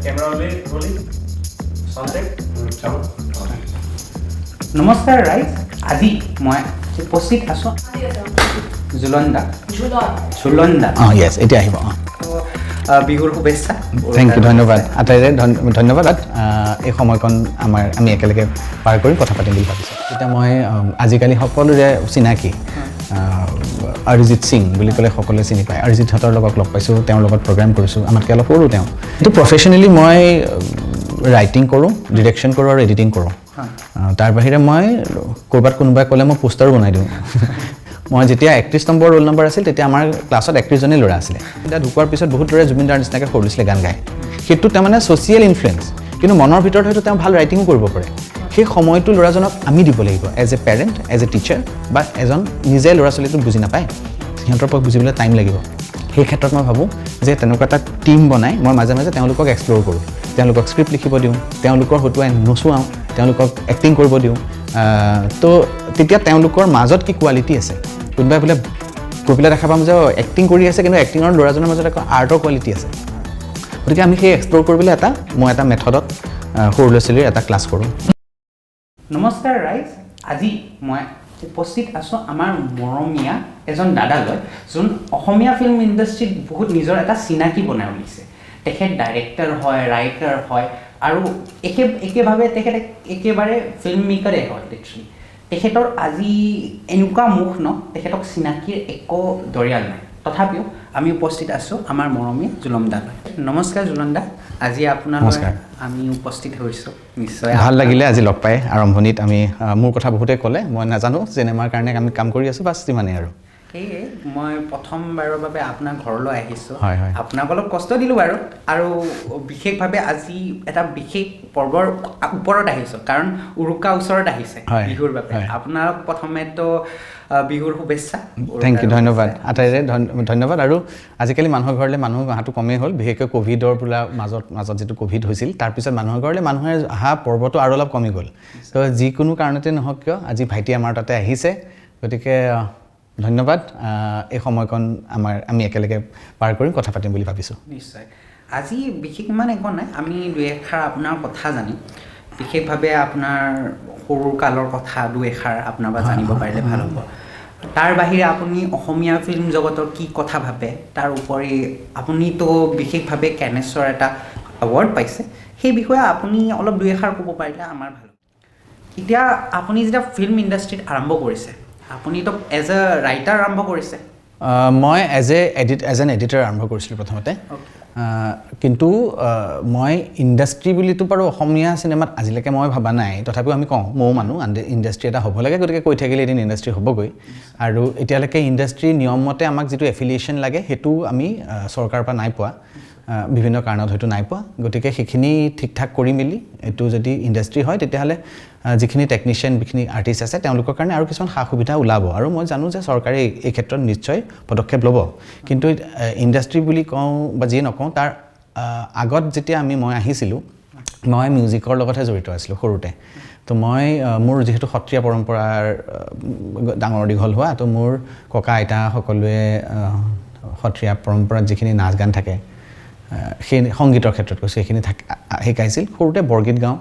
Camera rolling सन्देह चलो নমস্কাৰ ৰাইজ আজি মই উপস্থিত আছোঁ ঝুলন্দা য়েছ এতিয়া আহিব বিহুৰ শুভেচ্ছা থেংক ইউ ধন্যবাদ আটাইৰে ধন্যবাদ এই সময়কণ আমি একেলগে পাৰ কৰি কথা পাতিম বুলি ভাবিছোঁ এতিয়া মই আজিকালি সকলোৰে চিনাকি অৰিজিত সিং বুলি ক'লে সকলোৱে চিনি পায় অৰিজিতহঁতৰ লগত লগ পাইছোঁ তেওঁৰ লগত প্ৰগ্ৰাম কৰিছোঁ আমাতকৈ অলপ সৰু তেওঁ কিন্তু প্ৰফেশ্যনেলি মই ৰাইটিং কৰোঁ ডিৰেকশ্যন কৰোঁ আৰু এডিটিং কৰোঁ তাৰ বাহিৰে মই ক'ৰবাত কোনোবাই ক'লে মই পোষ্টাৰো বনাই দিওঁ মই যেতিয়া 31 নম্বৰ ৰোল নম্বৰ আছিল তেতিয়া আমাৰ ক্লাছত 31 জনেই ল'ৰা আছিলে এতিয়া ঢুকোৱাৰ পিছত বহুত ল'ৰাই জুবিন দাৰ নিচিনাকৈ সৰু ল'ৰা গান গায় সেইটো তাৰমানে ছ'চিয়েল ইনফ্লুৱেঞ্চ কিন্তু মনৰ ভিতৰত হয়তো তেওঁ ভাল ৰাইটিঙো কৰিব পাৰে সেই সময়টো ল'ৰাজনক আমি দিব লাগিব as a parent as a teacher বা এজন নিজে ল'ৰা ছোৱালীটো বুজি নাপায় সিহঁতৰ পৰা বুজিবলৈ টাইম লাগিব সেই ক্ষেত্ৰত মই ভাবোঁ যে তেনেকুৱা এটা টীম বনাই মই মাজে মাজে তেওঁলোকক এক্সপ্ল'ৰ কৰোঁ তেওঁলোকক স্ক্ৰিপ্ট লিখিব দিওঁ তেওঁলোকৰ হতুৱাই নচুৱাওঁ তেওঁলোকক এক্টিং কৰিব দিওঁ তো তেতিয়া তেওঁলোকৰ মাজত কি কোৱালিটি আছে কোনোবাই বোলে গৈ পেলাই দেখা পাম যে এক্টিং কৰি আছে কিন্তু এক্টিঙৰ ল'ৰাজনৰ মাজত আকৌ আৰ্টৰ কোৱালিটি আছে গতিকে আমি সেই এক্সপ্ল'ৰ কৰিবলৈ মই এটা মেথডত সৰু ল'ৰা ছোৱালীৰ এটা ক্লাছ কৰোঁ নমস্কাৰ ৰাইজ আজি মই উপস্থিত আছোঁ আমাৰ মৰমীয়া এজন দাদালৈ যোন অসমীয়া ফিল্ম ইণ্ডাষ্ট্ৰীত বহুত নিজৰ এটা চিনাকি বনাই উলিয়াইছে তেখেত ডাইৰেক্টৰ হয় ৰাইটাৰ হয় আৰু একেভাৱে তেখেতে একেবাৰে ফিল্ম মেকাৰে হয় একচুৱেলি তেখেতৰ আজি এনেকুৱা মুখ ন তেখেতক চিনাকিৰ একো দৰিয়াল নাই তথাপিও আমি উপস্থিত আছোঁ আমাৰ মৰমী জুলমদালৈ নমস্কাৰ জুলমদা আজি আপোনালৈ আমি উপস্থিত হৈছোঁ নিশ্চয় ভাল লাগিলে আজি লগ পাই আৰম্ভণিত আমি মোৰ কথা বহুতে ক'লে মই নাজানো চিনেমাৰ কাৰণে আমি কাম কৰি আছোঁ বাছ সিমানেই আৰু সেয়ে মই প্ৰথমবাৰৰ বাবে আপোনাৰ ঘৰলৈ আহিছোঁ হয় হয় আপোনাক অলপ কষ্ট দিলোঁ বাৰু আৰু বিশেষভাৱে আজি এটা বিশেষ পৰ্বৰ ওপৰত আহিছোঁ কাৰণ উৰুকা ওচৰত আহিছে বিহুৰ বাবে আপোনাক প্ৰথমেতো বিহুৰ শুভেচ্ছা থেংক ইউ ধন্যবাদ আটাইৰে ধন্যবাদ আৰু আজিকালি মানুহৰ ঘৰলৈ মানুহ অহাটো কমেই হ'ল বিশেষকৈ ক'ভিডৰ বোলা মাজত যিটো ক'ভিড হৈছিল তাৰপিছত মানুহৰ ঘৰলৈ মানুহে অহা পৰ্বটো আৰু অলপ কমি গ'ল তো যিকোনো কাৰণতে নহওক কিয় আজি ভাইটি আমাৰ তাতে আহিছে গতিকে ধন্যবাদ এই সময়কণ আমি একেলগে পাৰ কৰিম কথা পাতিম বুলি ভাবিছোঁ নিশ্চয় আজি বিশেষ ইমান একো নাই আমি দুই এষাৰ আপোনাৰ কথা জানিম বিশেষভাৱে আপোনাৰ সৰু কালৰ কথা দুই এষাৰ আপোনাৰ পৰা জানিব পাৰিলে ভাল হ'ব তাৰ বাহিৰে আপুনি অসমীয়া ফিল্ম জগতৰ কি কথা ভাবে তাৰ উপৰি আপুনিতো বিশেষভাৱে কেনেছৰ এটা এৱাৰ্ড পাইছে সেই বিষয়ে আপুনি অলপ দুই এষাৰ ক'ব পাৰিলে আমাৰ ভাল এতিয়া আপুনি যেতিয়া ফিল্ম ইণ্ডাষ্ট্ৰীত আৰম্ভ কৰিছে আপুনিতো এজ এ ৰাইটাৰ আৰম্ভ কৰিছে মই এজ এন এডিটাৰ আৰম্ভ কৰিছিলোঁ প্ৰথমতে কিন্তু মই ইণ্ডাষ্ট্ৰী বুলিতো বাৰু অসমীয়া চিনেমাত আজিলৈকে মই ভবা নাই তথাপিও আমি কওঁ ময়ো মানুহ ইণ্ডাষ্ট্ৰী এটা হ'ব লাগে গতিকে কৈ থাকিলে এদিন ইণ্ডাষ্ট্ৰী হ'বগৈ আৰু এতিয়ালৈকে ইণ্ডাষ্ট্ৰীৰ নিয়মমতে আমাক যিটো এফিলিয়েশ্যন লাগে সেইটো আমি চৰকাৰৰ পৰা নাই পোৱা বিভিন্ন কাৰণত হয়তো নাই পোৱা গতিকে সেইখিনি ঠিক ঠাক কৰি মেলি এইটো যদি ইণ্ডাষ্ট্ৰী হয় তেতিয়াহ'লে যিখিনি টেকনিচিয়ান যিখিনি আৰ্টিষ্ট আছে তেওঁলোকৰ কাৰণে আৰু কিছুমান সা সুবিধা ওলাব আৰু মই জানো যে চৰকাৰে এই ক্ষেত্ৰত নিশ্চয় পদক্ষেপ ল'ব কিন্তু ইণ্ডাষ্ট্ৰী বুলি কওঁ বা যিয়ে নকওঁ তাৰ আগত যেতিয়া মই আহিছিলোঁ মই মিউজিকৰ লগতহে জড়িত আছিলোঁ সৰুতে তো মই মোৰ যিহেতু সত্ৰীয়া পৰম্পৰাৰ ডাঙৰ দীঘল হোৱা তো মোৰ ককা আইতা সকলোৱে সত্ৰীয়া পৰম্পৰাত যিখিনি নাচ গান থাকে সেই সংগীতৰ ক্ষেত্ৰত কৈছোঁ সেইখিনি শিকাইছিল সৰুতে বৰগীত গাওঁ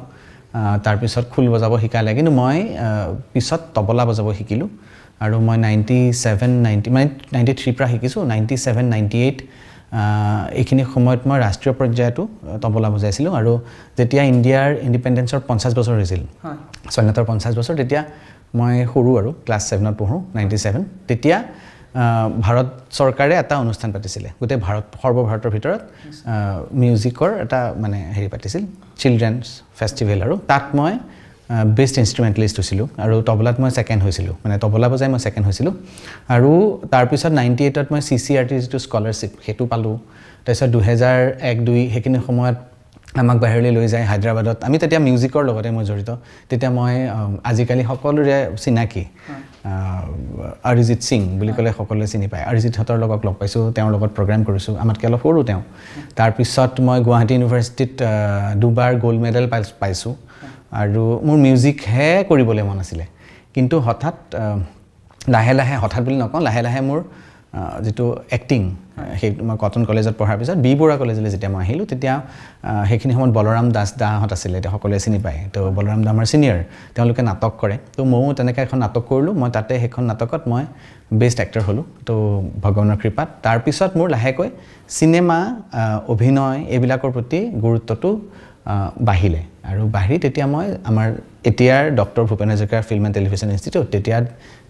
তাৰপিছত খোল বজাব শিকালে কিন্তু মই পিছত তবলা বজাব শিকিলোঁ আৰু মই 93 পৰা শিকিছোঁ 97 98 এইখিনি সময়ত মই ৰাষ্ট্ৰীয় পৰ্যায়তো তবলা বজাইছিলোঁ আৰু যেতিয়া ইণ্ডিয়াৰ ইণ্ডিপেণ্ডেঞ্চৰ 50 বছৰ হৈছিল স্বাধীনতাৰ 50 বছৰ তেতিয়া মই সৰু আৰু ক্লাছ 7ত পঢ়োঁ 97 তেতিয়া ভাৰত চৰকাৰে এটা অনুষ্ঠান পাতিছিলে গোটেই সৰ্বভাৰতৰ ভিতৰত মিউজিকৰ এটা মানে হেৰি পাতিছিল চিলড্ৰেনছ ফেষ্টিভেল আৰু তাত মই বেষ্ট ইনষ্ট্ৰুমেণ্টেলিষ্ট হৈছিলোঁ আৰু তবলাত মই ছেকেণ্ড হৈছিলোঁ মানে তবলা বজাই মই ছেকেণ্ড হৈছিলোঁ আৰু তাৰপিছত 98ত মই CCRT যিটো স্কলাৰশ্বিপ সেইটো পালোঁ তাৰপিছত 2001-2 সেইখিনি সময়ত আমাক বাহিৰলৈ লৈ যায় হায়দৰাবাদত আমি তেতিয়া মিউজিকৰ লগতে মই জড়িত তেতিয়া মই আজিকালি সকলোৰে চিনাকি অৰিজিত সিং বুলি ক'লে সকলোৱে চিনি পায় অৰিজিতহঁতৰ লগত লগ পাইছোঁ তেওঁৰ লগত প্ৰগ্ৰাম কৰিছোঁ আমাতকৈ অলপ সৰু তেওঁ তাৰপিছত মই গুৱাহাটী ইউনিভাৰ্চিটিত দুবাৰ গ'ল্ড মেডেল পাইছোঁ আৰু মোৰ মিউজিকহে কৰিবলৈ মন আছিলে কিন্তু হঠাৎ লাহে লাহে হঠাৎ বুলি নকওঁ লাহে লাহে মোৰ যিটো এক্টিং সেই মই কটন কলেজত পঢ়াৰ পিছত বি বৰুৱা কলেজলৈ যেতিয়া মই আহিলোঁ তেতিয়া সেইখিনি সময়ত বলৰাম দাস দাহঁত আছিলে এতিয়া সকলোৱে চিনি পায় তো বলৰাম দা আমাৰ ছিনিয়ৰ তেওঁলোকে নাটক কৰে তো ময়ো তেনেকৈ এখন নাটক কৰিলোঁ মই তাতে সেইখন নাটকত মই বেষ্ট এক্টৰ হ'লোঁ তো ভগৱানৰ কৃপাত তাৰপিছত মোৰ লাহেকৈ চিনেমা অভিনয় এইবিলাকৰ প্ৰতি গুৰুত্বটো বাঢ়িলে আৰু বাঢ়ি তেতিয়া মই আমাৰ এতিয়াৰ ডক্টৰ ভূপেন হাজৰিকাৰ ফিল্ম এণ্ড টেলিভিশ্যন ইনষ্টিটিউট তেতিয়া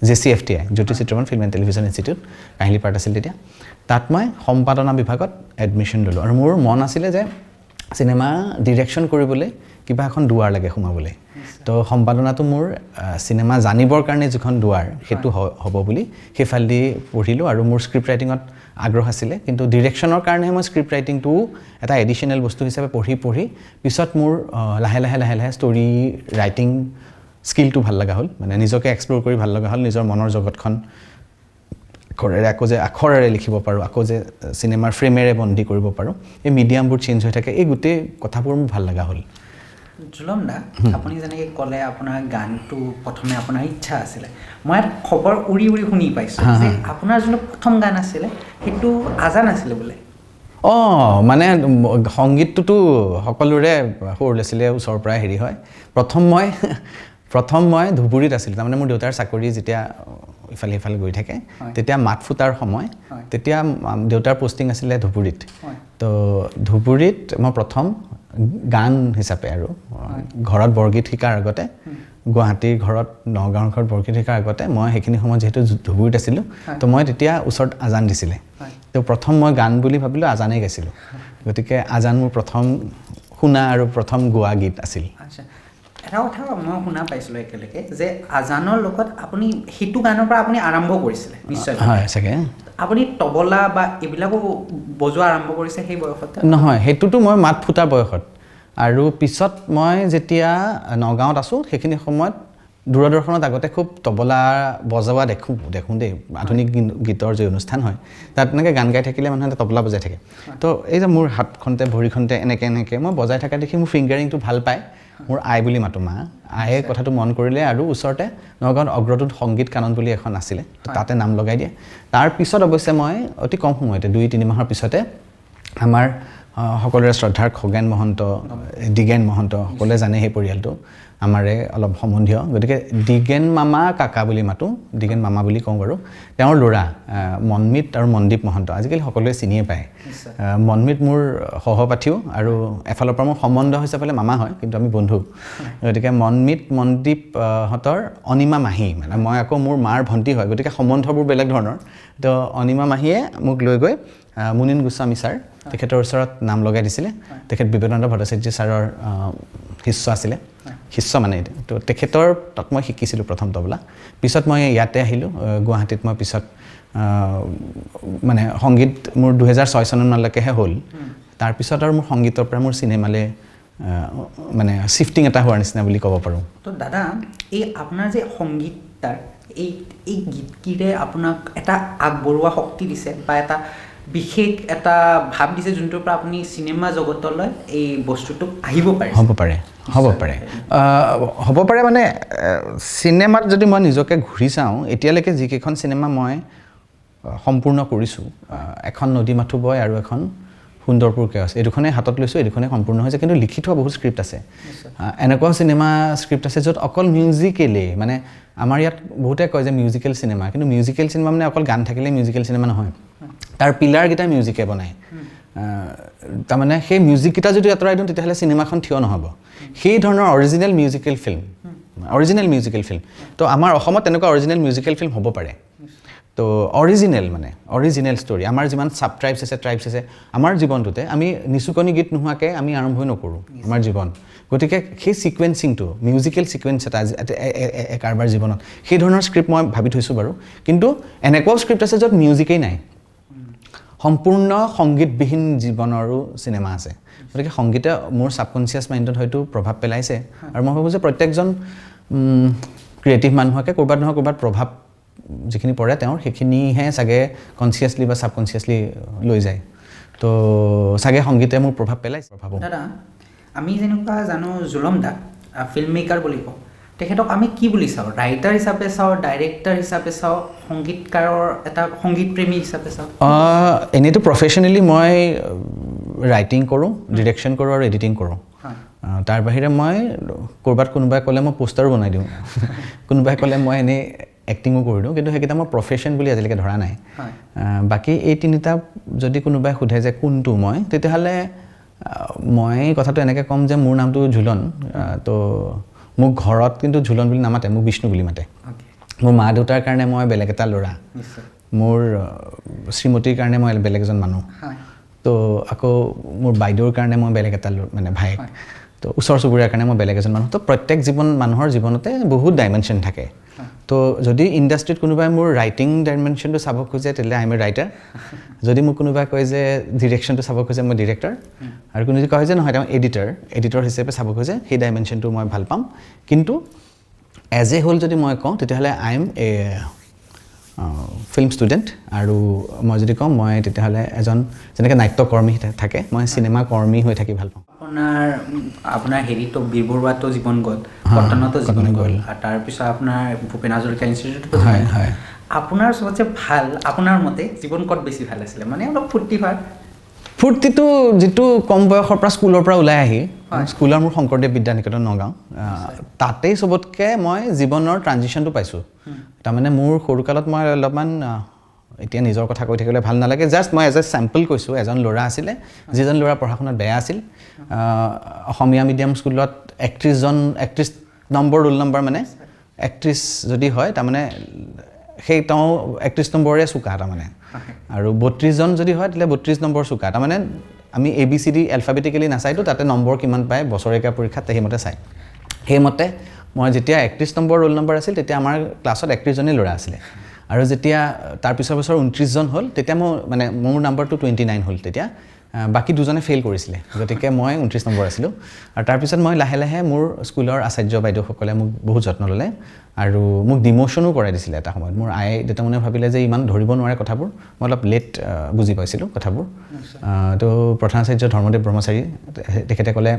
JCFTI Jyoti Chitraban film and television institute কাহিলীপাৰাত আছিল তেতিয়া তাত মই সম্পাদনা বিভাগত এডমিশ্যন ল'লোঁ আৰু মোৰ মন আছিলে যে চিনেমা ডিৰেকশ্যন কৰিবলৈ কিবা এখন দুৱাৰ লাগে সোমাবলৈ তো সম্পাদনাটো মোৰ চিনেমা জানিবৰ কাৰণে যিখন দুৱাৰ সেইটো হ'ব বুলি সেইফালেদি পঢ়িলোঁ আৰু মোৰ স্ক্ৰিপ্ট ৰাইটিঙত আগ্ৰহ আছিলে কিন্তু ডিৰেকশ্যনৰ কাৰণেহে মই স্ক্ৰিপ্ট ৰাইটিংটো এটা এডিশ্যনেল বস্তু হিচাপে পঢ়ি পিছত মোৰ লাহে লাহে ষ্টৰি ৰাইটিং স্কিলটো ভাল লগা হ'ল মানে নিজকে এক্সপ্ল'ৰ কৰি ভাল লগা হ'ল নিজৰ মনৰ জগতখন আকৌ যে আখৰেৰে লিখিব পাৰোঁ আকৌ যে চিনেমাৰ ফ্ৰেমেৰে বন্দী কৰিব পাৰোঁ এই মিডিয়ামবোৰ চেঞ্জ হৈ থাকে এই গোটেই কথাবোৰ মোৰ ভাল লগা হ'ল জুলম দা আপুনি যেনেকৈ ক'লে আপোনাৰ গানটো প্ৰথমে আপোনাৰ ইচ্ছা আছিলে মই ইয়াত খবৰ উৰি শুনি পাইছোঁ যে আপোনাৰ যোনটো প্ৰথম গান আছিলে সেইটো আজান আছিলে বোলে মানে সংগীতটোতো সকলোৰে সৰু ল'ৰা ছোৱালীয়ে ওচৰৰ পৰাই হেৰি হয় প্ৰথম মই ধুবুৰীত আছিলোঁ তাৰমানে মোৰ দেউতাৰ চাকৰি যেতিয়া ইফালে সিফালে গৈ থাকে তেতিয়া মাত ফুটাৰ সময় তেতিয়া দেউতাৰ পষ্টিং আছিলে ধুবুৰীত তো ধুবুৰীত মই প্ৰথম গান হিচাপে আৰু ঘৰত বৰগীত শিকাৰ আগতে গুৱাহাটীৰ ঘৰত নগাঁৱৰ ঘৰত বৰগীত শিকাৰ আগতে মই সেইখিনি সময়ত যিহেতু ধুবুৰীত আছিলোঁ তো মই তেতিয়া ওচৰত আজান দিছিলে তো প্ৰথম মই গান বুলি ভাবিলোঁ আজানেই গাইছিলোঁ গতিকে আজান মোৰ প্ৰথম শুনা আৰু প্ৰথম গোৱা গীত আছিল এটা কথা মই শুনা পাইছিলোঁ একেলগে যে আজানৰ লগত আপুনি সেইটো গানৰ পৰা আপুনি আৰম্ভ কৰিছিলে নিশ্চয় হয় চাগে আপুনি তবলা বা এইবিলাকো বজোৱা আৰম্ভ কৰিছে সেই বয়সত নহয় সেইটোতো মই মাত ফুটাৰ বয়সত আৰু পিছত মই যেতিয়া নগাঁৱত আছোঁ সেইখিনি সময়ত দূৰদৰ্শনত আগতে খুব তবলা বজোৱা দেখোঁ দেই আধুনিক গীতৰ যে অনুষ্ঠান হয় তাত এনেকৈ গান গাই থাকিলে মানুহে তবলা বজাই থাকে তো এই যে মোৰ হাতখনতে ভৰিখনতে এনেকৈ মই বজাই থকা দেখি মোৰ ফিংগাৰিংটো ভাল পায় মোৰ আই বুলি মাতোঁ মা আয়ে কথাটো মন কৰিলে আৰু ওচৰতে নগাঁৱত অগ্ৰদূত সংগীত কানন বুলি এখন আছিলে তাতে নাম লগাই দিয়ে তাৰপিছত অৱশ্যে মই অতি কম সময়তে 2-3 মাহৰ পিছতে আমাৰ সকলোৰে শ্ৰদ্ধাৰ খগেন মহন্ত দিগেন মহন্ত সকলোৱে জানে সেই পৰিয়ালটো আমাৰে অলপ সম্বন্ধীয় গতিকে দিগেন মামা কাকা বুলি মাতোঁ দিগেন মামা বুলি কওঁ বাৰু তেওঁৰ ল'ৰা মনমিত আৰু মনদীপ মহন্ত আজিকালি সকলোৱে চিনিয়ে পায় মনমিত মোৰ সহপাঠীও আৰু এফালৰ পৰা মোৰ সম্বন্ধ হিচাপে মামা হয় কিন্তু আমি বন্ধু গতিকে মনমিত মনদীপ হঁতৰ অনিমা মাহী মানে মই আকৌ মোৰ মাৰ ভণ্টি হয় গতিকে সম্বন্ধবোৰ বেলেগ ধৰণৰ তো অনিমা মাহীয়ে মোক লৈ গৈ মুনিন গোস্বামী ছাৰ তেখেতৰ ওচৰত নাম লগাই দিছিলে তেখেত বিবেকানন্দ ভট্টাচাৰ্য ছাৰৰ শিষ্য আছিলে শিষ্য মানে তো তেখেতৰ তাত মই শিকিছিলোঁ প্ৰথম তবলা পিছত মই ইয়াতে আহিলোঁ গুৱাহাটীত মই পিছত মানে সংগীত মোৰ 2006 চনলৈকেহে হ'ল তাৰপিছত আৰু মোৰ সংগীতৰ পৰা মোৰ চিনেমালৈ মানে শিফটিং এটা হোৱাৰ নিচিনা বুলি ক'ব পাৰোঁ তো দাদা এই আপোনাৰ যে সংগীতটাৰ এই গীতটিৰে আপোনাক এটা আগবঢ়োৱা শক্তি দিছে বা এটা বিশেষ এটা ভাৱ দিছে যোনটোৰ পৰা আপুনি চিনেমা জগতলৈ এই বস্তুটো হ'ব পাৰে মানে চিনেমাত যদি মই নিজকে ঘূৰি চাওঁ এতিয়ালৈকে যিকেইখন চিনেমা মই সম্পূৰ্ণ কৰিছোঁ এখন নদী মাথো বয় আৰু এখন সুন্দৰপুৰ কেৱাছ এই দুখনেই হাতত লৈছোঁ এই দুখনেই সম্পূৰ্ণ হৈছে কিন্তু লিখি থোৱা বহুত স্ক্ৰিপ্ট আছে এনেকুৱা চিনেমা স্ক্ৰিপ্ট আছে য'ত অকল মিউজিকেলি মানে আমাৰ ইয়াত বহুতে কয় যে মিউজিকেল চিনেমা কিন্তু মিউজিকেল চিনেমা মানে অকল গান থাকিলে মিউজিকেল চিনেমা নহয় তাৰ পিলাৰকেইটা মিউজিকে বনায় তাৰমানে সেই মিউজিককেইটা যদি আঁতৰাই দিওঁ তেতিয়াহ'লে চিনেমাখন থিয় নহ'ব সেই ধৰণৰ অৰিজিনেল মিউজিকেল ফিল্ম তো আমাৰ অসমত তেনেকুৱা অৰিজিনেল মিউজিকেল ফিল্ম হ'ব পাৰে তো অৰিজিনেল ষ্টৰি আমাৰ যিমান ছাব ট্ৰাইবছ আছে আমাৰ জীৱনটোতে আমি নিচুকনি গীত নোহোৱাকৈ আমি আৰম্ভই নকৰোঁ আমাৰ জীৱন গতিকে সেই ছিকুৱেঞ্চিংটো মিউজিকেল ছিকুৱেঞ্চ এটা কাৰোবাৰ জীৱনত সেই ধৰণৰ স্ক্ৰিপ্ট মই ভাবি থৈছোঁ বাৰু কিন্তু এনেকুৱাও স্ক্ৰিপ্ট আছে য'ত মিউজিকেই নাই সম্পূৰ্ণ সংগীতবিহীন জীৱনৰো চিনেমা আছে গতিকে সংগীতে মোৰ ছাবকনচিয়াছ মাইণ্ডত হয়তো প্ৰভাৱ পেলাইছে আৰু মই ভাবোঁ যে প্ৰত্যেকজন ক্ৰিয়েটিভ মানুহকে ক'ৰবাত নহয় ক'ৰবাত প্ৰভাৱ যিখিনি পৰে তেওঁৰ সেইখিনিহে চাগে কনচিয়াছলি বা ছাবকনচিয়াছলি লৈ যায় তো চাগে সংগীতে মোৰ প্ৰভাৱ পেলাইছে ভাবোঁ দাদা আমি যেনেকুৱা জানো জুলম দা ফিল্ম মেকাৰ বুলি কওঁ তেখেতক আমি কি বুলি চাওঁ? ৰাইটাৰ হিচাপে চাওঁ, ডাইৰেক্টৰ হিচাপে চাওঁ, সংগীতকাৰৰ এটা সংগীতপ্ৰেমী হিচাপে চাওঁ? এনেইতো প্ৰফেশ্যনেলি মই ৰাইটিং কৰোঁ, ডিৰেকশ্যন কৰোঁ আৰু এডিটিং কৰোঁ। তাৰ বাহিৰে মই ক'ৰবাত কোনোবাই ক'লে মই পোষ্টাৰো বনাই দিওঁ, কোনোবাই ক'লে মই এনেই এক্টিঙো কৰি দিওঁ, কিন্তু সেইকেইটা মই প্ৰফেশ্যন বুলি আজিলৈকে ধৰা নাই। বাকী এই তিনিটা যদি কোনোবাই সোধে যে কোনটো মই, তেতিয়াহ'লে মই কথাটো এনেকৈ ক'ম যে মোৰ নামটো ঝুলন। তো মোক ঘৰত কিন্তু ঝুলন বুলি নামাতে, মোক বিষ্ণু বুলি মাতে। মোৰ মা দেউতাৰ কাৰণে মই বেলেগ এটা ল'ৰা, মোৰ শ্ৰীমতীৰ কাৰণে মই বেলেগ এজন মানুহ, তো আকৌ মোৰ বাইদেউৰ কাৰণে মই বেলেগ এটা মানে ভায়েক, তো ওচৰ চুবুৰীয়াৰ কাৰণে মই বেলেগ এজন মানুহ। তো প্ৰত্যেক মানুহৰ জীৱনতে বহুত ডাইমেনশ্যন থাকে। তো যদি ইণ্ডাষ্ট্ৰীত কোনোবাই মোৰ ৰাইটিং ডাইমেনশ্যনটো চাব খোজে তেতিয়াহ'লে আই এম এ ৰাইটাৰ। যদি মোক কোনোবাই কয় যে ডিৰেকশ্যনটো চাব খোজে মই ডিৰেক্টৰ, আৰু কোনো যদি কয় যে নহয় তেওঁ এডিটৰ হিচাপে চাব খোজে সেই ডাইমেনশ্যনটো মই ভাল পাম। কিন্তু এজ এ হোল যদি মই কওঁ তেতিয়াহ'লে I M A film student, আৰু মই যদি কওঁ মই তেতিয়াহ'লে এজন যেনেকৈ নাট্যকৰ্মী থাকে, মই চিনেমা কৰ্মী হৈ থাকি ভাল পাওঁ। আপোনাৰ হেৰিতো বীৰ বৰুৱাতো জীৱন গ'ল, কটনতো জীৱন গ'ল, আৰু তাৰপিছত আপোনাৰ ভূপেন হাজৰিকা ইনষ্টিটিউটতো। হয়। আপোনাৰ চবতছে ভাল, আপোনাৰ মতে জীৱন ক'ত বেছি ভাল আছিলে? মানে অলপ ফূৰ্তিটো যিটো কম বয়সৰ পৰা স্কুলৰ পৰা ওলাই আহি, স্কুলৰ মোৰ শংকৰদেৱ বিদ্যানিকেতন নগাঁও, তাতেই চবতকৈ মই জীৱনৰ ট্ৰানজিশ্যনটো পাইছোঁ। তাৰমানে মোৰ সৰুকালত মই অলপমান, এতিয়া নিজৰ কথা কৈ থাকিলে ভাল নালাগে, জাষ্ট মই এজ এ চেম্পল কৈছোঁ, এজন ল'ৰা আছিলে যিজন ল'ৰা পঢ়া শুনাত বেয়া আছিল। অসমীয়া মিডিয়াম স্কুলত 31 নম্বৰ ৰোল নম্বৰ, মানে 31 যদি হয় তাৰমানে সেই তেওঁ 31 নম্বৰে চোকা তাৰমানে, আৰু 32জন যদি হয় তেতিয়াহ'লে 32 নম্বৰ চোকা। তাৰমানে আমি ABCD এলফাবেটিকেলি নাচাইতো, তাতে নম্বৰ কিমান পায় বছৰেকীয়া পৰীক্ষাত সেইমতে চায়। সেইমতে মই যেতিয়া 31 নম্বৰ ৰোল নম্বৰ আছিল তেতিয়া আমাৰ ক্লাছত 31জনেই ল'ৰা আছিলে, আৰু যেতিয়া তাৰপিছৰ বছৰ 29জন হ'ল তেতিয়া মোৰ নাম্বাৰটো 29 হ'ল। তেতিয়া বাকী দুজনে ফেইল কৰিছিলে, গতিকে মই 29 নম্বৰ আছিলোঁ। আৰু তাৰপিছত মই লাহে লাহে মোৰ স্কুলৰ আচাৰ্য বাইদেউসকলে মোক বহুত যত্ন ল'লে, আৰু মোক ডিম'শ্যনো কৰাই দিছিলে এটা সময়ত। মোৰ আই দেউতামনে ভাবিলে যে ইমান ধৰিব নোৱাৰে কথাবোৰ, মই অলপ লেট বুজি পাইছিলোঁ কথাবোৰ। তো প্ৰধানাচাৰ্য ধৰ্মদেৱ ব্ৰহ্মচাৰী তেখেতে ক'লে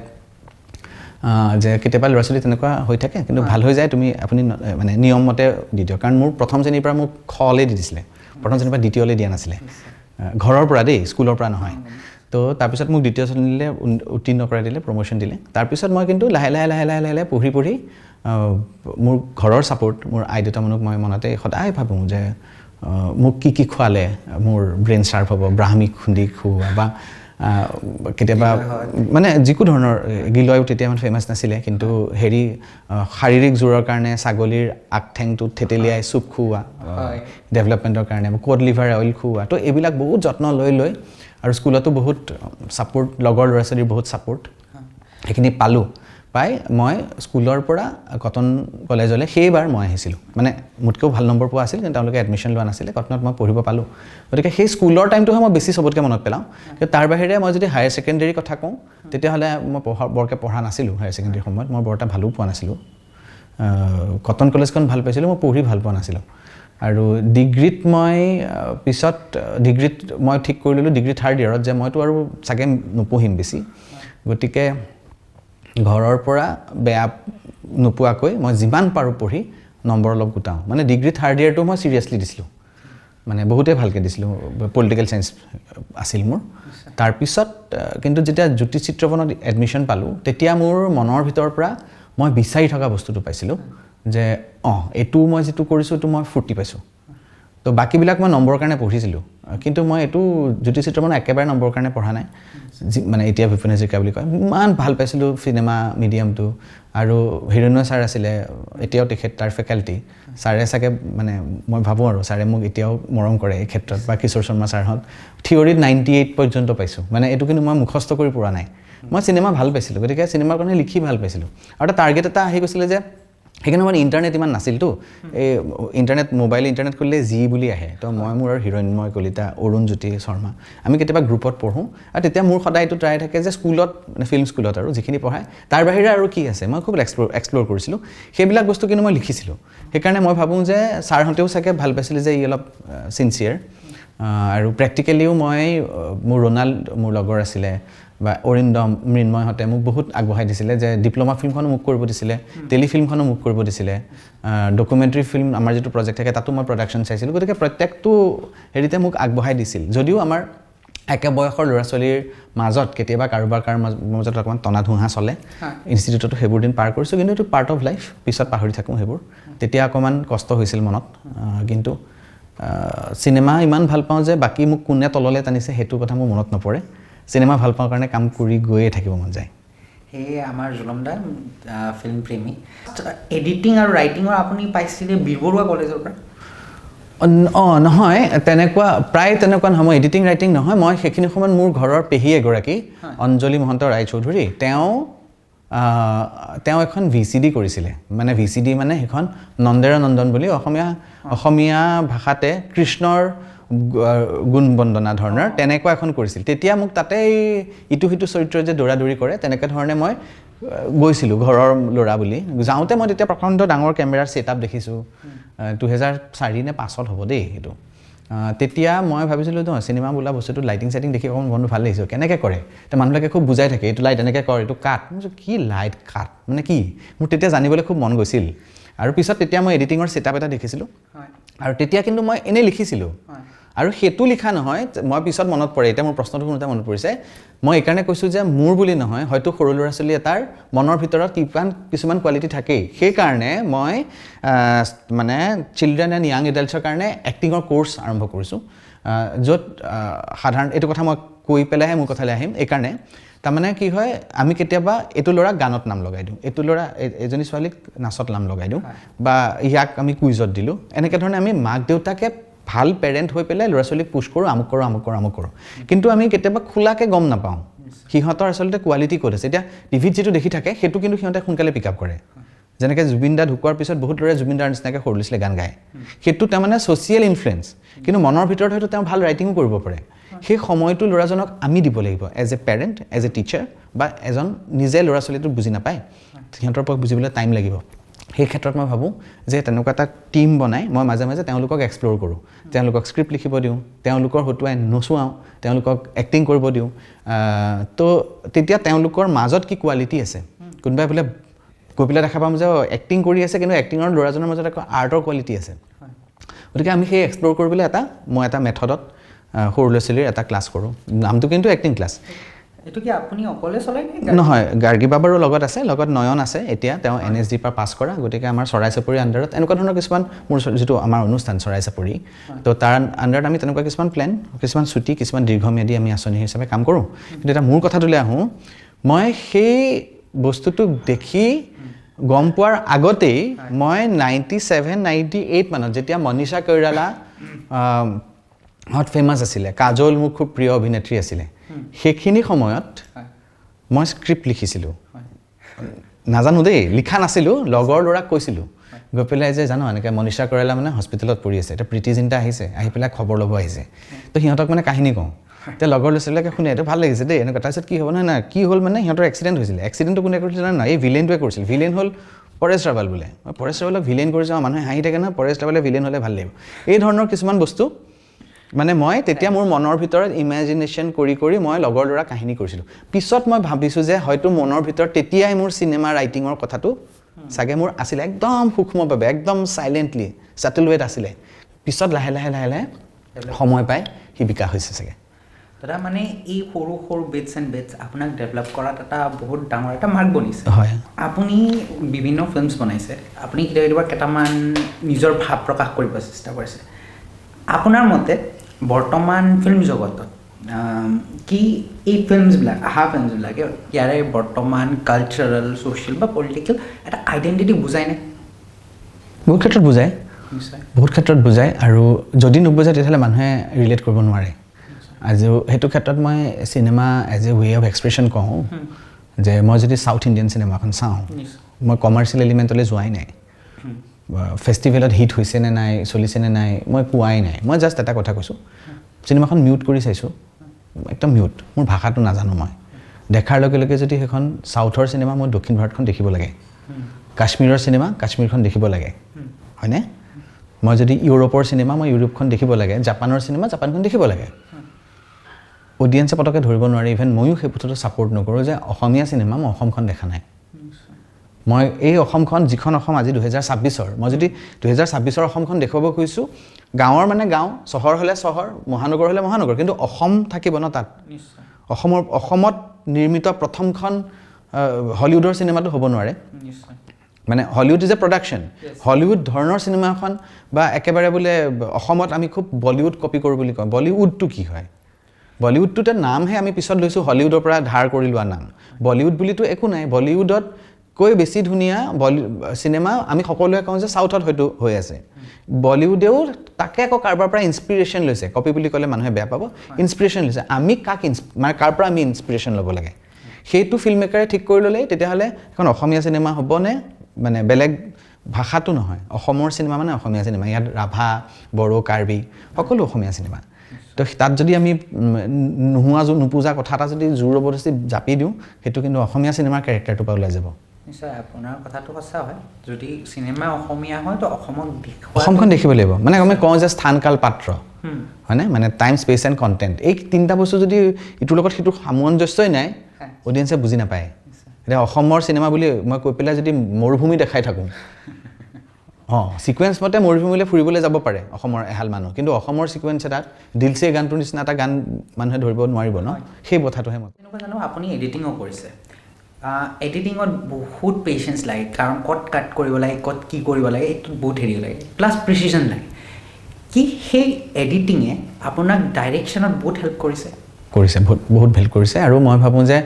যে কেতিয়াবা ল'ৰা ছোৱালী তেনেকুৱা হৈ থাকে, কিন্তু ভাল হৈ যায়, আপুনি মানে নিয়মমতে দি দিয়ক। কাৰণ মোৰ প্ৰথম শ্ৰেণীৰ পৰা মোক খ'লে দি দিছিলে, প্ৰথম শ্ৰেণীৰ পৰা দ্বিতীয়লৈ দিয়া নাছিলে, ঘৰৰ পৰা দেই, স্কুলৰ পৰা নহয়। তো তাৰপিছত মোক দ্বিতীয় শ্ৰেণীলৈ উত্তীৰ্ণ কৰাই দিলে, প্ৰমোশ্যন দিলে। তাৰপিছত মই কিন্তু লাহে লাহে পঢ়ি মোৰ ঘৰৰ ছাপোৰ্ট, মোৰ আই দেউতামনক মই মনতে সদায় ভাবোঁ যে মোক কি খোৱালে মোৰ ব্ৰেইন শ্বাৰ্প হ'ব, ব্ৰাহ্মী খুন্দি খুওৱা, বা কেতিয়াবা মানে যিকোনো ধৰণৰ গিলয়ো তেতিয়া ইমান ফেমাছ নাছিলে, কিন্তু শাৰীৰিক জোৰৰ কাৰণে ছাগলীৰ আগঠেংটো থেতেলিয়াই চুপ খুওৱা, ডেভেলপমেণ্টৰ কাৰণে কড লিভাৰ অইল খুওৱা। তো এইবিলাক বহুত যত্ন লৈ আৰু স্কুলতো বহুত ছাপোৰ্ট, লগৰ ল'ৰা ছোৱালীৰ বহুত ছাপোৰ্ট সেইখিনি পাই মই স্কুলৰ পৰা কটন কলেজলৈ সেইবাৰ মই আহিছিলোঁ। মানে মোতকৈও ভাল নম্বৰ পোৱা আছিল, কিন্তু তেওঁলোকে এডমিশ্যন লোৱা নাছিলে, কটনত মই পঢ়িব পালোঁ। গতিকে সেই স্কুলৰ টাইমটোহে মই বেছি চবতকৈ মনত পেলাওঁ। কিন্তু তাৰ বাহিৰে মই যদি হায়াৰ ছেকেণ্ডেৰীৰ কথা কওঁ তেতিয়াহ'লে মই বৰকৈ পঢ়া নাছিলোঁ। হায়াৰ ছেকেণ্ডেৰীৰ সময়ত মই বৰ এটা ভালো পোৱা নাছিলোঁ, কটন কলেজখন ভাল পাইছিলোঁ, মই পঢ়ি ভাল পোৱা নাছিলোঁ। আৰু ডিগ্ৰীত মই ঠিক কৰি ল'লোঁ ডিগ্ৰী 3rd ইয়াৰত যে মইতো আৰু চাগে নপঢ়িম বেছি, গতিকে ঘৰৰ পৰা বেয়া নোপোৱাকৈ মই যিমান পাৰোঁ পঢ়ি নম্বৰ অলপ গোটাওঁ। মানে ডিগ্ৰী 3rd ইয়াৰটো মই চিৰিয়াছলি দিছিলোঁ, মানে বহুতেই ভালকৈ দিছিলোঁ, পলিটিকেল চায়েন্স আছিল মোৰ। তাৰপিছত কিন্তু যেতিয়া জ্যোতি চিত্ৰবনত এডমিশ্যন পালোঁ তেতিয়া মোৰ মনৰ ভিতৰৰ পৰা মই বিচাৰি থকা বস্তুটো পাইছিলোঁ যে এইটো মই যিটো কৰিছোঁ এইটো মই ফূৰ্তি পাইছোঁ। তো বাকীবিলাক মই নম্বৰৰ কাৰণে পঢ়িছিলোঁ, কিন্তু মই এইটো জ্যোতি চিত্ৰবন একেবাৰে নম্বৰৰ কাৰণে পঢ়া নাই। মানে এতিয়া ভূপেন হাজৰিকা বুলি কয়, ইমান ভাল পাইছিলোঁ চিনেমা মিডিয়ামটো, আৰু হিৰণ্য ছাৰ আছিলে, এতিয়াও তেখেত তাৰ ফেকাল্টি ছাৰে চাগে মানে মই ভাবোঁ আৰু ছাৰে মোক এতিয়াও মৰম কৰে এই ক্ষেত্ৰত, বা কিশোৰ শৰ্মা ছাৰহঁত। থিয়ৰীত 98 পৰ্যন্ত পাইছোঁ, মানে এইটো কিন্তু মই মুখস্থ কৰি পৰা নাই। মই চিনেমা ভাল পাইছিলোঁ, গতিকে চিনেমাৰ কাৰণে লিখি ভাল পাইছিলোঁ। আৰু এটা টাৰ্গেট এটা আহি গৈছিলে যে সেইকাৰণে মানে ইণ্টাৰনেট ইমান নাছিলতো, এই মোবাইল ইণ্টাৰনেট খুলিলে জি বুলি আহে। তো মই মোৰ আৰু হিৰণ্যময় কলিতা, অৰুণজ্যোতি শৰ্মা আমি কেতিয়াবা গ্ৰুপত পঢ়োঁ, আৰু তেতিয়া মোৰ সদায় এইটো ট্ৰাই থাকে যে স্কুলত, মানে ফিল্ম স্কুলত আৰু যিখিনি পঢ়ায় তাৰ বাহিৰে আৰু কি আছে মই খুব এক্সপ্ল'ৰ কৰিছিলোঁ সেইবিলাক বস্তু, কিন্তু মই লিখিছিলোঁ। সেইকাৰণে মই ভাবোঁ যে ছাৰহঁতেও চাগে ভাল পাইছিলে যে ই অলপ ছিনচিয়াৰ। আৰু প্ৰেক্টিকেলিও মই মোৰ ৰোনাল্ড মোৰ লগৰ আছিলে, বা অৰিন্দম মৃন্ময়হঁতে মোক বহুত আগবঢ়াই দিছিলে যে ডিপ্ল'মা ফিল্মখনো মোক কৰিব দিছিলে টেলিফিল্মখনো মোক কৰিব দিছিলে ডকুমেণ্টাৰী ফিল্ম আমাৰ যিটো প্ৰজেক্ট থাকে তাতো মই প্ৰডাকশ্যন চাইছিলোঁ গতিকে প্ৰত্যেকটো হেৰিতে মোক আগবঢ়াই দিছিল যদিও আমাৰ একে বয়সৰ ল'ৰা ছোৱালীৰ মাজত কেতিয়াবা কাৰোবাৰ মাজত অকণমান টনা ধুহা চলে ইনষ্টিটিউটতো সেইবোৰ দিন পাৰ কৰিছোঁ কিন্তু এইটো পাৰ্ট অফ লাইফ পিছত পাহৰি থাকোঁ সেইবোৰ তেতিয়া অকণমান কষ্ট হৈছিল মনত কিন্তু চিনেমা ইমান ভাল পাওঁ যে বাকী মোক কোনে তললৈ টানিছে সেইটো কথা মোৰ মনত নপৰে চিনেমা ভাল পাওঁ কাৰণে কাম কৰি গৈয়ে থাকিব মন যায় সেয়ে আমাৰ জুলমদা ফিল্ম প্ৰেমী এডিটিং আৰু ৰাইটিঙৰ আপুনি পাইছিলে বীৰ বৰুৱা কলেজৰ পৰা নহয় তেনেকুৱা প্ৰায় তেনেকুৱা নহয় মই এডিটিং ৰাইটিং নহয় মই সেইখিনি সময়ত মোৰ ঘৰৰ পেহী এগৰাকী অঞ্জলি মহন্ত ৰায়চৌধুৰী তেওঁ এখন VCD কৰিছিলে মানে VCD মানে সেইখন নন্দেৰা নন্দন বুলি অসমীয়া ভাষাতে কৃষ্ণৰ গুণ বন্দনা ধৰণৰ তেনেকুৱা এখন কৰিছিল তেতিয়া মোক তাতে ইটো সিটো চৰিত্ৰ যে দৌৰাদৌৰি কৰে তেনেকৈ ধৰণে মই গৈছিলোঁ ঘৰৰ ল'ৰা বুলি যাওঁতে মই তেতিয়া প্ৰকাণ্ড ডাঙৰ কেমেৰাৰ ছেটআপ দেখিছোঁ 2004 নে 5 হ'ব দেই সেইটো তেতিয়া মই ভাবিছিলোঁ চিনেমা বোলা বস্তুটো লাইটিং চাইটিং দেখি অকণমান মনটো ভাল লাগিছে কেনেকৈ কৰে তো মানুহবিলাকে খুব বুজাই থাকে এইটো লাইট এনেকৈ কৰ এইটো কাট মই কি লাইট কাট মানে কি মোৰ তেতিয়া জানিবলৈ খুব মন গৈছিল আৰু পিছত তেতিয়া মই এডিটিঙৰ ছেটআপ এটা দেখিছিলোঁ আৰু তেতিয়া কিন্তু মই এনেই লিখিছিলোঁ আৰু সেইটো লিখা নহয় মই পিছত মনত পৰে এতিয়া মোৰ প্ৰশ্নটো শুনোতে মনত পৰিছে মই এইকাৰণে কৈছোঁ যে মোৰ বুলি নহয় হয়তো সৰু ল'ৰা ছোৱালী এটাৰ মনৰ ভিতৰত কিছুমান কোৱালিটি থাকেই সেইকাৰণে মই মানে চিলড্ৰেন এণ্ড য়াং এডাল্টছৰ কাৰণে এক্টিঙৰ কোৰ্চ আৰম্ভ কৰিছোঁ য'ত সাধাৰণ এইটো কথা মই কৈ পেলাইহে মোৰ কথালৈ আহিম এইকাৰণে তাৰমানে কি হয় আমি কেতিয়াবা এইটো ল'ৰাক গানত নাম লগাই দিওঁ এইটো ল'ৰা এজনী ছোৱালীক নাচত নাম লগাই দিওঁ বা ইয়াক আমি কুইজত দিলোঁ এনেকৈ ধৰণে আমি মাক দেউতাকে ভাল পেৰেণ্ট হৈ পেলাই ল'ৰা ছোৱালীক পুছ কৰোঁ আমুক কৰোঁ কিন্তু আমি কেতিয়াবা খোলাকৈ গম নাপাওঁ সিহঁতৰ আচলতে কোৱালিটি ক'ত আছে এতিয়া টিভিত যিটো দেখি থাকে সেইটো কিন্তু সিহঁতে সোনকালে পিক আপ কৰে যেনেকৈ জুবিন দা ঢুকোৱাৰ পিছত বহুত ল'ৰাই জুবিন দাৰ নিচিনাকৈ সৰু ল'ৰা ছোৱালীয়ে গান গায় সেইটো তাৰমানে ছ'চিয়েল ইনফ্লুৱেঞ্চ কিন্তু মনৰ ভিতৰত হয়তো তেওঁ ভাল ৰাইটিঙো কৰিব পাৰে সেই সময়টো ল'ৰাজনক আমি দিব লাগিব as a parent as a teacher বা এজন নিজে ল'ৰা ছোৱালীটো বুজি নাপায় সিহঁতৰ পৰা বুজিবলৈ টাইম লাগিব সেই ক্ষেত্ৰত মই ভাবোঁ যে তেনেকুৱা এটা টীম বনাই মই মাজে মাজে তেওঁলোকক এক্সপ্ল'ৰ কৰোঁ তেওঁলোকক স্ক্ৰিপ্ট লিখিব দিওঁ তেওঁলোকৰ হতুৱাই নচুৱাওঁ তেওঁলোকক এক্টিং কৰিব দিওঁ তো তেতিয়া তেওঁলোকৰ মাজত কি কোৱালিটি আছে কোনোবাই বোলে গৈ পেলাই দেখা পাম যে এক্টিং কৰি আছে কিন্তু এক্টিঙৰ ল'ৰাজনৰ মাজত আকৌ আৰ্টৰ কোৱালিটি আছে গতিকে আমি সেই এক্সপ্ল'ৰ কৰিবলৈ মই এটা মেথডত সৰু ল'ৰা ছোৱালীৰ এটা ক্লাছ কৰোঁ নামটো কিন্তু এক্টিং ক্লাছ এইটো কি আপুনি অকলে চলাই নহয় গাৰ্গী বাবাৰো লগত আছে লগত নয়ন আছে এতিয়া তেওঁ NSD পৰা পাছ কৰা গতিকে আমাৰ চৰাই চাপৰি আণ্ডাৰত এনেকুৱা ধৰণৰ কিছুমান মোৰ যিটো আমাৰ অনুষ্ঠান চৰাই চাপৰি তো তাৰ আণ্ডাৰত আমি তেনেকুৱা কিছুমান প্লেন কিছুমান ছুটি কিছুমান দীৰ্ঘম্যাদী আমি আঁচনি হিচাপে কাম কৰোঁ কিন্তু এটা মোৰ কথাটোলৈ আহোঁ মই সেই বস্তুটোক দেখি গম পোৱাৰ আগতেই মই 97-98 মানত যেতিয়া মনীষা কৈৰালা হট ফেমাছ আছিলে কাজল মোৰ খুব প্ৰিয় অভিনেত্ৰী আছিলে সেইখিনি সময়ত মই স্ক্ৰিপ্ট লিখিছিলোঁ নাজানো দেই লিখা নাছিলোঁ লগৰ ল'ৰাক কৈছিলোঁ গৈ পেলাই যে জানো এনেকৈ মনীষা কৈৰালা মানে হস্পিটেলত পৰি আছে এতিয়া প্ৰীতি জিন্টা আহিছে আহি পেলাই খবৰ ল'ব আহিছে তো সিহঁতক মানে কাহিনী কওঁ এতিয়া লগৰ ল'ৰা ছোৱালীবিলাকে শুনে এইটো ভাল লাগিছে দেই এনেকুৱা তাৰপিছত কি হ'ব নহয় কি হ'ল মানে সিহঁতৰ এক্সিডেণ্ট হৈছিলে এক্সিডেণ্টটো কোনে কৰিছিলে নাই এই ভিলেইনটোৱে কৰিছিল ভিলেইন হ'ল পৰেশ ৰাৱাল বোলে মই পৰেশ ৰাৱালক ভিলেইন কৰিছোঁ মানুহে হাঁহি থাকে নহয় পৰেশ ৰাৱালে ভিলেইন হ'লে ভাল লাগিব এই ধৰণৰ কিছুমান বস্তু মানে মই তেতিয়া মোৰ মনৰ ভিতৰত ইমেজিনেশ্যন কৰি মই লগৰ ল'ৰা কাহিনী কৰিছিলোঁ পিছত মই ভাবিছোঁ যে হয়তো মনৰ ভিতৰত তেতিয়াই মোৰ চিনেমা ৰাইটিঙৰ কথাটো চাগে মোৰ আছিলে একদম সূক্ষ্মভাৱে একদম চাইলেণ্টলি ছাটেল ৱেত আছিলে পিছত লাহে লাহে সময় পাই সি বিকাশ হৈছে চাগে দাদা মানে এই সৰু সৰু বেটছ এণ্ড বেটছ আপোনাক ডেভেলপ কৰাত এটা বহুত ডাঙৰ এটা মাৰ্ক বনিছে হয় আপুনি বিভিন্ন ফিল্মছ বনাইছে আপুনি কেতিয়াবা কেইটামান নিজৰ ভাৱ প্ৰকাশ কৰিব চেষ্টা কৰিছে আপোনাৰ মতে বৰ্তমান ফিল্ম জগতত কি এই ফিল্মছবিলাক ফিল্মছবিলাকে ইয়াৰে বৰ্তমান কালচাৰেল ছ'চিয়েল বা পলিটিকেল এটা আইডেণ্টিটি বুজায়নে বহুত ক্ষেত্ৰত বুজায় নিশ্চয় বহুত ক্ষেত্ৰত বুজায় আৰু যদি নুবুজায় তেতিয়াহ'লে মানুহে ৰিলেট কৰিব নোৱাৰে আজিও সেইটো ক্ষেত্ৰত মই cinema as a way of expression কওঁ যে মই যদি চাউথ ইণ্ডিয়ান চিনেমাখন চাওঁ মই কমাৰ্চিয়েল এলিমেণ্টলৈ যোৱাই নাই ফেষ্টিভেলত হিট হৈছে নে নাই চলিছে নে নাই মই কোৱাই নাই মই জাষ্ট এটা কথা কৈছোঁ চিনেমাখন মিউট কৰি চাইছোঁ একদম মিউট মোৰ ভাষাটো নাজানো মই দেখাৰ লগে লগে যদি সেইখন চাউথৰ চিনেমা মই দক্ষিণ ভাৰতখন দেখিব লাগে কাশ্মীৰৰ চিনেমা কাশ্মীৰখন দেখিব লাগে হয়নে মই যদি ইউৰোপৰ চিনেমা মই ইউৰোপখন দেখিব লাগে জাপানৰ চিনেমা জাপানখন দেখিব লাগে অডিয়েন্সে পটককৈ ধৰিব নোৱাৰে ইভেন ময়ো সেই বস্তুটো ছাপোৰ্ট নকৰোঁ যে অসমীয়া চিনেমা মই অসমখন দেখা নাই মই এই অসমখন যিখন অসম আজি 2026 মই যদি 2026 অসমখন দেখুৱাব খুজিছোঁ গাঁৱৰ মানে গাঁও চহৰ হ'লে চহৰ মহানগৰ হ'লে মহানগৰ কিন্তু অসম থাকিব ন তাত অসমত নিৰ্মিত প্ৰথমখন হলিউডৰ চিনেমাটো হ'ব নোৱাৰে মানে Hollywood is a production Hollywood ধৰণৰ চিনেমা এখন বা একেবাৰে বোলে অসমত আমি খুব বলিউড কপি কৰোঁ বুলি কওঁ বলিউডটো কি হয় বলিউডটোতে নামহে আমি পিছত লৈছোঁ হলিউডৰ পৰা ধাৰ কৰি লোৱা নাম বলিউড বুলিতো একো নাই বলিউডত কৈ বেছি ধুনীয়া চিনেমা আমি সকলোৱে কওঁ যে সাউথত হয়তো হৈ আছে বলিউডেও তাকে আকৌ কাৰোবাৰ পৰা ইনস্পিৰেশ্যন লৈছে কপি বুলি ক'লে মানুহে বেয়া পাব ইনস্পিৰেশ্যন লৈছে আমি কাক মানে কাৰ পৰা আমি ইনস্পিৰেশ্যন ল'ব লাগে সেইটো ফিল্ম মেকাৰে ঠিক কৰি ল'লে তেতিয়াহ'লে এখন অসমীয়া চিনেমা হ'বনে মানে বেলেগ ভাষাটো নহয় অসমৰ চিনেমা মানে অসমীয়া চিনেমা ইয়াত ৰাভা বড়ো কাৰ্বি সকলো অসমীয়া চিনেমা তো তাত যদি আমি নুপুজা কথা এটা যদি জোৰ জবৰদস্তি জাপি দিওঁ সেইটো কিন্তু অসমীয়া চিনেমাৰ কেৰেক্টাৰটোৰ পৰা ওলাই যাব নিশ্চয় আপোনাৰ কথাটো সঁচা হয় যদি চিনেমা অসমীয়া হয় তো অসমখন দেখিব লাগিব মানে আমি কওঁ যে স্থান কাল পাত্ৰ হয়নে মানে টাইম স্পেচ এণ্ড কণ্টেণ্ট এই তিনিটা বস্তু যদি ইটোৰ লগত সিটোৰ সামঞ্জস্যই নাই অডিয়েন্সে বুজি নাপায় এতিয়া অসমৰ চিনেমা বুলি মই কৈ পেলাই যদি মৰুভূমি দেখাই থাকোঁ সিকুৱেন্স মতে মৰুভূমিলৈ ফুৰিবলৈ যাব পাৰে অসমৰ এহাল মানুহ কিন্তু অসমৰ সিকুৱেন্স এটাত দিলছে গানটোৰ নিচিনা এটা গান মানুহে ধৰিব নোৱাৰিব ন সেই কথাটোহে মই তেনেকুৱা জানো আপুনি এডিটিঙো কৰিছে এডিটিঙত বহুত পেচেঞ্চ লাগে কাৰণ ক'ত কাট কৰিব লাগে ক'ত কি কৰিব লাগে এইটো বহুত হেৰি লাগে প্লাছ প্ৰিচিজন লাগে কি সেই এডিটিঙে আপোনাক ডাইৰেকশ্যনত বহুত হেল্প কৰিছে বহুত হেল্প কৰিছে আৰু মই ভাবোঁ যে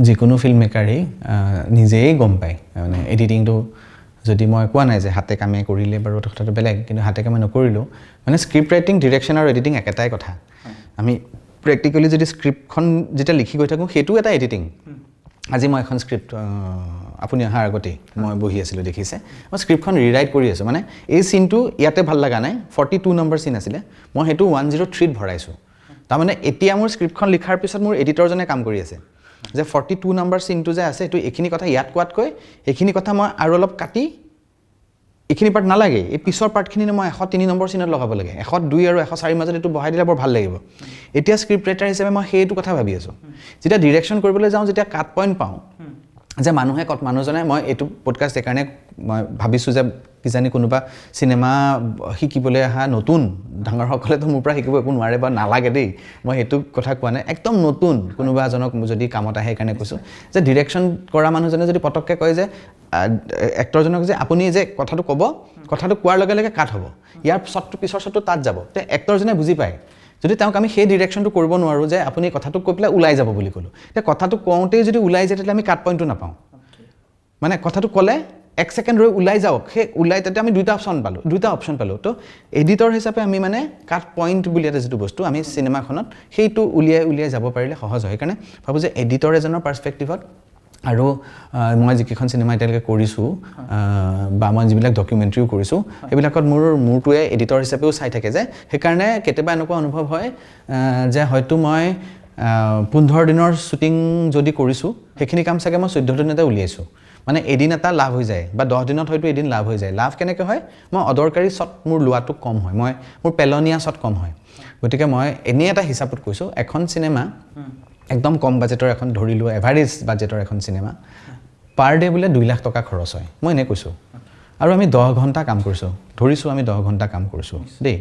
যিকোনো ফিল্ম মেকাৰেই নিজেই গম পায় মানে এডিটিংটো যদি মই কোৱা নাই যে হাতে কামে কৰিলে বাৰু কথাটো বেলেগ কিন্তু হাতে কামে নকৰিলেও মানে স্ক্ৰিপ্ট ৰাইটিং ডিৰেকশ্যন আৰু এডিটিং একেটাই কথা আমি প্ৰেক্টিকেলি যদি স্ক্ৰিপ্টখন যেতিয়া লিখি গৈ থাকোঁ সেইটো এটা এডিটিং আজি মই এখন স্ক্ৰিপ্ট আপুনি অহাৰ আগতেই মই বহি আছিলোঁ দেখিছে মই স্ক্ৰিপ্টখন ৰিৰাইট কৰি আছোঁ মানে এই চিনটো ইয়াতে ভাল লগা নাই 42 নম্বৰ চিন আছিলে মই সেইটো 103ত ভৰাইছোঁ তাৰমানে এতিয়া মোৰ স্ক্ৰিপ্টখন লিখাৰ পিছত মোৰ এডিটৰজনে কাম কৰি আছে যে 42 নম্বৰ চিনটো যে আছে এইটো এইখিনি কথা ইয়াত কোৱাতকৈ এইখিনি কথা মই আৰু অলপ কাটি এইখিনি পাৰ্ট নালাগে এই পিছৰ পাৰ্টখিনি মই 103 নম্বৰ চিনত লগাব লাগে 102 আৰু 104 মাজত এইটো বহাই দিলে বৰ ভাল লাগিব এতিয়া স্ক্ৰিপ্ট ৰাইটাৰ হিচাপে মই সেইটো কথা ভাবি আছোঁ যেতিয়া ডিৰেকশ্যন কৰিবলৈ যাওঁ যেতিয়া কাট পইণ্ট পাওঁ যে মানুহজনে মই এইটো পডকাষ্ট এইকাৰণে মই ভাবিছোঁ যে কিজানি কোনোবা চিনেমা শিকিবলৈ অহা নতুন ডাঙৰসকলেতো মোৰ পৰা শিকিব একো নোৱাৰে বা নালাগে দেই মই সেইটো কথা কোৱা নাই একদম নতুন কোনোবা এজনক যদি কামত আহে সেইকাৰণে কৈছোঁ যে ডিৰেকশ্যন কৰা মানুহজনে যদি পটককৈ কয় যে এক্টৰজনক যে আপুনি যে কথাটো ক'ব কথাটো কোৱাৰ লগে লগে কাট হ'ব ইয়াৰ শ্বটটো পিছৰ শ্বটটো তাত যাব তে এক্টৰজনে বুজি পায় যদি তেওঁক আমি সেই ডিৰেকশ্যনটো কৰিব নোৱাৰোঁ যে আপুনি কথাটো কৈ পেলাই ওলাই যাব বুলি ক'লোঁ এতিয়া কথাটো কওঁতেই যদি ওলাই যায় তেতিয়া আমি কাট পইণ্টটো নাপাওঁ মানে কথাটো ক'লে 1 ছেকেণ্ড ৰৈ ওলাই যাওক সেই ওলাই তেতিয়া আমি দুটা অপশ্যন পালোঁ তো এডিটৰ হিচাপে আমি মানে কাট পইণ্ট বুলি এটা যিটো বস্তু আমি চিনেমাখনত সেইটো উলিয়াই যাব পাৰিলে সহজ হয় সেইকাৰণে ভাবোঁ যে এডিটৰ এজনৰ পাৰ্চপেক্টিভত আৰু মই যিকেইখন চিনেমা এতিয়ালৈকে কৰিছোঁ বা মই যিবিলাক ডকুমেণ্ট্ৰিও কৰিছোঁ সেইবিলাকত মোৰটোৱে এডিটৰ হিচাপেও চাই থাকে যে সেইকাৰণে কেতিয়াবা এনেকুৱা অনুভৱ হয় যে হয়তো মই 15 দিনৰ শ্বুটিং যদি কৰিছোঁ সেইখিনি কাম চাগে মই 14 দিনতে উলিয়াইছোঁ মানে এদিন এটা লাভ হৈ যায় বা 10 দিনত হয়তো এদিন লাভ হৈ যায় লাভ কেনেকৈ হয় মই অদৰকাৰী শ্বট মোৰ লোৱাটো কম হয় মোৰ পেলনীয়া শ্বট কম হয় গতিকে মই এনেই এটা হিচাপত কৈছোঁ এখন চিনেমা একদম কম বাজেটৰ এখন ধৰি লোৱা এভাৰেজ বাজেটৰ এখন চিনেমা পাৰ ডে বোলে 2 লাখ টকা খৰচ হয় মই এনেই কৈছোঁ আৰু আমি 10 ঘণ্টা কাম কৰিছোঁ ধৰিছোঁ আমি 10 ঘণ্টা কাম কৰিছোঁ দেই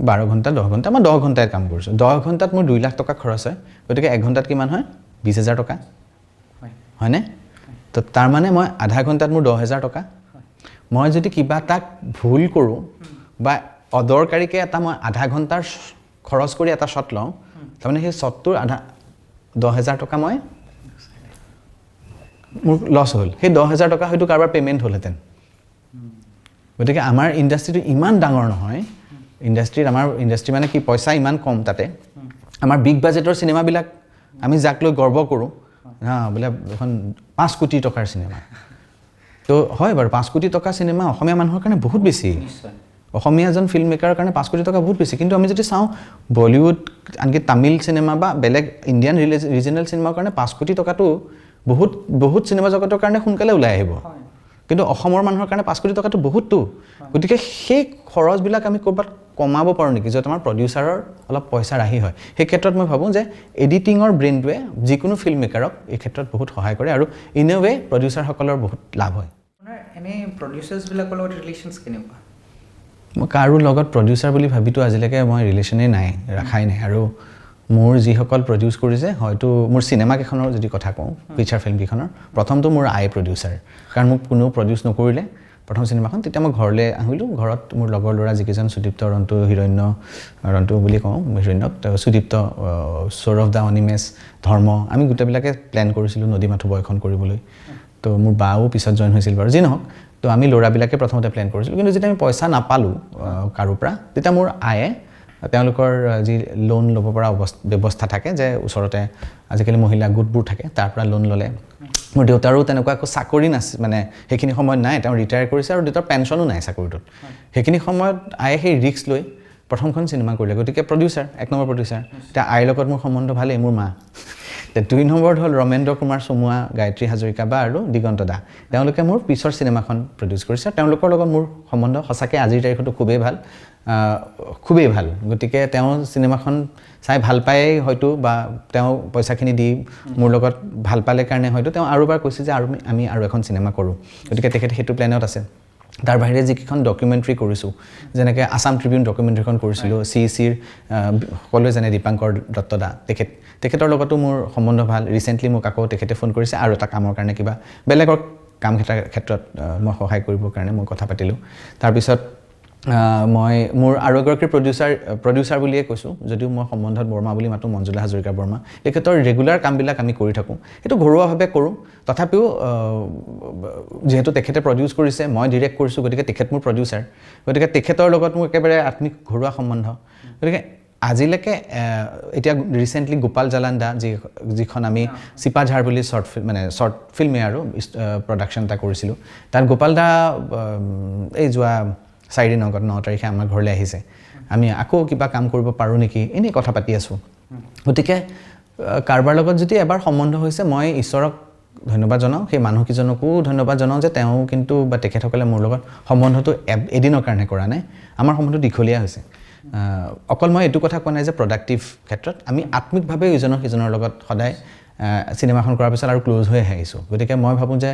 12 ঘণ্টা 10 ঘণ্টা মই 10 ঘণ্টাই কাম কৰিছোঁ 10 ঘণ্টাত মোৰ 2 লাখ টকা খৰচ হয় গতিকে 1 ঘণ্টাত কিমান হয় 20,000 টকা হয়নে তো তাৰমানে মই আধা ঘণ্টাত মোৰ 10,000 টকা মই যদি কিবা তাক ভুল কৰোঁ বা অদৰকাৰীকৈ এটা মই আধা ঘণ্টাৰ খৰচ কৰি এটা শ্বট লওঁ তাৰমানে সেই শ্বটটোৰ 10,000 টকা মই মোৰ লছ হ'ল সেই 10,000 টকা হয়তো কাৰোবাৰ পে'মেণ্ট হ'লহেঁতেন গতিকে আমাৰ ইণ্ডাষ্ট্ৰিটো ইমান ডাঙৰ নহয় আমাৰ ইণ্ডাষ্ট্ৰি মানে কি পইচা ইমান কম তাতে আমাৰ বিগ বাজেটৰ চিনেমাবিলাক আমি যাক লৈ গৰ্ব কৰোঁ বোলে এখন 5 কোটি টকাৰ চিনেমা তো হয় বাৰু 5 কোটি টকা চিনেমা অসমীয়া মানুহৰ কাৰণে বহুত বেছি অসমীয়া এজন ফিল্ম মেকাৰৰ কাৰণে 5 কোটি টকা বহুত বেছি কিন্তু আমি যদি চাওঁ বলিউড আনকি তামিল চিনেমা বা বেলেগ ইণ্ডিয়ান ৰিজনেল চিনেমাৰ কাৰণে 5 কোটি টকাটো বহুত চিনেমা জগতৰ কাৰণে সোনকালে ওলাই আহিব কিন্তু অসমৰ মানুহৰ কাৰণে 5 কোটি টকাটো বহুতটো গতিকে সেই খৰচবিলাক আমি ক'ৰবাত কমাব পাৰোঁ নেকি য'ত আমাৰ প্ৰডিউচাৰৰ অলপ পইচা ৰাহি হয় সেই ক্ষেত্ৰত মই ভাবোঁ যে এডিটিঙৰ ব্ৰেইনটোৱে যিকোনো ফিল্ম মেকাৰক এই ক্ষেত্ৰত বহুত সহায় কৰে আৰু ইন এ ৱে প্ৰডিউচাৰসকলৰ বহুত লাভ হয় আপোনাৰ এনে প্ৰডিউচাৰ্ছবিলাকৰ লগত ৰিলেশ্যনছ কেনেকুৱা মই কাৰো লগত প্ৰডিউচাৰ বুলি ভাবিতো আজিলৈকে মই ৰিলেশ্যনেই নাই ৰাখাই নাই আৰু মোৰ যিসকল প্ৰডিউচ কৰিছে হয়তো মোৰ চিনেমা কেইখনৰ যদি কথা কওঁ ফিচাৰ ফিল্ম কেইখনৰ প্ৰথমটো মোৰ আই প্ৰডিউচাৰ কাৰণ মোক কোনো প্ৰডিউচ নকৰিলে প্ৰথম চিনেমাখন তেতিয়া মই ঘৰলৈ আহিলোঁ ঘৰত মোৰ লগৰ ল'ৰা যিকেইজন সুদীপ্ত ৰন্তু বুলি কওঁ হিৰণ্যক সুদীপ্ত সৌৰভ দা অনিমেশ ধৰ্ম আমি গোটেইবিলাকে প্লেন কৰিছিলোঁ নদীমাথু বয়খন কৰিবলৈ তো মোৰ বাও পিছত জইন হৈছিল বাৰু যি নহওক তো আমি ল'ৰাবিলাকে প্ৰথমতে প্লেন কৰিছিলোঁ কিন্তু যেতিয়া আমি পইচা নাপালোঁ কাৰোৰ পৰা তেতিয়া মোৰ আয়ে তেওঁলোকৰ যি লোন ল'ব পৰা ব্যৱস্থা থাকে যে ওচৰতে আজিকালি মহিলা গোটবোৰ থাকে তাৰ পৰা লোন ল'লে মোৰ দেউতাৰো তেনেকুৱা একো চাকৰি নাছিল মানে সেইখিনি সময়ত নাই তেওঁ ৰিটায়াৰ কৰিছে আৰু দেউতাৰ পেঞ্চনো নাই চাকৰিটোত সেইখিনি সময়ত আয়ে সেই ৰিস্ক লৈ প্ৰথমখন চিনেমা কৰিলে গতিকে প্ৰডিউচাৰ 1 নম্বৰ প্ৰডিউচাৰ এতিয়া আইৰ লগত মোৰ সম্বন্ধ ভালেই মোৰ মা 2 নম্বৰত হ'ল ৰমেন্দ্ৰ কুমাৰ চমুৱা গায়ত্ৰী হাজৰিকা বা আৰু দিগন্ত দা তেওঁলোকে মোৰ পিছৰ চিনেমাখন প্ৰডিউচ কৰিছে তেওঁলোকৰ লগত মোৰ সম্বন্ধ সঁচাকৈ আজিৰ তাৰিখতো খুবেই ভাল গতিকে তেওঁ চিনেমাখন চাই ভাল পায় হয়তো বা তেওঁ পইচাখিনি দি মোৰ লগত ভাল পালে কাৰণে হয়তো তেওঁ আৰু এবাৰ কৈছে যে আমি আৰু এখন চিনেমা কৰোঁ গতিকে তেখেতে সেইটো প্লেনত আছে তাৰ বাহিৰে যিকেইখন ডকুমেণ্টাৰী কৰিছোঁ যেনেকৈ আছাম ট্ৰিবিউন ডকুমেণ্টাৰীখন কৰিছিলোঁ CECৰ সকলোৱে জানে দীপাংকৰ দত্ত দা তেখেতৰ লগতো মোৰ সম্বন্ধ ভাল ৰিচেণ্টলি মোক আকৌ তেখেতে ফোন কৰিছে আৰু এটা কামৰ কাৰণে কিবা বেলেগৰ কাম ক্ষেত্ৰত মই সহায় কৰিবৰ কাৰণে মই কথা পাতিলোঁ তাৰপিছত মই মোৰ আৰু এগৰাকী প্ৰডিউচাৰ বুলিয়ে কৈছোঁ যদিও মই সম্বন্ধত বৰ্মা বুলি মাতোঁ মঞ্জুলা হাজৰিকা বৰ্মা তেখেতৰ ৰেগুলাৰ কামবিলাক আমি কৰি থাকোঁ সেইটো ঘৰুৱাভাৱে কৰোঁ তথাপিও যিহেতু তেখেতে প্ৰডিউচ কৰিছে মই ডিৰেক্ট কৰিছোঁ গতিকে তেখেত মোৰ প্ৰডিউচাৰ গতিকে তেখেতৰ লগত মোৰ একেবাৰে আত্মিক ঘৰুৱা সম্বন্ধ গতিকে আজিলৈকে এতিয়া ৰিচেণ্টলি গোপাল জালান দা যিখন আমি চিপাঝাৰ বুলি শ্বৰ্ট ফিল্মে আৰু প্ৰডাকশ্যন এটা কৰিছিলোঁ তাত গোপাল দা এই যোৱা 4 দিন আগত 9 তাৰিখে আমাৰ ঘৰলৈ আহিছে আমি আকৌ কিবা কাম কৰিব পাৰোঁ নেকি এনেই কথা পাতি আছোঁ গতিকে কাৰোবাৰ লগত যদি এবাৰ সম্বন্ধ হৈছে মই ঈশ্বৰক ধন্যবাদ জনাওঁ সেই মানুহকেইজনকো ধন্যবাদ জনাওঁ যে তেওঁ কিন্তু বা তেখেতসকলে মোৰ লগত সম্বন্ধটো এদিনৰ কাৰণে কৰা নাই আমাৰ সম্বন্ধটো দীঘলীয়া হৈছে অকল মই এইটো কথা কোৱা নাই যে প্ৰডাক্টিভ ক্ষেত্ৰত আমি আত্মিকভাৱে ইজনৰ সিজনৰ লগত সদায় চিনেমাখন কৰাৰ পিছত আৰু ক্ল'জ হৈ আহিছোঁ গতিকে মই ভাবোঁ যে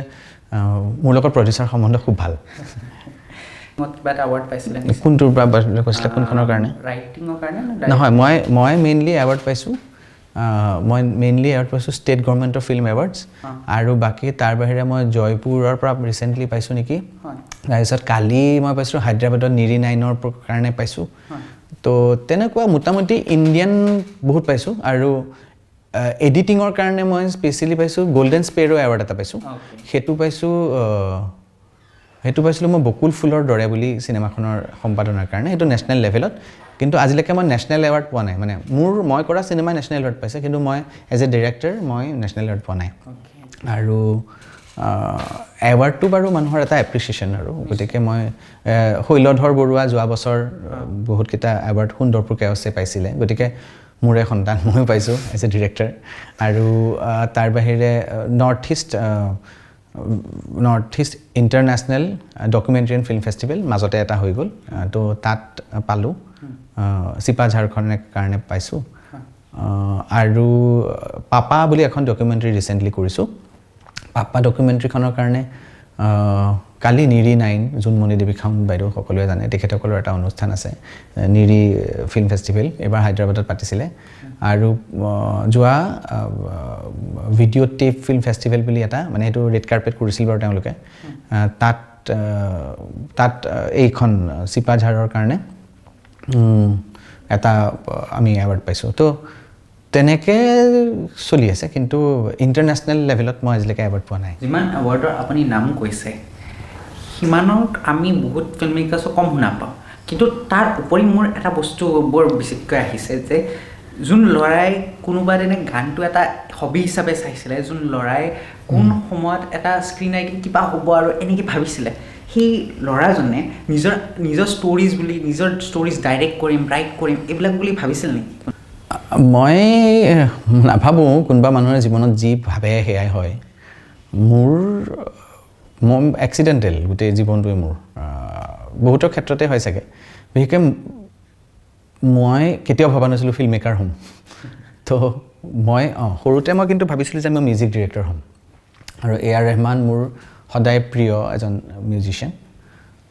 মোৰ লগত প্ৰডিউচাৰ সম্বন্ধ খুব ভাল কিবা এটা এৱাৰ্ড পাইছিলে কোনটোৰ পৰা কৈছিলে কোনখনৰ কাৰণে ৰাইটিঙৰ কাৰণে নহয় মই মেইনলি এৱাৰ্ড পাইছোঁ ষ্টেট গভৰ্ণমেণ্টৰ ফিল্ম এৱাৰ্ডছ আৰু বাকী তাৰ বাহিৰে মই জয়পুৰৰ পৰা ৰিচেণ্টলি পাইছোঁ নেকি তাৰপিছত কালি মই পাইছোঁ হায়দৰাবাদত নিৰি 9ৰ কাৰণে পাইছোঁ তো তেনেকুৱা মোটামুটি ইণ্ডিয়ান বহুত পাইছোঁ আৰু এডিটিঙৰ কাৰণে মই স্পেচিয়েলি পাইছোঁ গল্ডেন স্পেৰো এৱাৰ্ড এটা পাইছোঁ সেইটো পাইছিলোঁ মই বকুল ফুলৰ দৰে বুলি চিনেমাখনৰ সম্পাদনাৰ কাৰণে সেইটো নেশ্যনেল লেভেলত কিন্তু আজিলৈকে মই নেশ্যনেল এৱাৰ্ড পোৱা নাই মানে মই কৰা চিনেমাই নেশ্যনেল এৱাৰ্ড পাইছে কিন্তু মই এজ এ ডিৰেক্টৰ মই নেশ্যনেল এৱাৰ্ড পোৱা নাই আৰু এৱাৰ্ডটো বাৰু মানুহৰ এটা এপ্ৰিচিয়েশ্যন আৰু গতিকে মই শৈলধৰ বৰুৱা যোৱা বছৰ বহুতকেইটা এৱাৰ্ড সুন্দৰপুৰ কেওছে পাইছিলে গতিকে মোৰে সন্তান ময়ো পাইছোঁ এজ এ ডিৰেক্টৰ আৰু তাৰ বাহিৰে north east international documentary and film festival মাজতে এটা হৈ গ'ল তো তাত পালোঁ চিপাঝাৰখনৰ কাৰণে পাইছোঁ আৰু পাপা বুলি এখন ডকুমেণ্টাৰী ৰিচেণ্টলি কৰিছোঁ পাপা ডকুমেণ্টাৰীখনৰ কাৰণে কালি নিৰি 9 জোনমণি দেৱী খাউন বাইদেউ সকলোৱে জানে তেখেতসকলৰ এটা অনুষ্ঠান আছে নিৰি ফিল্ম ফেষ্টিভেল এবাৰ হায়দৰাবাদত পাতিছিলে আৰু যোৱা ভিডিঅ' টেপ ফিল্ম ফেষ্টিভেল বুলি এটা মানে সেইটো ৰেড কাৰ্পেট কৰিছিল বাৰু তেওঁলোকে তাত এইখন চিপাঝাৰৰ কাৰণে এটা আমি এৱাৰ্ড পাইছোঁ তো তেনেকৈ চলি আছে কিন্তু ইণ্টাৰনেশ্যনেল লেভেলত মই আজিলৈকে এৱাৰ্ড পোৱা নাই যিমান এৱাৰ্ডৰ আপুনি নাম কৈছে সিমানত আমি বহুত ফিল্ম মেকাৰ্ছক কম শুনা পাওঁ কিন্তু তাৰ উপৰি মোৰ এটা বস্তু বৰ বিশেষকৈ আহিছে যে যোন ল'ৰাই কোনোবা দিনে গানটো এটা হবি হিচাপে চাইছিলে যোন ল'ৰাই কোন সময়ত এটা স্ক্ৰীন ৰাইটিং কিবা হ'ব আৰু এনেকৈ ভাবিছিলে সেই ল'ৰাজনে নিজৰ ষ্টৰিজ বুলি নিজৰ ষ্টৰিজ ডাইৰেক্ট কৰিম ৰাইট কৰিম এইবিলাক বুলি ভাবিছিল নেকি মই নাভাবোঁ কোনোবা মানুহৰ জীৱনত যি ভাবে সেয়াই হয় মোৰ মই এক্সিডেণ্টেল গোটেই জীৱনটোৱে মোৰ বহুতৰ ক্ষেত্ৰতে হয় চাগে বিশেষকৈ মই কেতিয়াও ভবা নাছিলোঁ ফিল্ম মেকাৰ হ'ম তো মই সৰুতে মই কিন্তু ভাবিছিলোঁ যে মই মিউজিক ডিৰেক্টৰ হ'ম আৰু A.R. ৰেহমান মোৰ সদায় প্ৰিয় এজন মিউজিচিয়ান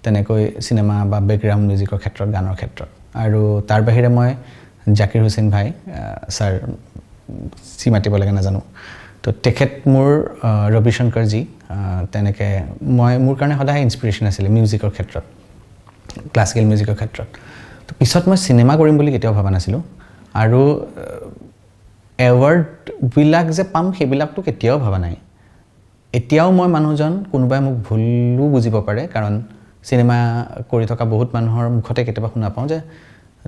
তেনেকৈ চিনেমা বা বেকগ্ৰাউণ্ড মিউজিকৰ ক্ষেত্ৰত গানৰ ক্ষেত্ৰত আৰু তাৰ বাহিৰে মই জাকিৰ হুছেইন ভাই ছাৰ চি মাতিব লাগে নাজানো তো তেখেত মোৰ ৰবিশংকৰজী তেনেকৈ মোৰ কাৰণে সদায় ইনস্পিৰেশ্যন আছিলে মিউজিকৰ ক্ষেত্ৰত ক্লাছিকেল মিউজিকৰ ক্ষেত্ৰত তো পিছত মই চিনেমা কৰিম বুলি কেতিয়াও ভবা নাছিলোঁ আৰু এৱাৰ্ডবিলাক যে পাম সেইবিলাকতো কেতিয়াও ভবা নাই এতিয়াও মই মানুহজন কোনোবাই মোক ভুলো বুজিব পাৰে কাৰণ চিনেমা কৰি থকা বহুত মানুহৰ মুখতে কেতিয়াবা শুনা পাওঁ যে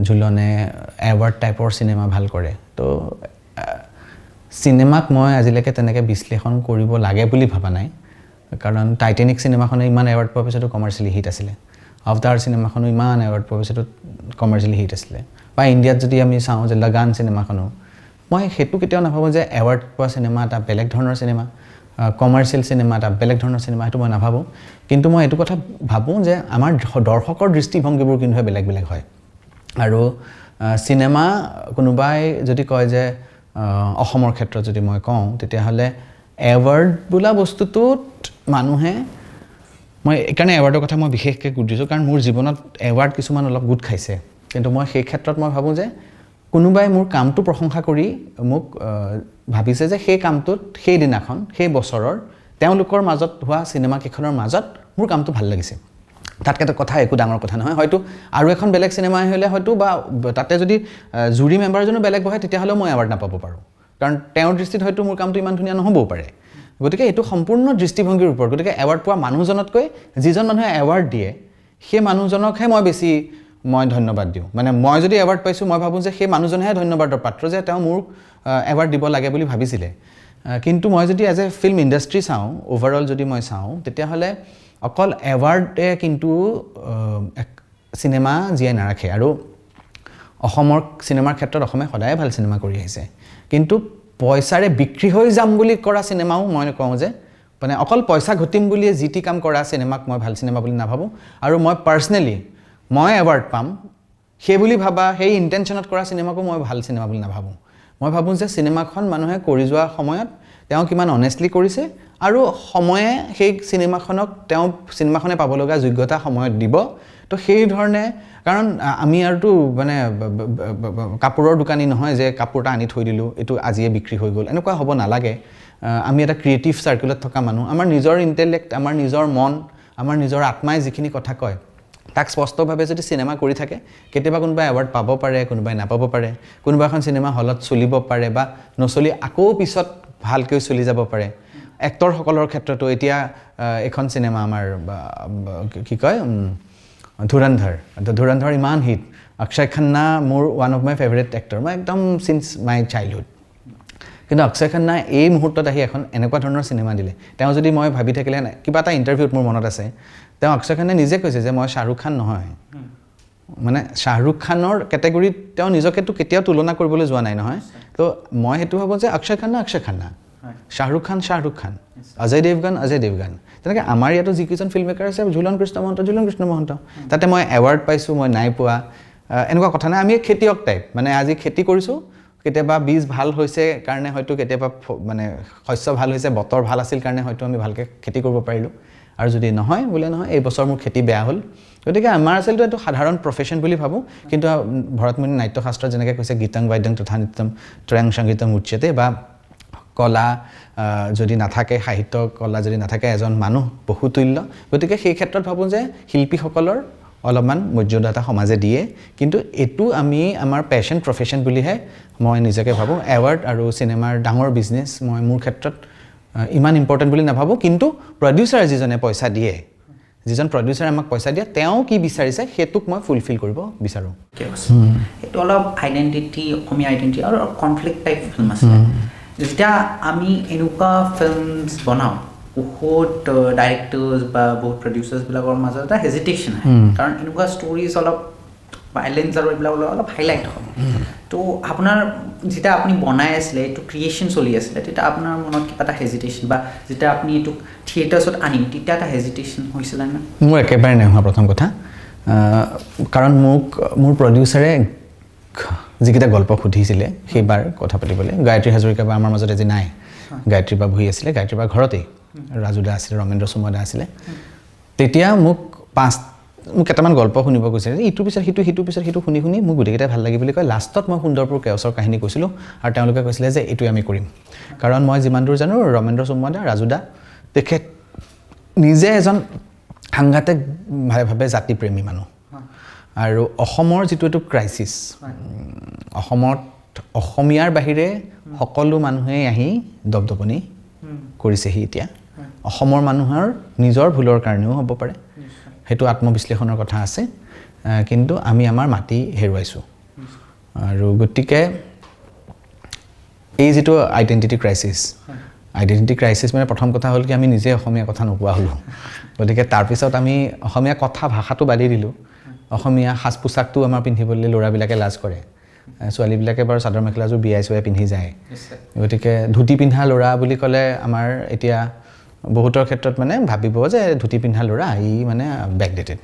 ঝুলনে এৱাৰ্ড টাইপৰ চিনেমা ভাল কৰে তো চিনেমাক মই আজিলৈকে তেনেকৈ বিশ্লেষণ কৰিব লাগে বুলি ভবা নাই কাৰণ টাইটেনিক চিনেমাখনে ইমান এৱাৰ্ড পোৱাৰ পিছতো কমাৰ্চিয়েলি হিট আছিলে আফটাৰ চিনেমাখনো ইমান এৱাৰ্ড পোৱাৰ পিছতো কমাৰ্চিয়েলি হিট আছিলে বা ইণ্ডিয়াত যদি আমি চাওঁ যে লাগান চিনেমাখনো মই সেইটো কেতিয়াও নাভাবোঁ যে এৱাৰ্ড পোৱা চিনেমা এটা বেলেগ ধৰণৰ চিনেমা কমাৰ্চিয়েল চিনেমা এটা বেলেগ ধৰণৰ চিনেমা সেইটো মই নাভাবোঁ কিন্তু মই এইটো কথা ভাবোঁ যে আমাৰ দৰ্শকৰ দৃষ্টিভংগীবোৰ কিন্তু বেলেগ বেলেগ হয় আৰু চিনেমা কোনোবাই যদি কয় যে অসমৰ ক্ষেত্ৰত যদি মই কওঁ তেতিয়াহ'লে এৱাৰ্ড বোলা বস্তুটোত মানুহে মই এইকাৰণে এৱাৰ্ডৰ কথা মই বিশেষকৈ গুৰুত্ব দিছোঁ কাৰণ মোৰ জীৱনত এৱাৰ্ড কিছুমান অলপ গোট খাইছে কিন্তু মই সেই ক্ষেত্ৰত মই ভাবোঁ যে কোনোবাই মোৰ কামটো প্ৰশংসা কৰি মোক ভাবিছে যে সেই কামটোত সেই দিনাখন সেই বছৰৰ তেওঁলোকৰ মাজত হোৱা চিনেমাকেইখনৰ মাজত মোৰ কামটো ভাল লাগিছে তাতকৈ কথা একো ডাঙৰ কথা নহয় হয়তো আৰু এখন বেলেগ চিনেমা আহিলে হয়তো বা তাতে যদি জুৰি মেম্বাৰজনো বেলেগ বহে তেতিয়াহ'লেও মই এৱাৰ্ড নাপাব পাৰোঁ কাৰণ তেওঁৰ দৃষ্টিত হয়তো মোৰ কামটো ইমান ধুনীয়া নহ'বও পাৰে গতিকে এইটো সম্পূৰ্ণ দৃষ্টিভংগীৰ ওপৰত গতিকে এৱাৰ্ড পোৱা মানুহজনতকৈ যিজন মানুহে এৱাৰ্ড দিয়ে সেই মানুহজনকহে মই ধন্যবাদ দিওঁ মানে মই যদি এৱাৰ্ড পাইছোঁ মই ভাবোঁ যে সেই মানুহজনেহে ধন্যবাদৰ পাত্ৰ যে তেওঁ মোক এৱাৰ্ড দিব লাগে বুলি ভাবিছিলে কিন্তু মই যদি এজ এ ফিল্ম ইণ্ডাষ্ট্ৰী চাওঁ অভাৰঅল যদি মই চাওঁ তেতিয়াহ'লে অকল এৱাৰ্ডে কিন্তু চিনেমা জীয়াই নাৰাখে আৰু অসমৰ চিনেমাৰ ক্ষেত্ৰত অসমে সদায় ভাল চিনেমা কৰি আহিছে কিন্তু পইচাৰে বিক্ৰী হৈ যাম বুলি কৰা চিনেমাও মই কওঁ যে মানে অকল পইচা ঘটিম বুলিয়ে যি টি কাম কৰা চিনেমাক মই ভাল চিনেমা বুলি নাভাবোঁ আৰু মই পাৰ্চনেলি মই এৱাৰ্ড পাম সেই বুলি ভাবা সেই ইণ্টেনশ্যনত কৰা চিনেমাকো মই ভাল চিনেমা বুলি নাভাবোঁ মই ভাবোঁ যে চিনেমাখন মানুহে কৰি যোৱা সময়ত তেওঁ কিমান অনেষ্টলি কৰিছে আৰু সময়ে সেই চিনেমাখনে পাব লগা যোগ্যতা সময়ত দিব তো সেই ধৰণে কাৰণ আমি আৰুতো মানে কাপোৰৰ দোকানী নহয় যে কাপোৰ এটা আনি থৈ দিলোঁ এইটো আজিয়ে বিক্ৰী হৈ গ'ল এনেকুৱা হ'ব নালাগে আমি এটা ক্ৰিয়েটিভ চাৰ্কুলত থকা মানুহ আমাৰ নিজৰ ইণ্টেলেক্ট আমাৰ নিজৰ মন আমাৰ নিজৰ আত্মাই যিখিনি কথা কয় তাক স্পষ্টভাৱে যদি চিনেমা কৰি থাকে কেতিয়াবা কোনোবাই এৱাৰ্ড পাব পাৰে কোনোবাই নাপাব পাৰে কোনোবা এখন চিনেমা হলত চলিব পাৰে বা নচলি আকৌ পিছত ভালকৈ চলি যাব পাৰে এক্টৰসকলৰ ক্ষেত্ৰতো এতিয়া এখন চিনেমা আমাৰ কি কয় ধুৰন্ধৰ ইমান হিট অক্ষয় খান্না মোৰ one of my favourite actor মই একদম চিন্স মাই চাইল্ডহুড কিন্তু অক্ষয় খান্না এই মুহূৰ্তত আহি এখন এনেকুৱা ধৰণৰ চিনেমা দিলে তেওঁ যদি মই ভাবি থাকিলে কিবা এটা ইণ্টাৰভিউত মোৰ মনত আছে তেওঁ অক্ষয় খান্নাই নিজে কৈছে যে মই শ্বাহৰুখ খান নহয় মানে শ্বাহৰুখ খানৰ কেটেগৰীত তেওঁ নিজকেতো কেতিয়াও তুলনা কৰিবলৈ যোৱা নাই নহয় তো মই সেইটো ভাবোঁ যে অক্ষয় খান্না শ্বাহৰুখ খান অজয় দেৱগান তেনেকৈ আমাৰ ইয়াতো যিকেইজন ফিল্ম মেকাৰ আছে ঝুলন কৃষ্ণ মহন্ত তাতে মই এৱাৰ্ড পাইছোঁ মই নাই পোৱা এনেকুৱা কথা নাই আমি খেতিয়ক টাইপ মানে আজি খেতি কৰিছোঁ কেতিয়াবা বীজ ভাল হৈছে কাৰণে হয়তো কেতিয়াবা মানে শস্য ভাল হৈছে বতৰ ভাল আছিল কাৰণে হয়তো আমি ভালকৈ খেতি কৰিব পাৰিলোঁ আৰু যদি নহয় বোলে নহয় এই বছৰ মোৰ খেতি বেয়া হ'ল গতিকে আমাৰ আচলতে এইটো সাধাৰণ প্ৰফেশ্যন বুলি ভাবোঁ কিন্তু ভৰতমুনি নাট্যশাস্ত্ৰত যেনেকৈ কৈছে গীতং বাদ্যং তথা নৃত্যম ত্ৰয়ং সংগীতম উচ্যতে বা কলা যদি নাথাকে সাহিত্য কলা যদি নাথাকে এজন মানুহ বহুতুল্য গতিকে সেই ক্ষেত্ৰত ভাবোঁ যে শিল্পীসকলৰ অলপমান মৰ্যাদা এটা সমাজে দিয়ে কিন্তু এইটো আমি আমাৰ পেশ্যন প্ৰফেশ্যন বুলিহে মই নিজকে ভাবোঁ এৱাৰ্ড আৰু চিনেমাৰ ডাঙৰ বিজনেছ মই মোৰ ক্ষেত্ৰত ইমান ইম্পৰ্টেণ্ট বুলি নাভাবোঁ কিন্তু প্ৰডিউচাৰ যিজনে পইচা দিয়ে যিজন প্ৰডিউচাৰে আমাক পইচা দিয়ে তেওঁ কি বিচাৰিছে সেইটোক মই ফুলফিল কৰিব বিচাৰোঁ সেইটো অলপ আইডেণ্টিটি অসমীয়া আইডেণ্টিটি আৰু কনফ্লিক্ট টাইপ ফিল্ম আছে যেতিয়া আমি এনেকুৱা ফিল্মছ বনাওঁ বহুত ডাইৰেক্টৰ্ছ বা বহুত প্ৰডিউচাৰ্ছবিলাকৰ মাজত এটা হেজিটেশ্যন আহে কাৰণ এনেকুৱা ষ্টৰিজ অলপ ভাইলেঞ্চ আৰু এইবিলাক অলপ হাইলাইট হ'ব তো আপোনাৰ যেতিয়া আপুনি বনাই আছিলে এইটো ক্ৰিয়েশ্যন চলি আছিলে তেতিয়া আপোনাৰ মনত কিবা এটা হেজিটেশ্যন বা যেতিয়া আপুনি এইটো থিয়েটাৰ্ছত আনিম তেতিয়া এটা হেজিটেশ্যন হৈছিলে নে মোৰ একেবাৰে নাই হোৱা প্ৰথম কথা কাৰণ মোৰ প্ৰডিউচাৰে যিকেইটা গল্প সুধিছিলে সেইবাৰ কথা পাতিবলৈ গায়ত্ৰী হাজৰিকা বা আমাৰ মাজত আজি নাই গায়ত্ৰী বা বহি আছিলে গায়ত্ৰী বা ঘৰতেই ৰাজুদা আছিলে ৰমেন্দ্ৰ সুমদা আছিলে তেতিয়া মোক কেইটামান গল্প শুনিব কৈছিলে ইটোৰ পিছত সিটো শুনি মোক গোটেইকেইটাই ভাল লাগি বুলি কয় লাষ্টত মই সুন্দৰপুৰ কেওচৰ কাহিনী কৈছিলোঁ আৰু তেওঁলোকে কৈছিলে যে এইটোৱে আমি কৰিম কাৰণ মই যিমান দূৰ জানো ৰমেন্দ্ৰ সুমদা ৰাজুদা তেখেত নিজে এজন সাংঘাতিকভাৱে জাতিপ্ৰেমী মানুহ আৰু অসমৰ যিটো এইটো ক্ৰাইচিছ অসমত অসমীয়াৰ বাহিৰে সকলো মানুহেই আহি দপদপনি কৰিছেহি এতিয়া অসমৰ মানুহৰ নিজৰ ভুলৰ কাৰণেও হ'ব পাৰে সেইটো আত্মবিশ্লেষণৰ কথা আছে কিন্তু আমি আমাৰ মাটি হেৰুৱাইছোঁ আৰু গতিকে এই যিটো আইডেণ্টিটি ক্ৰাইচিছ মানে প্ৰথম কথা হ'ল কি আমি নিজে অসমীয়া কথা নোকোৱা হ'লোঁ গতিকে তাৰপিছত আমি অসমীয়া কথা ভাষাটো বাদি দিলোঁ অসমীয়া সাজ পোছাকটো আমাৰ পিন্ধিবলৈ ল'ৰাবিলাকে লাজ কৰে ছোৱালীবিলাকে বাৰু চাদৰ মেখেলাযোৰ বিয়াই চুৱাই পিন্ধি যায় গতিকে ধুতি পিন্ধা ল'ৰা বুলি ক'লে আমাৰ এতিয়া বহুতৰ ক্ষেত্ৰত মানে ভাবিব যে ধুতি পিন্ধা ল'ৰা ই মানে বেকডেটেড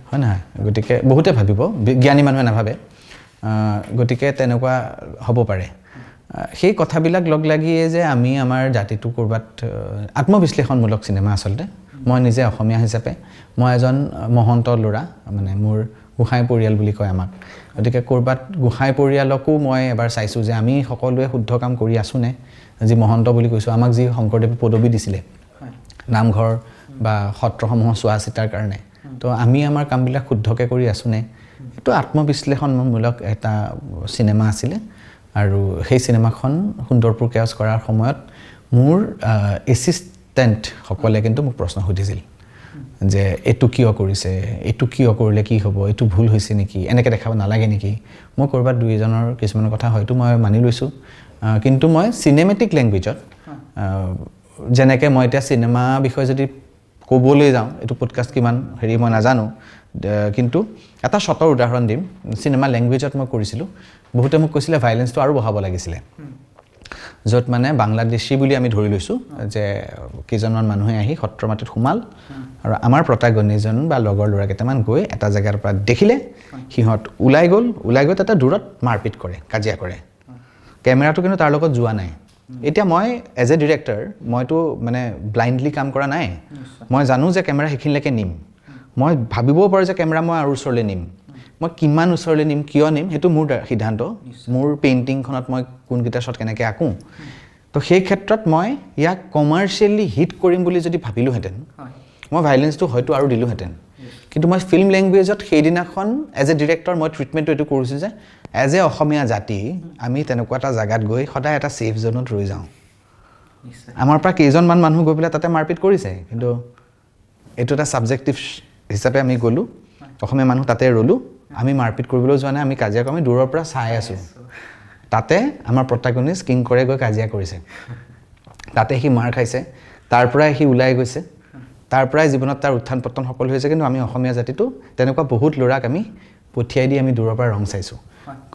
হয় নহয় গতিকে বহুতে ভাবিব জ্ঞানী মানুহে নাভাবে গতিকে তেনেকুৱা হ'ব পাৰে সেই কথাবিলাক লগ লাগিয়ে যে আমি আমাৰ জাতিটো ক'ৰবাত আত্মবিশ্লেষণমূলক চিনেমা আচলতে মই নিজে অসমীয়া হিচাপে মই এজন মহন্ত ল'ৰা মানে মোৰ গোসাঁই পৰিয়াল বুলি কয় আমাক গতিকে ক'ৰবাত গোসাঁই পৰিয়ালকো মই এবাৰ চাইছোঁ যে আমি সকলোৱে শুদ্ধ কাম কৰি আছোঁনে যি মহন্ত বুলি কৈছোঁ আমাক যি শংকৰদেৱে পদবী দিছিলে নামঘৰ বা সত্ৰসমূহৰ চোৱা চিতাৰ কাৰণে তো আমি আমাৰ কামবিলাক শুদ্ধকৈ কৰি আছোঁনে এইটো আত্মবিশ্লেষণমূলক এটা চিনেমা আছিলে আৰু সেই চিনেমাখন সুন্দৰপুৰ কেওচ কৰাৰ সময়ত মোৰ এছিষ্টেণ্টসকলে কিন্তু মোক প্ৰশ্ন সুধিছিল যে এইটো কিয় কৰিছে এইটো কিয় কৰিলে কি হ'ব এইটো ভুল হৈছে নেকি এনেকৈ দেখাব নালাগে নেকি মই ক'ৰবাত দুই এজনৰ কিছুমানৰ কথা হয়তো মই মানি লৈছোঁ কিন্তু মই চিনেমেটিক লেংগুৱেজত যেনেকৈ মই এতিয়া চিনেমা বিষয়ে যদি ক'বলৈ যাওঁ এইটো পডকাষ্ট কিমান হেৰি মই নাজানো কিন্তু এটা শ্বটৰ উদাহৰণ দিম চিনেমা লেংগুৱেজত মই কৰিছিলোঁ বহুতে মোক কৈছিলে ভাইলেঞ্চটো আৰু বঢ়াব লাগিছিলে য'ত মানে বাংলাদেশী বুলি আমি ধৰি লৈছোঁ যে কেইজনমান মানুহে আহি সত্ৰ মাটিত সোমাল আৰু আমাৰ প্ৰটাগনিষ্টজন বা লগৰ ল'ৰা কেইটামান গৈ এটা জেগাৰ পৰা দেখিলে সিহঁত ওলাই গৈ তাতে দূৰত মাৰপিট কৰে কাজিয়া কৰে কেমেৰাটো কিন্তু তাৰ লগত যোৱা নাই এতিয়া মই এজ এ ডিৰেক্টৰ মইতো মানে ব্লাইণ্ডলি কাম কৰা নাই মই জানো যে কেমেৰা সেইখিনিলৈকে নিম মই ভাবিবও পাৰোঁ যে কেমেৰা মই আৰু ওচৰলৈ নিম মই কিমান ওচৰলৈ নিম কিয় নিম সেইটো মোৰ সিদ্ধান্ত মোৰ পেইণ্টিংখনত মই কোনকেইটা শ্বট কেনেকৈ আঁকোঁ তো সেই ক্ষেত্ৰত মই ইয়াক কমাৰ্চিয়েলি হিট কৰিম বুলি যদি ভাবিলোহেঁতেন মই ভাইলেঞ্চটো হয়তো আৰু দিলোহেঁতেন কিন্তু মই ফিল্ম লেংগুৱেজত সেইদিনাখন এজ এ ডিৰেক্টৰ মই ট্ৰিটমেণ্টটো এইটো কৰিছোঁ যে এজ এ অসমীয়া জাতি আমি তেনেকুৱা এটা জেগাত গৈ সদায় এটা ছেফ জ'নত ৰৈ যাওঁ আমাৰ পৰা কেইজনমান মানুহ গৈ পেলাই তাতে মাৰপিট কৰিছে কিন্তু এইটো এটা ছাবজেক্টিভ হিচাপে আমি গ'লোঁ অসমীয়া মানুহ তাতে ৰ'লোঁ আমি মাৰপিট কৰিবলৈ যোৱা নাই আমি কাজিয়া কৰি দূৰৰ পৰা চাই আছোঁ তাতে আমাৰ প্ৰটাগনিষ্ট কিং কৰে গৈ কাজিয়া কৰিছে তাতে সি মাৰ খাইছে তাৰ পৰাই সি ওলাই গৈছে তাৰ পৰাই জীৱনত তাৰ উত্থান পতন সকলো হৈছে কিন্তু আমি অসমীয়া জাতিটো তেনেকুৱা বহুত ল'ৰাক আমি পঠিয়াই দি আমি দূৰৰ পৰা ৰং চাইছোঁ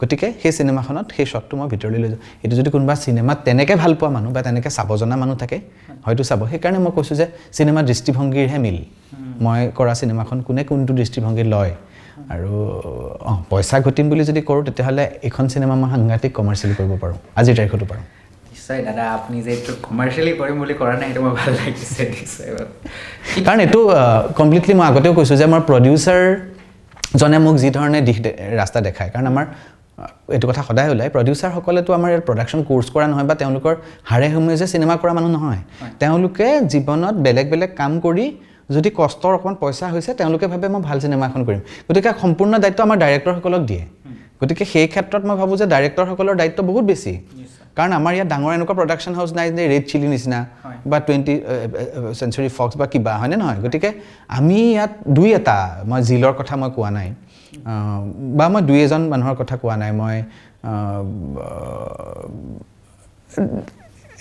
গতিকে সেই চিনেমাখনত সেই শ্বটটো মই ভিতৰলৈ লৈ যাওঁ এইটো যদি কোনোবা চিনেমাত তেনেকৈ ভাল পোৱা মানুহ বা তেনেকৈ চাব জনা মানুহ থাকে হয়তো চাব সেইকাৰণে মই কৈছোঁ যে চিনেমা দৃষ্টিভংগীৰহে মিল মই কৰা চিনেমাখন কোনে কোনটো দৃষ্টিভংগী লয় আৰু পইচা ঘটিম বুলি যদি কৰোঁ তেতিয়াহ'লে এইখন চিনেমা মই সাংঘাতিক কমাৰ্চিয়েলি কৰিব পাৰোঁ আজিৰ তাৰিখতো পাৰোঁ নিশ্চয় দাদা আপুনি যে এইটো কমাৰ্চিয়েলি কৰিম বুলি কৰা নাই সেইটো মই ভাল লাগিছে নিশ্চয় কাৰণ এইটো কমপ্লিটলি মই আগতেও কৈছোঁ যে আমাৰ প্ৰডিউচাৰজনে মোক যি ধৰণে ৰাস্তা দেখায় কাৰণ আমাৰ এইটো কথা সদায় ওলায় প্ৰডিউচাৰসকলেতো আমাৰ ইয়াত প্ৰডাকশ্যন কোৰ্চ কৰা নহয় বা তেওঁলোকৰ হাড়ে হুমে যে চিনেমা কৰা মানুহ নহয় তেওঁলোকে জীৱনত বেলেগ বেলেগ কাম কৰি যদি কষ্টৰ অকণমান পইচা হৈছে তেওঁলোকে ভাবে মই ভাল চিনেমা এখন কৰিম গতিকে সম্পূৰ্ণ দায়িত্ব আমাৰ ডাইৰেক্টৰসকলক দিয়ে গতিকে সেই ক্ষেত্ৰত মই ভাবোঁ যে ডাইৰেক্টৰসকলৰ দায়িত্ব বহুত বেছি কাৰণ আমাৰ ইয়াত ডাঙৰ এনেকুৱা প্ৰডাকশ্যন হাউচ নাই যে ৰেড চিলি নিচিনা বা 20th Century Fox বা কিবা হয়নে নহয় গতিকে আমি ইয়াত দুই এটা মই জিলৰ কথা মই কোৱা নাই বা মই দুই এজন মানুহৰ কথা কোৱা নাই মই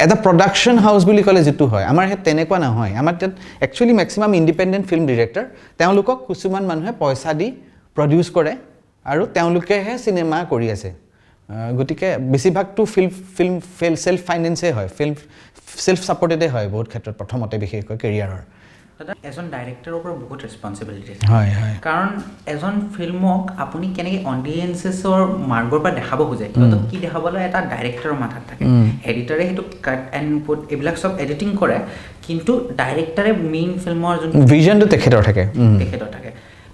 এটা প্ৰডাকশ্যন হাউচ বুলি ক'লে যিটো হয় আমাৰ ইয়াত তেনেকুৱা নহয় আমাৰ ইয়াত actually maximum independent film director তেওঁলোকক কিছুমান মানুহে পইচা দি প্ৰডিউচ কৰে আৰু তেওঁলোকেহে চিনেমা কৰি আছে গতিকে বেছিভাগটো ফিল্ম সেলফ ফাইনেন্সে হয় সেলফ সাপোৰ্টেডে হয় বহুত ক্ষেত্ৰত প্ৰথমতে বিশেষকৈ কেৰিয়াৰৰ দাদা এজন ডাইৰেক্টৰৰ ওপৰত বহুত ৰেছপনচিবিলিটি হয় হয় কাৰণ এজন ফিল্মক আপুনি কেনেকৈ অডিয়েঞ্চেছৰ মাৰ্গৰ পৰা দেখাব খোজে সিহঁতক কি দেখাবলৈ এটা ডাইৰেক্টৰৰ মাথাত থাকে এডিটৰে সেইটো কাট এণ্ড পুট এইবিলাক চব এডিটিং কৰে কিন্তু ডাইৰেক্টৰে মেইন ফিল্মৰ যোনটো ভিজনটো তেখেতৰ থাকে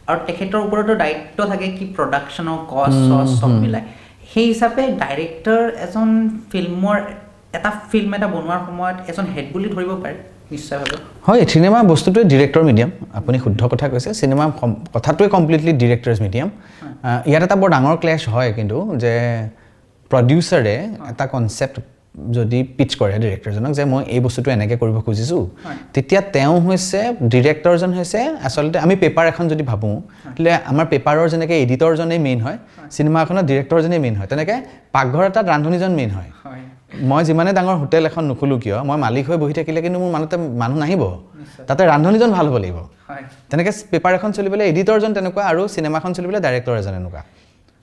আৰু তেখেতৰ ওপৰতো দায়িত্ব থাকে কি প্ৰডাকশ্যনৰ কষ্ট চব মিলাই সেই হিচাপে ডাইৰেক্টৰ এজন ফিল্মৰ এটা ফিল্ম এটা বনোৱাৰ সময়ত এজন হেড বুলি ধৰিব পাৰে নিশ্চয়ভাৱে হয় চিনেমা বস্তুটোৱে ডিৰেক্টৰ মিডিয়াম আপুনি শুদ্ধ কথা কৈছে চিনেমা কথাটোৱে কমপ্লিটলি ডিৰেক্টৰ্ছ মিডিয়াম ইয়াত এটা বৰ ডাঙৰ ক্লেছ হয় কিন্তু যে প্ৰডিউচাৰে এটা কনচেপ্ট যদি পিচ কৰে ডিৰেক্টৰজনক যে মই এই বস্তুটো এনেকৈ কৰিব খুজিছোঁ তেতিয়া তেওঁ হৈছে ডিৰেক্টৰজন হৈছে আচলতে আমি পেপাৰ এখন যদি ভাবোঁ তেতিয়াহ'লে আমাৰ পেপাৰৰ যেনেকৈ এডিটৰজনেই মেইন হয় চিনেমাখনৰ ডিৰেক্টৰজনেই মেইন হয় তেনেকৈ পাকঘৰ এটাত ৰান্ধনীজন মেইন হয় মই যিমানে ডাঙৰ হোটেল এখন নুখোলোঁ কিয় মই মালিক হৈ বহি থাকিলে কিন্তু মোৰ মানুহ নাহিব তাতে ৰান্ধনীজন ভাল হ'ব লাগিব তেনেকৈ পেপাৰ এখন চলিবলৈ এডিটৰজন তেনেকুৱা আৰু চিনেমাখন চলিবলৈ ডাইৰেক্টৰ এজন এনেকুৱা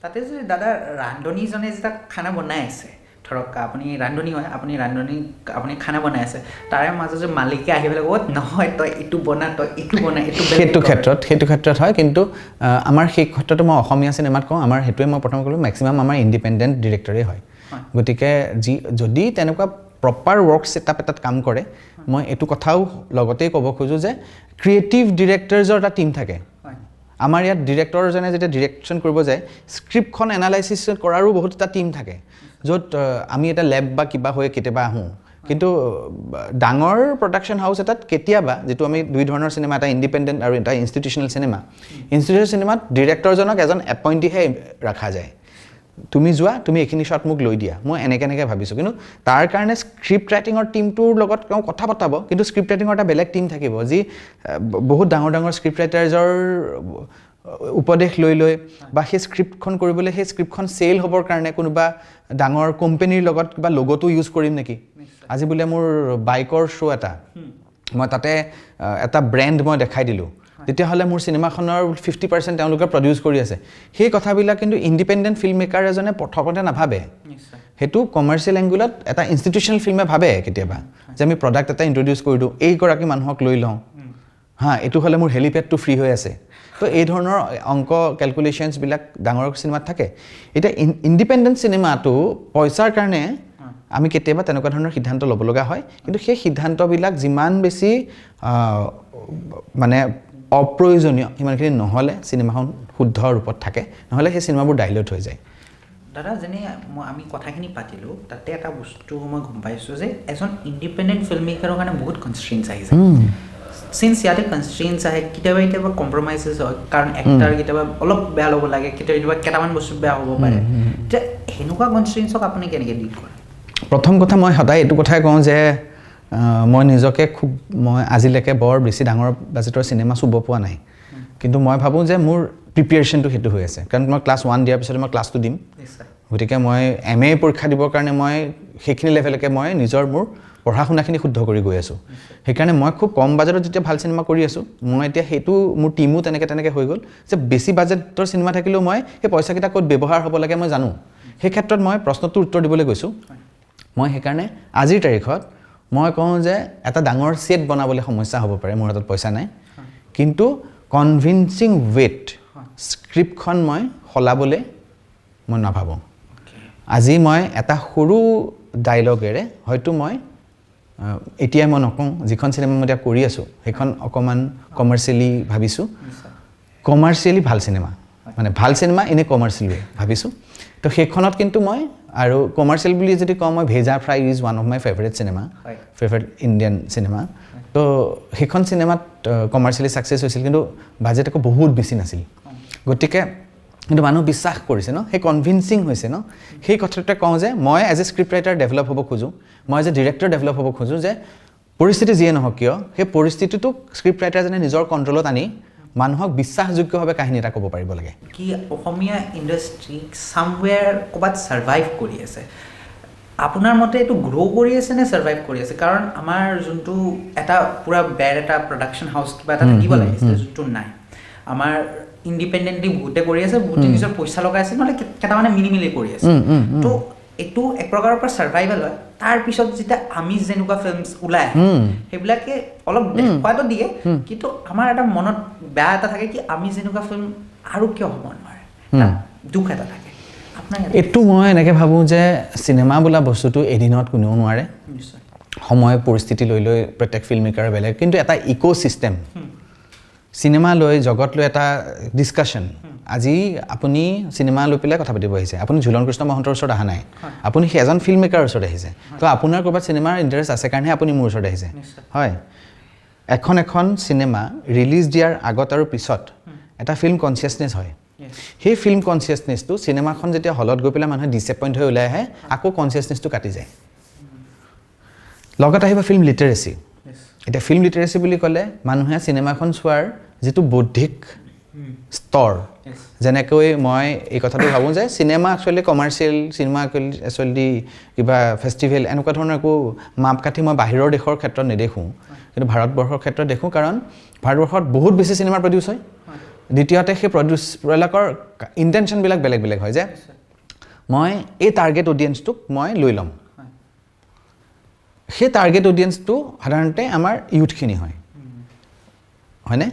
তাতে যে দাদা ৰান্ধনীজনে যেতিয়া খানা বনাই আছে ধৰক আপুনি ৰান্ধনী হয় আপুনি খানা বনাই আছে তাৰে মাজত যে মালিকে আহি পেলাই ক'ত নহয় তই এইটো বনা এইটো সেইটো ক্ষেত্ৰত হয় কিন্তু আমাৰ সেই ক্ষেত্ৰতো মই অসমীয়া চিনেমাত কওঁ আমাৰ সেইটোৱে মই প্ৰথম ক'লোঁ মেক্সিমাম আমাৰ ইণ্ডিপেণ্ডেণ্ট ডিৰেক্টৰে হয় গতিকে যদি তেনেকুৱা প্ৰপাৰ ৱৰ্ক ছেটআপ এটাত কাম কৰে মই এইটো কথাও লগতেই ক'ব খোজোঁ যে ক্ৰিয়েটিভ ডিৰেক্টৰ্ছৰ এটা টীম থাকে আমাৰ ইয়াত ডিৰেক্টৰজনে যেতিয়া ডিৰেকশ্যন কৰিব যায় স্ক্ৰিপ্টখন এনালাইচিছ কৰাৰো বহুত এটা টীম থাকে য'ত আমি এটা লেব বা কিবা হৈ কেতিয়াবা আহোঁ কিন্তু ডাঙৰ প্ৰডাকশ্যন হাউচ এটাত কেতিয়াবা যিটো আমি দুই ধৰণৰ চিনেমা এটা ইণ্ডিপেণ্ডেণ্ট আৰু এটা ইনষ্টিটিউচনেল চিনেমাত ডিৰেক্টৰজনক এজন এপইণ্টিহে ৰখা যায় তুমি যোৱা তুমি এইখিনি শ্বট মোক লৈ দিয়া মই এনেকৈ ভাবিছোঁ কিন্তু তাৰ কাৰণে স্ক্ৰিপ্ট ৰাইটিঙৰ টীমটোৰ লগত তেওঁ কথা পতাব কিন্তু স্ক্ৰিপ্ট ৰাইটিঙৰ এটা বেলেগ টীম থাকিব যি বহুত ডাঙৰ স্ক্ৰিপ্ট ৰাইটাৰ্ছৰ উপদেশ লৈ বা সেই স্ক্ৰিপ্টখন কৰিবলৈ সেই স্ক্ৰিপ্টখন চেল হ'বৰ কাৰণে কোনোবা ডাঙৰ কোম্পেনীৰ লগত কিবা লগটো ইউজ কৰিম নেকি আজি বোলে মোৰ বাইকৰ শ্ব' এটা মই তাতে এটা ব্ৰেণ্ড মই দেখাই দিলোঁ তেতিয়াহ'লে মোৰ চিনেমাখনৰ 50% তেওঁলোকে প্ৰডিউচ কৰি আছে সেই কথাবিলাক কিন্তু ইণ্ডিপেণ্ডেণ্ট ফিল্ম মেকাৰ এজনে প্ৰথমতে নাভাবে সেইটো কমাৰ্চিয়েল এংগুলত এটা ইনষ্টিটিউচনেল ফিল্মে ভাবে কেতিয়াবা যে আমি প্ৰডাক্ট এটা ইণ্ট্ৰডিউচ কৰি দিওঁ এইগৰাকী মানুহক লৈ লওঁ এইটো হ'লে মোৰ হেলিপেডটো ফ্ৰী হৈ আছে তো এই ধৰণৰ অংক কেলকুলেশ্যনছবিলাক ডাঙৰ চিনেমাত থাকে এতিয়া ইণ্ডিপেণ্ডেণ্ট চিনেমাটো পইচাৰ কাৰণে আমি কেতিয়াবা তেনেকুৱা ধৰণৰ সিদ্ধান্ত ল'ব লগা হয় কিন্তু সেই সিদ্ধান্তবিলাক যিমান বেছি মানে অপ্ৰয়োজনীয় সিমানখিনি নহ'লে চিনেমাখন শুদ্ধ ৰূপত থাকে নহ'লে সেই চিনেমাবোৰ ডাইলট হৈ যায় দাদা যেনে আমি কথাখিনি পাতিলোঁ তাতে এটা বস্তু মই গম পাইছোঁ যে এজন ইণ্ডিপেণ্ডেণ্ট ফিল্ম মেকাৰৰ কাৰণে বহুত কনষ্ট্ৰেইনছ আহি যায় চিন্স ইয়াতে কনষ্ট্ৰেইনছ আহে কেতিয়াবা কম্প্ৰমাইজেছ হয় কাৰণ এক্টাৰ কেতিয়াবা অলপ বেয়া ল'ব লাগে কেতিয়াবা কেইটামান বস্তু বেয়া হ'ব পাৰে যে সেনেকুৱা কনষ্ট্ৰেইনছক আপুনি কেনেকৈ ডিল কৰে প্ৰথম কথা মই সদায় এইটো কথাই কওঁ যে মই নিজকে মই আজিলৈকে বৰ বেছি ডাঙৰ বাজেটৰ চিনেমা চুব পোৱা নাই কিন্তু মই ভাবোঁ যে মোৰ প্ৰিপেৰেশ্যনটো সেইটো হৈ আছে কাৰণ মই ক্লাছ 1 দিয়াৰ পিছতে মই ক্লাছটো দিম গতিকে মই MA পৰীক্ষা দিবৰ কাৰণে মই সেইখিনি লেভেললৈকে মই নিজৰ মোৰ পঢ়া শুনাখিনি শুদ্ধ কৰি গৈ আছোঁ সেইকাৰণে মই খুব কম বাজেটত যেতিয়া ভাল চিনেমা কৰি আছোঁ মই এতিয়া সেইটো মোৰ টীমো তেনেকৈ হৈ গ'ল যে বেছি বাজেটৰ চিনেমা থাকিলেও মই সেই পইচাকেইটা ক'ত ব্যৱহাৰ হ'ব লাগে মই জানো সেই ক্ষেত্ৰত মই প্ৰশ্নটোৰ উত্তৰ দিবলৈ গৈছোঁ মই সেইকাৰণে আজিৰ তাৰিখত মই কওঁ যে এটা ডাঙৰ ছেট বনাবলৈ সমস্যা হ'ব পাৰে মোৰ হাতত পইচা নাই কিন্তু কনভিনচিং ৱেট স্ক্ৰিপ্টখন মই সলাবলৈ মই নাভাবোঁ আজি মই এটা সৰু ডাইলগেৰে হয়তো মই এতিয়া মই নকওঁ যিখন চিনেমা মই এতিয়া কৰি আছোঁ সেইখন অকণমান কমাৰ্চিয়েলি ভাবিছোঁ কমাৰ্চিয়েলি ভাল চিনেমা মানে ভাল চিনেমা এনে কমাৰ্চিয়েল ভাবিছোঁ তো সেইখনত কিন্তু মই আৰু কমাৰ্চিয়েল বুলি যদি কওঁ মই ভেজা fry is one of my favourite Indian cinema তো সেইখন চিনেমাত কমাৰ্চিয়েলি ছাকচেছ হৈছিল কিন্তু বাজেট আকৌ বহুত বেছি নাছিল গতিকে কিন্তু মানুহ বিশ্বাস কৰিছে সেই কনভিনচিং হৈছে সেই কথাটোতে কওঁ যে মই as a script writer develop হ'ব খোজোঁ মই এজ এ ডিৰেক্টৰ ডেভেলপ হ'ব খোজোঁ যে পৰিস্থিতি যিয়ে নহওক কিয় সেই পৰিস্থিতিটোক স্ক্ৰিপ্ট ৰাইটাৰজনে নিজৰ কণ্ট্ৰলত আনি মানুহক বিশ্বাসযোগ্যভাৱে কাহিনী এটা ক'ব পাৰিব লাগে কি অসমীয়া ইণ্ডাষ্ট্ৰি চামৱেৰ ক'ৰবাত ছাৰ্ভাইভ কৰি আছে আপোনাৰ মতে এইটো গ্ৰ' কৰি আছে নে ছাৰ্ভাইভ কৰি আছে কাৰণ আমাৰ যোনটো এটা পূৰা বেৰ এটা প্ৰডাকশ্যন হাউচ কিবা এটা থাকিব লাগিছিলে যোনটো নাই আমাৰ ইণ্ডিপেণ্ডেণ্টলি বহুতে কৰি আছে, বহুতে নিজৰ পইচা লগাই আছে, নহ'লে কেইটামানে মিলি কৰি আছে। তো এইটো এক প্ৰকাৰৰ পৰা ছাৰ্ভাইভেল হয়। তাৰপিছত যেতিয়া আমি যেনেকুৱা ফিল্মছ ওলাই সেইবিলাকে অলপ দেখুৱাটো দিয়ে, কিন্তু আমাৰ এটা মনত বেয়া এটা থাকে কি আমি যেনেকুৱা ফিল্ম আৰু কিয় হ'ব নোৱাৰে, দুখ এটা থাকে। এইটো মই এনেকৈ ভাবোঁ যে চিনেমা বোলা বস্তুটো এদিনত কোনেও নোৱাৰে, সময় পৰিস্থিতি লৈ লৈ প্ৰত্যেক ফিল্ম মেকাৰ বেলেগ, কিন্তু এটা ইক' ছিষ্টেম চিনেমা লৈ জগত লৈ এটা ডিছকাশ্যন। আজি আপুনি চিনেমা লৈ পেলাই কথা পাতিব আহিছে, আপুনি ঝুলন কৃষ্ণ মহন্তৰ ওচৰত অহা নাই, আপুনি সেই এজন ফিল্ম মেকাৰ ওচৰত আহিছে। তো আপোনাৰ ক'ৰবাত চিনেমাৰ ইণ্টাৰেষ্ট আছে কাৰণেহে আপুনি মোৰ ওচৰত আহিছে, হয়। এখন চিনেমা ৰিলিজ দিয়াৰ আগত আৰু পিছত এটা ফিল্ম কনচিয়াছনেছ হয়। সেই ফিল্ম কনচিয়াছনেছটো চিনেমাখন যেতিয়া হলত গৈ পেলাই মানুহে ডিচএপইণ্ট হৈ ওলাই আহে, আকৌ কনচিয়াছনেছটো কাটি যায়। লগত আহিব ফিল্ম লিটাৰেচি। এতিয়া ফিল্ম লিটাৰেচি বুলি ক'লে মানুহে চিনেমাখন চোৱাৰ যিটো বৌদ্ধিক স্তৰ, যেনেকৈ মই এই কথাটো ভাবোঁ যে cinema actually commercial, cinema actually কিবা ফেষ্টিভেল এনেকুৱা ধৰণৰ একো মাপকাঠি মই বাহিৰৰ দেশৰ ক্ষেত্ৰত নেদেখোঁ, কিন্তু ভাৰতবৰ্ষৰ ক্ষেত্ৰত দেখোঁ। কাৰণ ভাৰতবৰ্ষত বহুত বেছি চিনেমা প্ৰডিউচ হয়। দ্বিতীয়তে সেই প্ৰডিউচবিলাকৰ ইণ্টেনশ্যনবিলাক বেলেগ বেলেগ হয়, যে মই এই টাৰ্গেট অডিয়েঞ্চটোক মই লৈ ল'ম। সেই টাৰ্গেট অডিয়েঞ্চটো সাধাৰণতে আমাৰ ইউথখিনি হয়, হয়নে?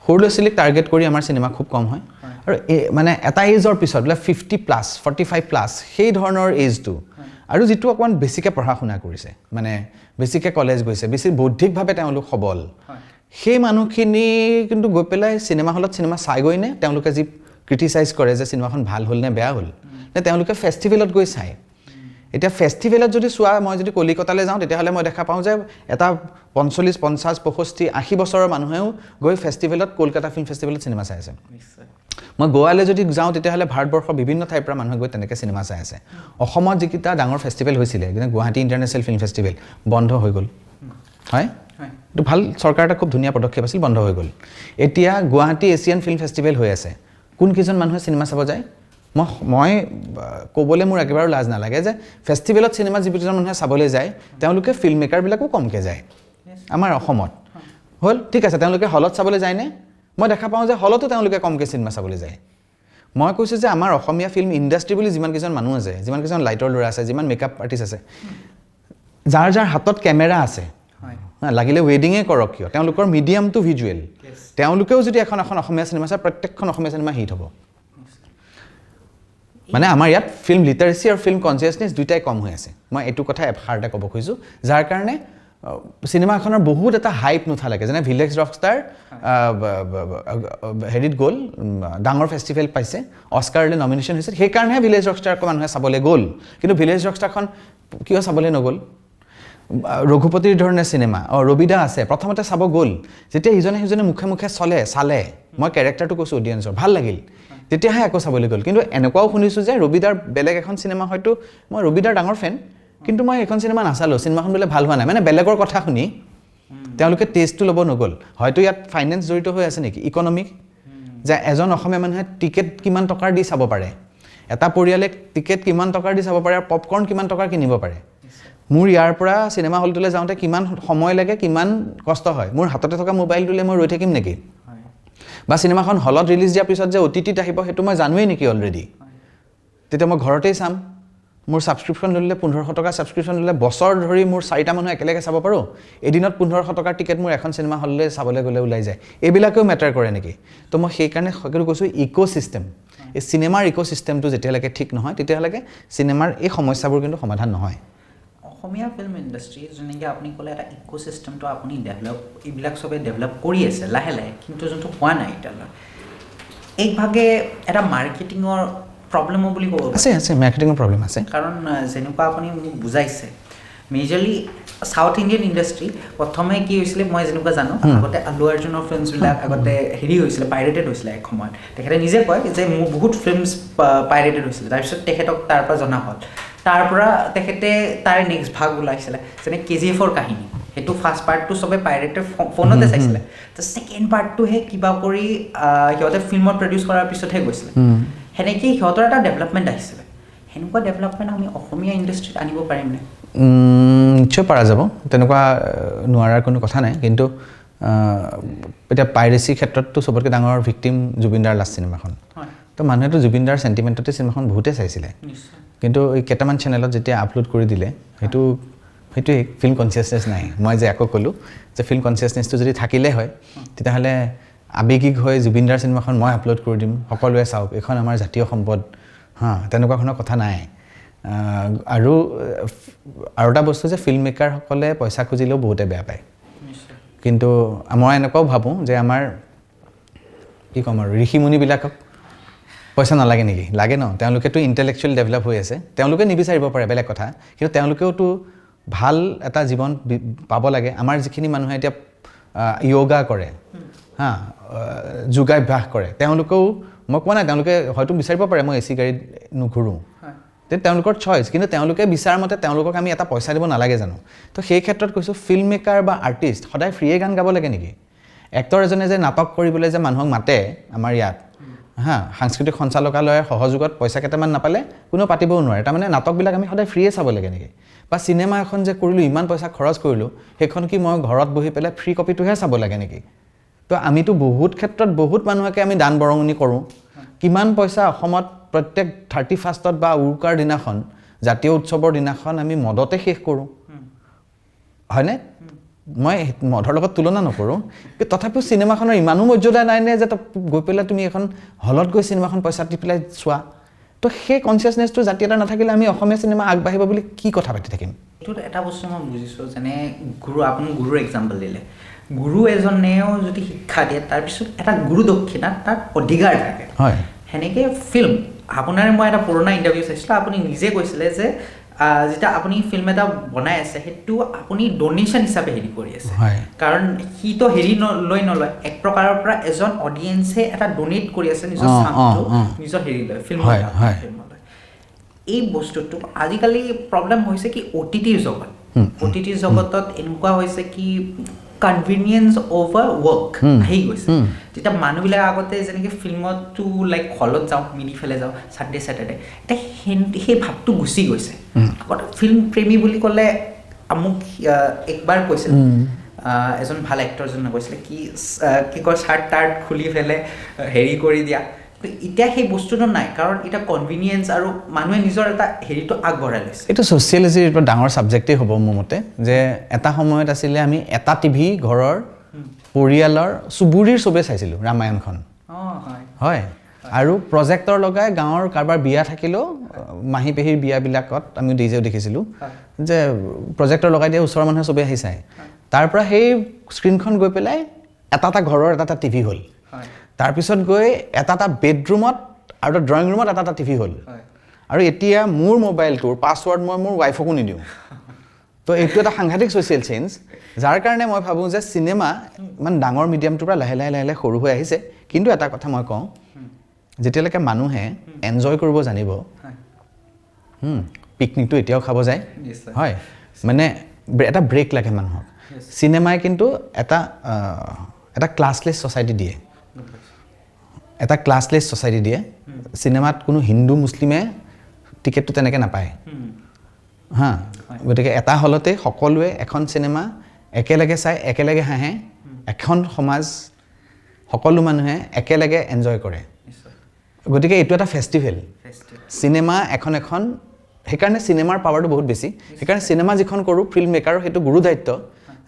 সৰু ল'ৰা ছোৱালীক টাৰ্গেট কৰি আমাৰ চিনেমা খুব কম হয়। আৰু মানে এটা এজৰ পিছত বোলে 50+, 45+, সেই ধৰণৰ এজটো, আৰু যিটো অকণমান বেছিকৈ পঢ়া শুনা কৰিছে, মানে বেছিকৈ কলেজ গৈছে, বেছি বৌদ্ধিকভাৱে তেওঁলোক সবল, সেই মানুহখিনি কিন্তু গৈ পেলাই চিনেমা হলত চিনেমা চাইগৈ নে তেওঁলোকে যি ক্ৰিটিচাইজ কৰে যে চিনেমাখন ভাল হ'ল নে বেয়া হ'ল, নে তেওঁলোকে ফেষ্টিভেলত গৈ চায়? এতিয়া ফেষ্টিভেলত যদি চোৱা, মই যদি কলিকতালৈ যাওঁ তেতিয়াহ'লে মই দেখা পাওঁ যে এটা 45, 50, 65, 80 বছৰৰ মানুহেও গৈ ফেষ্টিভেলত, কলকাতা ফিল্ম ফেষ্টিভেলত চিনেমা চাই আছে। মই গোৱালৈ যদি যাওঁ তেতিয়াহ'লে ভাৰতবৰ্ষৰ বিভিন্ন ঠাইৰ পৰা মানুহে গৈ তেনেকৈ চিনেমা চাই আছে। অসমত যিকেইটা ডাঙৰ ফেষ্টিভেল হৈছিলে, যেনে গুৱাহাটী ইণ্টাৰনেশ্যনেল ফিল্ম ফেষ্টিভেল, বন্ধ হৈ গ'ল, হয়। এইটো ভাল, চৰকাৰ এটা খুব ধুনীয়া পদক্ষেপ আছিল, বন্ধ হৈ গ'ল। এতিয়া গুৱাহাটী এছিয়ান ফিল্ম ফেষ্টিভেল হৈ আছে। কোনকেইজন মানুহে চিনেমা চাব যায়? মই ক'বলৈ মোৰ একেবাৰে লাজ নালাগে যে ফেষ্টিভেলত চিনেমা যিকেইজন মানুহে চাবলৈ যায় তেওঁলোকে ফিল্ম মেকাৰবিলাকো কমকৈ যায় আমাৰ অসমত। হ'ল ঠিক আছে, তেওঁলোকে হলত চাবলৈ যায়নে? মই দেখা পাওঁ যে হলতো তেওঁলোকে কমকৈ চিনেমা চাবলৈ যায়। মই কৈছোঁ যে আমাৰ অসমীয়া ফিল্ম ইণ্ডাষ্ট্ৰি বুলি যিমানকেইজন মানুহ আছে, যিমানকেইজন লাইটৰ ল'ৰা আছে, যিমান মেকআপ আৰ্টিষ্ট আছে, যাৰ যাৰ হাতত কেমেৰা আছে, লাগিলে ৱেডিঙে কৰক কিয়, তেওঁলোকৰ মিডিয়ামটো ভিজুৱেল, তেওঁলোকেও যদি এখন অসমীয়া চিনেমা চায়, প্ৰত্যেকখন অসমীয়া চিনেমা হিট হ'ব। মানে আমাৰ ইয়াত ফিল্ম লিটাৰেচি আৰু ফিল্ম কনচিয়াছনেছ দুইটাই কম হৈ আছে। মই এইটো কথা এষাৰতে ক'ব খুজিছোঁ, যাৰ কাৰণে চিনেমাখনৰ বহুত এটা হাইপ নুঠা লাগে। যেনে ভিলেজ ৰকষ্টাৰ হেৰিত গ'ল, ডাঙৰ ফেষ্টিভেল পাইছে, অস্কাৰলৈ নমিনেশ্যন হৈছে, সেইকাৰণেহে ভিলেজ ৰকষ্টাৰ মানুহে চাবলৈ গ'ল। কিন্তু ভিলেজ ৰকষ্টাৰখন কিয় চাবলৈ নগ'ল? ৰঘুপতিৰ ধৰণে চিনেমা, ৰবিদা আছে, প্ৰথমতে চাব গ'ল, যেতিয়া ইজনে সিজনে মুখে মুখে চালে, মই কেৰেক্টাৰটো কৈছোঁ অডিয়েঞ্চৰ, ভাল লাগিল, তেতিয়াহে আকৌ চাবলৈ গ'ল। কিন্তু এনেকুৱাও শুনিছোঁ যে ৰবিদাৰ বেলেগ এখন চিনেমা, হয়তো মই ৰবিদাৰ ডাঙৰ ফেন, কিন্তু মই এখন চিনেমা নাচালোঁ, চিনেমাখন বোলে ভাল হোৱা নাই, মানে বেলেগৰ কথা শুনি তেওঁলোকে টেষ্টটো ল'ব নগ'ল। হয়তো ইয়াত ফাইনেন্স জড়িত হৈ আছে নেকি, ইকনমিক, যে এজন অসমীয়া মানুহে টিকেট কিমান টকাৰ দি চাব পাৰে, এটা পৰিয়ালে টিকেট কিমান টকাৰ দি চাব পাৰে, আৰু পপকৰ্ণ কিমান টকাৰ কিনিব পাৰে। মোৰ ইয়াৰ পৰা চিনেমা হলটোলৈ যাওঁতে কিমান সময় লাগে, কিমান কষ্ট হয়, মোৰ হাততে থকা মোবাইলটোলৈ মই ৰৈ থাকিম নেকি? বা চিনেমাখন হলত ৰিলিজ দিয়াৰ পিছত যে OTTত আহিব সেইটো মই জানোৱেই নেকি অলৰেডি? তেতিয়া মই ঘৰতেই চাম। মোৰ ছাবস্ক্ৰিপশ্যন ল'লে 1500 টকাৰ ছাবস্ক্ৰিপশ্যন ল'লে বছৰ ধৰি মোৰ 4টা মানুহ একেলগে চাব পাৰোঁ। এদিনত 1500 টকাৰ টিকেট মোৰ এখন চিনেমা হললৈ চাবলৈ গ'লে ওলাই যায়। এইবিলাকেও মেটাৰ কৰে নেকি? তো মই সেইকাৰণে কৈছোঁ ইক'ছিষ্টেম, এই চিনেমাৰ ইক'ছিষ্টেমটো যেতিয়ালৈকে ঠিক নহয় তেতিয়ালৈকে চিনেমাৰ এই সমস্যাবোৰ কিন্তু সমাধান নহয়। অসমীয়া ফিল্ম ইণ্ডাষ্ট্ৰী যেনেকৈ আপুনি ক'লে এটা ইক'ছিষ্টেমটো আপুনি এইবিলাক চবে ডেভেলপ কৰি আছে লাহে লাহে, কিন্তু যোনটো হোৱা নাই এতিয়ালৈ, এইভাগে এটা মাৰ্কেটিঙৰ প্ৰব্লেমো বুলি ক'ব আছে মাৰ্কেটিঙৰ প্ৰব্লেম আছে। কাৰণ যেনেকুৱা আপুনি মোক বুজাইছে, মেজৰলি চাউথ ইণ্ডিয়ান ইণ্ডাষ্ট্ৰি প্ৰথমে কি হৈছিলে মই যেনেকুৱা জানো, আগতে আলু অৰ্জুনৰ ফিল্মছবিলাক আগতে হেৰি হৈছিলে, পাইৰেটেড হৈছিলে এক সময়ত। তেখেতে নিজে কয় যে মোৰ বহুত ফিল্মছ পাইৰেটেড হৈছিলে, তাৰপিছত তেখেতক তাৰ পৰা জনা হ'ল, তাৰ পৰা তেখেতে তাৰে নেক্সট ভাগ ওলাইছিলে, যেনে KGF কাহিনী, সেইটো ফাৰ্ষ্ট পাৰ্টটো চবে পাইৰেটেড ফোনতে চাইছিলে, তো ছেকেণ্ড পাৰ্টটোহে কিবা কৰি সিহঁতে ফিল্মত প্ৰডিউচ কৰাৰ পিছতহে গৈছিলে। সেনেকেই সিহঁতৰ এটা ডেভেলপমেণ্ট আহিছিলে। সেনেকুৱা ডেভেলপমেণ্ট আমি অসমীয়া ইণ্ডাষ্ট্ৰীত আনিব পাৰিমনে? নিশ্চয় পৰা যাব, তেনেকুৱা নোৱাৰাৰ কোনো কথা নাই। কিন্তু এতিয়া পাইৰেচিৰ ক্ষেত্ৰততো চবতকৈ ডাঙৰ ভিক্টিম জুবিনদাৰ লাষ্ট চিনেমাখন তো মানুহেতো জুবিনদাৰ চেণ্টিমেণ্টতে চিনেমাখন বহুতে চাইছিলে কিন্তু এই কেইটামান চেনেলত যেতিয়া আপলোড কৰি দিলে সেইটোৱে ফিল্ম কনচিয়াছনেছ নাই মই যে আকৌ ক'লোঁ যে ফিল্ম কনচিয়াছনেছটো যদি থাকিলে হয় তেতিয়াহ'লে আৱেগিক হৈ জুবিনদাৰ চিনেমাখন মই আপলোড কৰি দিম সকলোৱে চাওক এইখন আমাৰ জাতীয় সম্পদ তেনেকুৱা ধৰণৰ কথা নাই আৰু এটা বস্তু যে ফিল্ম মেকাৰসকলে পইচা খুজিলেও বহুতে বেয়া পায় কিন্তু মই এনেকুৱাও ভাবোঁ যে আমাৰ কি ক'ম আৰু ঋষিমুনিবিলাকক পইচা নালাগে নেকি লাগে ন তেওঁলোকেতো ইণ্টেলেকচুৱেল ডেভেলপ হৈ আছে তেওঁলোকে নিবিচাৰিব পাৰে বেলেগ কথা কিন্তু তেওঁলোকেওতো ভাল এটা জীৱন পাব লাগে আমাৰ যিখিনি মানুহে এতিয়া য়োগা কৰে যোগাভ্যাস কৰে তেওঁলোকেও মই কোৱা নাই তেওঁলোকে হয়তো বিচাৰিব পাৰে মই এচি গাড়ীত নুঘূৰোঁ তেওঁলোকৰ চইচ কিন্তু তেওঁলোকে বিচাৰ মতে তেওঁলোকক আমি এটা পইচা দিব নালাগে জানো তো সেই ক্ষেত্ৰত কৈছোঁ ফিল্ম মেকাৰ বা আৰ্টিষ্ট সদায় ফ্ৰীয়ে গান গাব লাগে নেকি এক্টৰ এজনে যে নাটক কৰিবলৈ যে মানুহক মাতে আমাৰ ইয়াত সাংস্কৃতিক সঞ্চালকালয়ৰ সহযোগত পইচা কেইটামান নাপালে কোনো পাতিবও নোৱাৰে তাৰমানে নাটকবিলাক আমি সদায় ফ্ৰীয়ে চাব লাগে নেকি বা চিনেমা এখন যে কৰিলোঁ ইমান পইচা খৰচ কৰিলোঁ সেইখন কি মই ঘৰত বহি পেলাই ফ্ৰী কপিটোহে চাব লাগে নেকি তো আমিতো বহুত ক্ষেত্ৰত বহুত মানুহকে আমি দান বৰঙণি কৰোঁ কিমান পইচা অসমত প্ৰত্যেক 31st বা উৰুকাৰ দিনাখন জাতীয় উৎসৱৰ দিনাখন আমি মদতে শেষ কৰোঁ হয়নে মই মদৰ লগত তুলনা নকৰোঁ কিন্তু তথাপিও চিনেমাখনৰ ইমানো মৰ্যাদা নাই নে যে গৈ পেলাই তুমি এখন হলত গৈ চিনেমাখন পইচা দি পেলাই চোৱা তো সেই কনচিয়াছনেছটো জাতি এটা নাথাকিলে আমি অসমীয়া চিনেমা আগবাঢ়িব বুলি কি কথা পাতি থাকিম এইটোত এটা বস্তু মই বুজিছোঁ যেনে আপুনি গুৰুৰ এক্সাম্পল দিলে গুৰু এজনেও যদি শিক্ষা দিয়ে তাৰপিছত এটা গুৰু দক্ষিণাত তাৰ অধিকাৰ থাকে হয় সেনেকৈ ফিল্ম আপোনাৰ মই এটা পুৰণা ইণ্টাৰভিউ চাইছিলোঁ আপুনি নিজে কৈছিলে যে যেতিয়া আপুনি ফিল্ম এটা বনাই আছে সেইটো আপুনি ডনেশ্যন হিচাপে হেৰি কৰি আছে কাৰণ সিটো হেৰি লৈ নলয় এক প্ৰকাৰৰ পৰা এজন অডিয়েঞ্চে এটা ডনেট কৰি আছে নিজৰ চামটো নিজৰ হেৰি লয় ফিল্মলৈ এই বস্তুটো আজিকালি প্ৰব্লেম হৈছে কি অ'টিটিৰ জগতত এনেকুৱা হৈছে কি কনভিনিয়েন্স অভাৰ ৱৰ্ক আহি গৈছে তেতিয়া মানুহবিলাক আগতে যেনেকৈ ফিল্মতো লাইক হলত যাওঁ মিলি ফেলে যাওঁ ছানডে ছেটাৰডে এতিয়া সেই ভাৱটো গুচি গৈছে আগতে ফিল্ম প্ৰেমী বুলি ক'লে মোক একবাৰ কৈছিল এজন ভাল এক্টৰজনে কৈছিলে কি কয় চাৰ্ট টাৰ্ট খুলি ফেলে হেৰি কৰি দিয়া এতিয়া সেই বস্তুটো নাই কাৰণ এতিয়া কনভিনিয়েন্স আৰু মানুহে নিজৰ এটা হেৰিটো আগবঢ়াই লৈছে এইটো ছ'চিয়লজিৰ এটা ডাঙৰ ছাবজেক্টেই হ'ব মোৰ মতে যে এটা সময়ত আছিলে আমি এটা টিভি ঘৰৰ পৰিয়ালৰ চুবুৰীৰ চবেই চাইছিলোঁ ৰামায়ণখন হয় আৰু প্ৰজেক্টৰ লগাই গাঁৱৰ কাৰোবাৰ বিয়া থাকিলেও মাহী পেহীৰ বিয়াবিলাকত আমি নিজেও দেখিছিলোঁ যে প্ৰজেক্টৰ লগাই দিয়ে ওচৰৰ মানুহে চবেই আহি চায় তাৰ পৰা সেই স্ক্ৰীণখন গৈ পেলাই এটা ঘৰৰ এটা টিভি হ'ল তাৰপিছত গৈ এটা বেডৰুমত আৰু এটা ড্ৰয়িং ৰুমত এটা টিভি হ'ল আৰু এতিয়া মোৰ মোবাইলটোৰ পাছৱৰ্ড মই মোৰ ৱাইফকো নিদিওঁ তো এইটো এটা সাংঘাতিক ছ'চিয়েল চেঞ্জ যাৰ কাৰণে মই ভাবোঁ যে চিনেমা ইমান ডাঙৰ মিডিয়ামটোৰ পৰা লাহে লাহে সৰু হৈ আহিছে কিন্তু এটা কথা মই কওঁ যেতিয়ালৈকে মানুহে এনজয় কৰিব জানিব পিকনিকটো এতিয়াও খাব যায় হয় মানে এটা ব্ৰেক লাগে মানুহক চিনেমাই কিন্তু এটা ক্লাছলেছ ছ'চাইটি দিয়ে এটা ক্লাছলেছ ছ'চাইটি দিয়ে চিনেমাত কোনো হিন্দু মুছলিমে টিকেটটো তেনেকৈ নাপায় গতিকে এটা হলতে সকলোৱে এখন চিনেমা একেলগে চাই একেলগে হাঁহে এখন সমাজ সকলো মানুহে একেলগে এনজয় কৰে গতিকে এইটো এটা ফেষ্টিভেল চিনেমা এখন সেইকাৰণে চিনেমাৰ পাৱাৰটো বহুত বেছি সেইকাৰণে চিনেমা যিখন কৰোঁ ফিল্ম মেকাৰৰ সেইটো গুৰু দায়িত্ব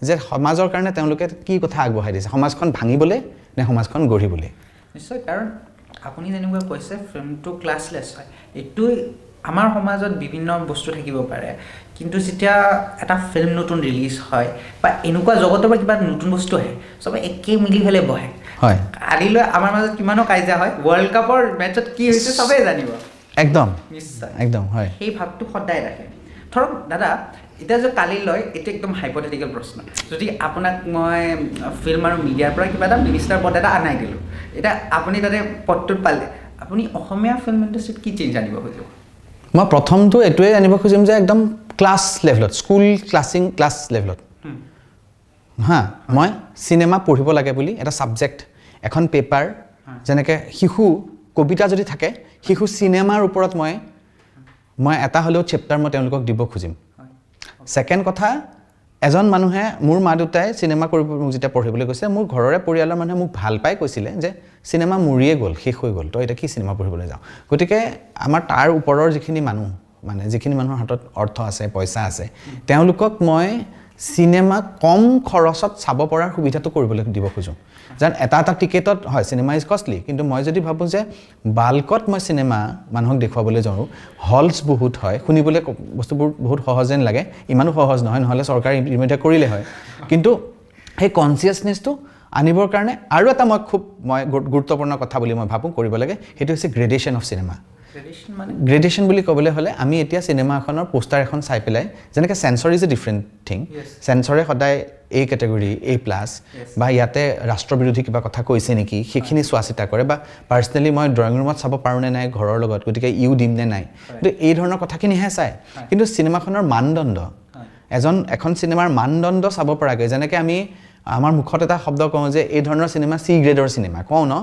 যে সমাজৰ কাৰণে তেওঁলোকে কি কথা আগবঢ়াই দিছে সমাজখন ভাঙিবলৈ নে সমাজখন গঢ়িবলৈ নিশ্চয় কাৰণ আপুনি যেনেকৈ কৈছে ফিল্মটো ক্লাছলেছ হয় এইটো আমাৰ সমাজত বিভিন্ন বস্তু থাকিব পাৰে কিন্তু যেতিয়া এটা ফিল্ম নতুন ৰিলিজ হয় বা এনেকুৱা জগতৰ পৰা কিবা নতুন বস্তু আহে চবে একে মিলি পেলাই বহে হয় কালিলৈ আমাৰ মাজত কিমানো কাজিয়া হয় ৱৰ্ল্ড কাপৰ মেটচত কি হৈছে চবেই জানিব একদম নিশ্চয় একদম হয় সেই ভাৱটো সদায় ৰাখে ধৰক দাদা এতিয়া যে কালিলৈ এইটো একদম হাইপথেটিকেল প্ৰশ্ন যদি আপোনাক মই ফিল্ম আৰু মিডিয়াৰ পৰা কিবা এটা মিনিষ্টাৰ পদ এটা আনাই দিলোঁ এতিয়া আপুনি তাতে পদটোত পালে আপুনি অসমীয়া ফিল্ম ইণ্ডাষ্ট্ৰীত কি চেঞ্জ আনিব খুজিব মই প্ৰথমটো এইটোৱে জানিব খুজিম যে একদম ক্লাছ লেভেলত স্কুল ক্লাছ লেভেলত মই চিনেমা পঢ়িব লাগে বুলি এটা ছাবজেক্ট এখন পেপাৰ যেনেকৈ শিশু কবিতা যদি থাকে শিশু চিনেমাৰ ওপৰত মই এটা হ'লেও চেপ্টাৰ মই তেওঁলোকক দিব খুজিম ছেকেণ্ড কথা এজন মানুহে মোৰ মা দেউতাই চিনেমা কৰিব মোক যেতিয়া পঢ়িবলৈ কৈছে মোৰ ঘৰৰে পৰিয়ালৰ মানুহে মোক ভাল পাই কৈছিলে যে চিনেমা মৰিয়ে গ'ল শেষ হৈ গ'ল তই এতিয়া কি চিনেমা পঢ়িবলৈ যাওঁ গতিকে আমাৰ তাৰ ওপৰৰ যিখিনি মানুহ মানে যিখিনি মানুহৰ হাতত অৰ্থ আছে পইচা আছে তেওঁলোকক মই চিনেমা কম খৰচত চাব পৰাৰ সুবিধাটো কৰিবলৈ দিব খোজোঁ যেন এটা টিকেটত হয় চিনেমা ইজ কষ্টলি কিন্তু মই যদি ভাবোঁ যে বাল্কত মই চিনেমা মানুহক দেখুৱাবলৈ যাওঁ হলছ বহুত হয় শুনিবলৈ বস্তুবোৰ বহুত সহজ যেন লাগে ইমানো সহজ নহয় নহ'লে চৰকাৰে ইতিমধ্যে কৰিলে হয় কিন্তু সেই কনচিয়াছনেছটো আনিবৰ কাৰণে আৰু এটা মই গুৰুত্বপূৰ্ণ কথা বুলি মই ভাবোঁ কৰিব লাগে সেইটো হৈছে গ্ৰেডেশ্যন অফ চিনেমা গ্ৰেডেশ্যন বুলি ক'বলৈ হ'লে আমি এতিয়া চিনেমা এখনৰ পোষ্টাৰ এখন চাই পেলাই যেনেকৈ censor is a different thing চেন্সৰে সদায় A কেটেগৰী A+ বা ইয়াতে ৰাষ্ট্ৰবিৰোধী কিবা কথা কৈছে নেকি সেইখিনি চোৱা চিতা কৰে বা পাৰ্চনেলি মই ড্ৰয়িং ৰুমত চাব পাৰোঁ নে নাই ঘৰৰ লগত গতিকে ইউ দিম নে নাই কিন্তু এই ধৰণৰ কথাখিনিহে চায় কিন্তু চিনেমাখনৰ মানদণ্ড এখন চিনেমাৰ মানদণ্ড চাব পৰাকৈ যেনেকৈ আমি আমাৰ মুখত এটা শব্দ কওঁ যে এই ধৰণৰ চিনেমা C গ্ৰেডৰ চিনেমা কওঁ ন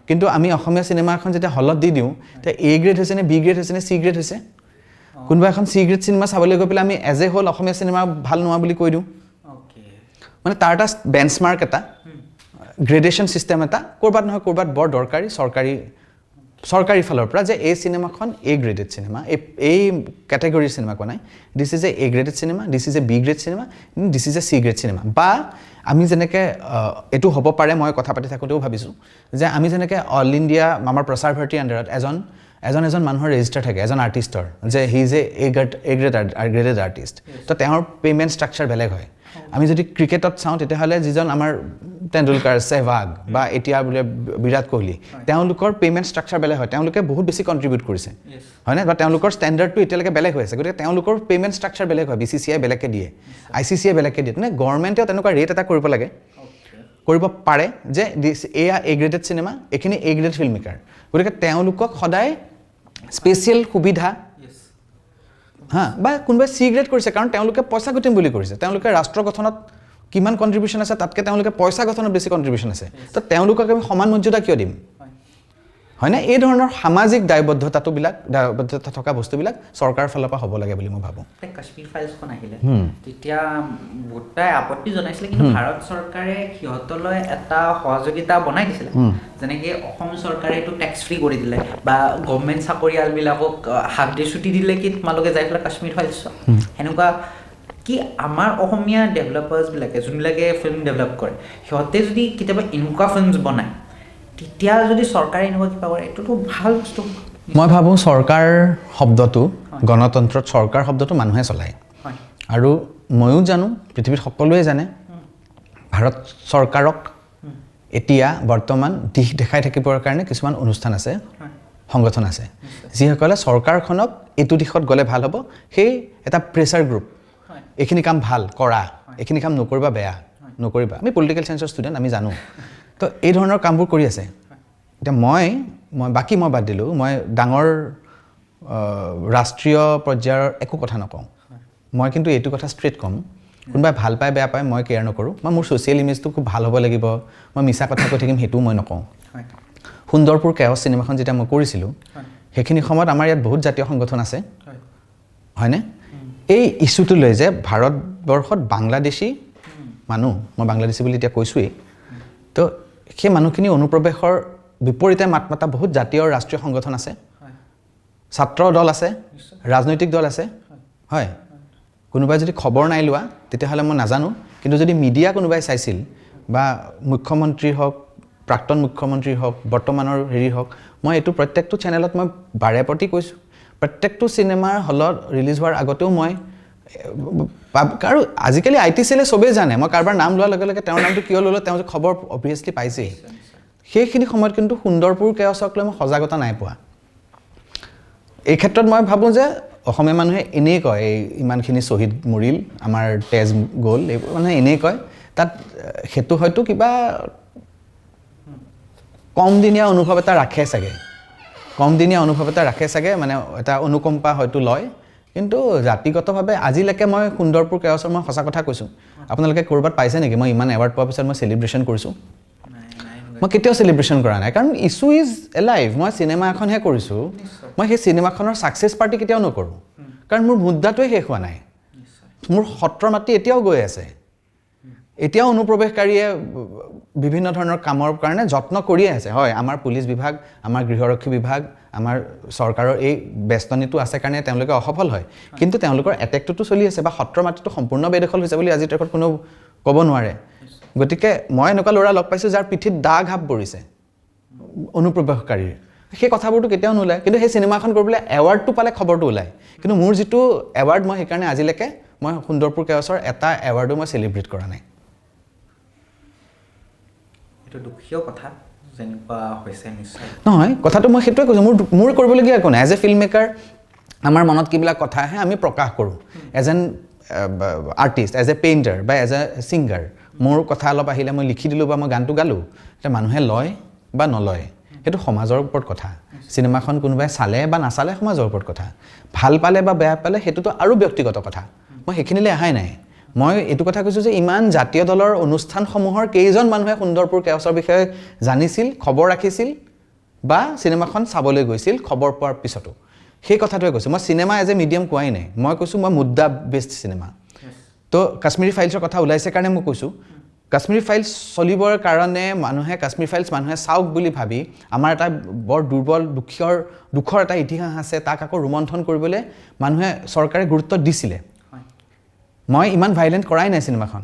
কিন্তু আমি অসমীয়া চিনেমা এখন যেতিয়া হলত দি দিওঁ তেতিয়া A গ্ৰেড হৈছে নে B গ্ৰেড হৈছে নে C গ্ৰেড হৈছে কোনোবা এখন C গ্ৰেড চিনেমা চাবলৈ গৈ পেলাই আমি এজ এ হ'ল অসমীয়া চিনেমা ভাল নোহোৱা বুলি কৈ দিওঁ মানে তাৰ এটা বেঞ্চমাৰ্ক এটা গ্ৰেডেশ্যন ছিষ্টেম এটা ক'ৰবাত নহয় ক'ৰবাত বৰ দৰকাৰী চৰকাৰী ফালৰ পৰা যে এই চিনেমাখন A গ্ৰেডেড চিনেমা এই কেটেগৰীৰ চিনেমা কোৱা নাই this is a graded cinema this is a B grade cinema this is a C grade cinema বা আমি যেনেকৈ এইটো হ'ব পাৰে মই কথা পাতি থাকোঁতেও ভাবিছোঁ যে আমি যেনেকৈ অল ইণ্ডিয়া আমাৰ প্ৰচাৰ ভাৰতীৰ আণ্ডাৰত এজন মানুহৰ ৰেজিষ্টাৰ থাকে এজন আৰ্টিষ্টৰ যে he is a graded artist তো তেওঁৰ পে'মেণ্ট ষ্ট্ৰাকচাৰ বেলেগ হয় আমি যদি ক্ৰিকেটত চাওঁ তেতিয়াহ'লে যিজন আমাৰ তেণ্ডুলকাৰ সেহৱাগ বা এতিয়া বোলে বিৰাট কোহলি তেওঁলোকৰ পে'মেণ্ট ষ্ট্ৰাকচাৰ বেলেগ হয় তেওঁলোকে বহুত বেছি কণ্ট্ৰিবিউট কৰিছে হয়নে বা তেওঁলোকৰ ষ্টেণ্ডাৰ্ডটো এতিয়ালৈকে বেলেগ হৈ আছে গতিকে তেওঁলোকৰ পে'মেণ্ট ষ্ট্ৰাকচাৰ বেলেগ হয় BCCI বেলেগকৈ দিয়ে ICCI বেলেগকৈ দিয়ে মানে গভৰ্ণমেণ্টেও তেনেকুৱা ৰেট এটা কৰিব লাগে কৰিব পাৰে যে এয়া A গ্ৰেডেড চিনেমা এইখিনি A গ্ৰেড ফিল্ম মেকাৰ গতিকে তেওঁলোকক সদায় স্পেচিয়েল সুবিধা বা কোনোবাই C গ্ৰেড কৰিছে কাৰণ তেওঁলোকে পইচা ঘটিম বুলি কৰিছে তেওঁলোকে ৰাষ্ট্ৰ গঠনত কিমান কণ্ট্ৰিবিউশ্যন আছে তাতকৈ তেওঁলোকে পইচা গঠনত বেছি কণ্ট্ৰিবিউশ্যন আছে তো তেওঁলোকক আমি সমান মৰ্যাদা কিয় দিম হয়নে এই ধৰণৰ সামাজিক দায়বদ্ধতা থকা বস্তুবিলাক চৰকাৰৰ ফালৰ পৰা হ'ব লাগে বুলি মই ভাবোঁ কাশ্মীৰ ফাইলছখন আহিলে তেতিয়া বহুতাই আপত্তি জনাইছিলে কিন্তু ভাৰত চৰকাৰে সিহঁতলৈ এটা সহযোগিতা বনাই দিছিলে যেনেকৈ অসম চৰকাৰে এইটো টেক্স ফ্ৰী কৰি দিলে বা গভৰ্ণমেণ্ট চাকৰিয়ালবিলাকক হাফ ডে ছুটি দিলে কি তোমালোকে যাই পেলাই কাশ্মীৰ ফাইলছ সেনেকুৱা কি আমাৰ অসমীয়া ডেভেলপাৰ্ছবিলাকে যোনবিলাকে ফিল্ম ডেভেলপ কৰে সিহঁতে যদি কেতিয়াবা এনেকুৱা ফিল্মছ বনায় তেতিয়া যদি চৰকাৰে এনেকুৱা কিবা কৰে এইটোতো ভাল বস্তু মই ভাবোঁ চৰকাৰ শব্দটো গণতন্ত্ৰত চৰকাৰ শব্দটো মানুহে চলায় আৰু ময়ো জানো পৃথিৱীত সকলোৱে জানে ভাৰত চৰকাৰক এতিয়া বৰ্তমান দিশ দেখাই থাকিবৰ কাৰণে কিছুমান অনুষ্ঠান আছে সংগঠন আছে যিসকলে চৰকাৰখনক এইটো দিশত গ'লে ভাল হ'ব সেই এটা প্ৰেছাৰ গ্ৰুপ এইখিনি কাম ভাল কৰা এইখিনি কাম নকৰিবা বেয়া নকৰিবা আমি পলিটিকেল চায়েন্সৰ ষ্টুডেণ্ট আমি জানো তো এই ধৰণৰ কামবোৰ কৰি আছে এতিয়া মই বাদ দিলোঁ মই ডাঙৰ ৰাষ্ট্ৰীয় পৰ্যায়ৰ একো কথা নকওঁ মই কিন্তু এইটো কথা ষ্ট্ৰেইট ক'ম কোনোবাই ভাল পায় বেয়া পায় মই কেয়াৰ নকৰোঁ মই মোৰ ছ'চিয়েল ইমেজটো খুব ভাল হ'ব লাগিব মই মিছা কথা কৈ থাকিম সেইটোও মই নকওঁ সুন্দৰপুৰ কেওছ চিনেমাখন যেতিয়া মই কৰিছিলোঁ সেইখিনি সময়ত আমাৰ ইয়াত বহুত জাতীয় সংগঠন আছে হয়নে এই ইছ্যুটো লৈ যে ভাৰতবৰ্ষত বাংলাদেশী মানুহ মই বাংলাদেশী বুলি এতিয়া কৈছোঁৱেই তো সেই মানুহখিনি অনুপ্ৰৱেশৰ বিপৰীতে মাত মাতা বহুত জাতীয় ৰাষ্ট্ৰীয় সংগঠন আছে ছাত্ৰ দল আছে ৰাজনৈতিক দল আছে হয় কোনোবাই যদি খবৰ নাই লোৱা তেতিয়াহ'লে মই নাজানো কিন্তু যদি মিডিয়া কোনোবাই চাইছিল বা মুখ্যমন্ত্ৰী হওক প্ৰাক্তন মুখ্যমন্ত্ৰী হওক বৰ্তমানৰ হেৰি হওক মই এইটো প্ৰত্যেকটো চেনেলত মই বাৰে প্ৰতি কৈছোঁ প্ৰত্যেকটো চিনেমাৰ হলত ৰিলিজ হোৱাৰ আগতেও মই আৰু আজিকালি IT চেলে চবেই জানে মই কাৰোবাৰ নাম লোৱাৰ লগে লগে তেওঁৰ নামটো কিয় ল'লোঁ তেওঁ যে খবৰ অভিয়াছলি পাইছেই সেইখিনি সময়ত কিন্তু সুন্দৰপুৰ কেওছক লৈ মই সজাগতা নাই পোৱা এই ক্ষেত্ৰত মই ভাবোঁ যে অসমীয়া মানুহে এনেই কয় এই ইমানখিনি শ্বহীদ মৰিল আমাৰ তেজ গ'ল এইবোৰ মানুহে এনেই কয় তাত সেইটো হয়তো কিবা কমদিনীয়া অনুভৱ এটা ৰাখে চাগে মানে এটা অনুকম্পা হয়তো লয় কিন্তু জাতিগতভাৱে আজিলৈকে মই সুন্দৰপুৰ কেওছৰ মই সঁচা কথা কৈছোঁ আপোনালোকে ক'ৰবাত পাইছে নেকি মই ইমান এৱাৰ্ড পোৱাৰ পিছত মই চেলিব্ৰেশ্যন কৰিছোঁ মই কেতিয়াও চেলিব্ৰেশ্যন কৰা নাই কাৰণ ইছ্যু ইজ এলাইভ মই চিনেমা এখনহে কৰিছোঁ মই সেই চিনেমাখনৰ ছাকচেছ পাৰ্টি কেতিয়াও নকৰোঁ কাৰণ মোৰ মুদ্দাটোৱে শেষ হোৱা নাই মোৰ সত্ৰৰ মাটি এতিয়াও গৈ আছে এতিয়াও অনুপ্ৰৱেশকাৰীয়ে বিভিন্ন ধৰণৰ কামৰ কাৰণে যত্ন কৰিয়ে আছে হয় আমাৰ পুলিচ বিভাগ আমাৰ গৃহৰক্ষী বিভাগ আমাৰ চৰকাৰৰ এই বেষ্টনীটো আছে কাৰণে তেওঁলোকে অসফল হয় কিন্তু তেওঁলোকৰ এটেকটো চলি আছে বা সত্ৰৰ মাটিটো সম্পূৰ্ণ বেদখল হৈছে বুলি আজি তাৰিখত কোনো ক'ব নোৱাৰে গতিকে মই এনেকুৱা ল'ৰা লগ পাইছোঁ যাৰ পিঠিত দাগ ঘাপ পৰিছে অনুপ্ৰৱেশকাৰীৰ সেই কথাবোৰতো কেতিয়াও নোলায় কিন্তু সেই চিনেমাখন কৰিবলৈ এৱাৰ্ডটো পালে খবৰটো ওলায় কিন্তু মোৰ যিটো এৱাৰ্ড মই সেইকাৰণে আজিলৈকে মই সুন্দৰপুৰ কেওছৰ এটা এৱাৰ্ডো মই চেলিব্ৰেট কৰা নাই এইটো দুখীয় কথা যেনেকুৱা হৈছে নিশ্চয় নহয় কথাটো মই সেইটোৱে কৈছোঁ মোৰ কৰিবলগীয়া একো নাই এজ এ ফিল্ম মেকাৰ আমাৰ মনত কিবিলাক কথা আহে আমি প্ৰকাশ কৰোঁ as an artist as a painter বা এজ এ ছিংগাৰ মোৰ কথা অলপ আহিলে মই লিখি দিলোঁ বা মই গানটো গালোঁ এতিয়া মানুহে লয় বা নলয় সেইটো সমাজৰ ওপৰত কথা চিনেমাখন কোনোবাই চালে বা নাচালে সমাজৰ ওপৰত কথা ভাল পালে বা বেয়া পালে সেইটোতো আৰু ব্যক্তিগত কথা মই সেইখিনিলৈ অহাই নাই মই এইটো কথা কৈছোঁ যে ইমান জাতীয় দলৰ অনুষ্ঠানসমূহৰ কেইজন মানুহে সুন্দৰপুৰ কেওছৰ বিষয়ে জানিছিল খবৰ ৰাখিছিল বা চিনেমাখন চাবলৈ গৈছিল খবৰ পোৱাৰ পিছতো সেই কথাটোৱে কৈছোঁ মই চিনেমা এজ এ মিডিয়াম কোৱাই নাই মই কৈছোঁ মই মুদ্দা বেষ্ট চিনেমা তো কাশ্মীৰী ফাইলছৰ কথা ওলাইছে কাৰণে মই কৈছোঁ কাশ্মীৰী ফাইলছ চলিবৰ কাৰণে মানুহে কাশ্মীৰী ফাইলছ মানুহে চাওক বুলি ভাবি আমাৰ এটা বৰ দুৰ্বল দুখৰ এটা ইতিহাস আছে তাক আকৌ ৰোমন্থন কৰিবলৈ মানুহে চৰকাৰে গুৰুত্ব দিছিলে মই ইমান ভাইলেণ্ট কৰাই নাই চিনেমাখন